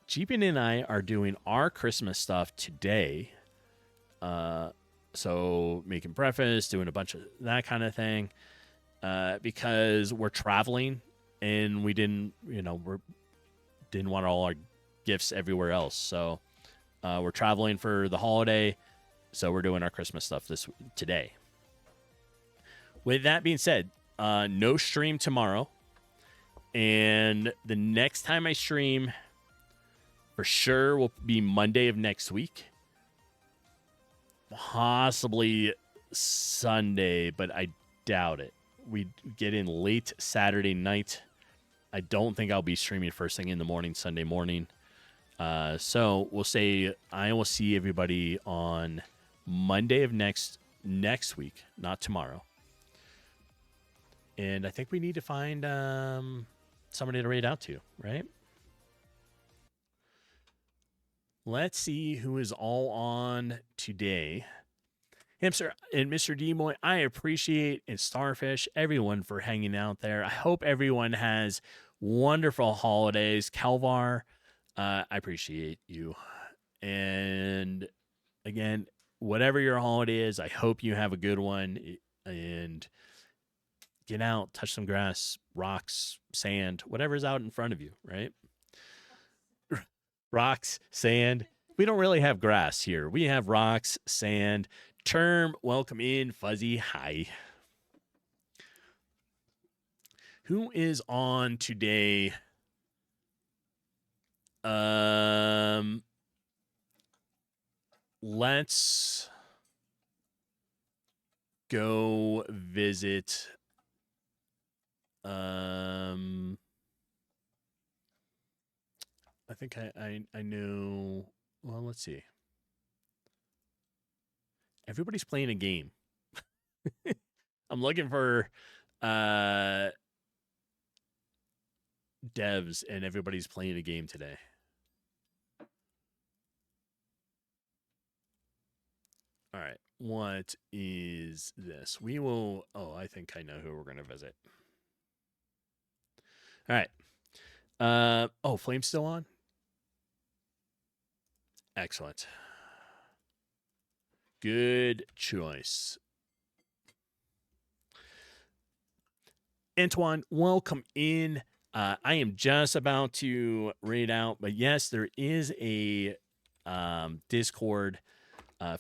Speaker 2: Jeepin and I are doing our Christmas stuff today. So making breakfast, doing a bunch of that kind of thing. Because we're traveling and we didn't want all our gifts everywhere else. So, we're traveling for the holiday. So we're doing our Christmas stuff today. With that being said, no stream tomorrow. And the next time I stream for sure will be Monday of next week. Possibly Sunday, but I doubt it. We get in late Saturday night. I don't think I'll be streaming first thing in the morning, Sunday morning. So we'll say I will see everybody on Monday of next week, not tomorrow. And I think we need to find somebody to raid out to, right? Let's see who is all on today. Hamster and Mr. D-Moy, I appreciate, and Starfish, everyone for hanging out there. I hope everyone has wonderful holidays. Calvar, I appreciate you. And again, whatever your holiday is, I hope you have a good one. And get out, touch some grass, rocks, sand, whatever's out in front of you, right? Rocks, sand. We don't really have grass here. We have rocks, sand. Term, welcome in. Fuzzy, hi. Who is on today? Let's go visit. I think I know. Well, let's see. Everybody's playing a game. I'm looking for devs, and everybody's playing a game today. All right. What is this? We will. Oh, I think I know who we're going to visit. All right. Oh, Flame's still on? Excellent. Good choice. Antoine, welcome in. I am just about to read out, but yes, there is a Discord.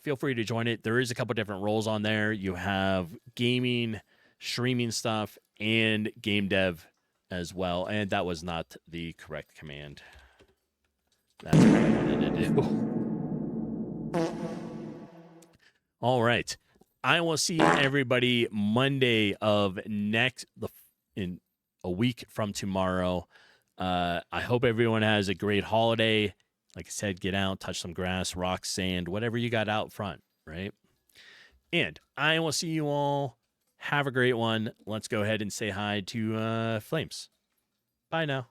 Speaker 2: Feel free to join it. There is a couple different roles on there. You have gaming, streaming stuff, and game dev as well. And that was not the correct command. That's what I wanted to do. All right. I will see everybody Monday of in a week from tomorrow. I hope everyone has a great holiday. Like I said, get out, touch some grass, rocks, sand, whatever you got out front, right? And I will see you all. Have a great one. Let's go ahead and say hi to Flames. Bye now.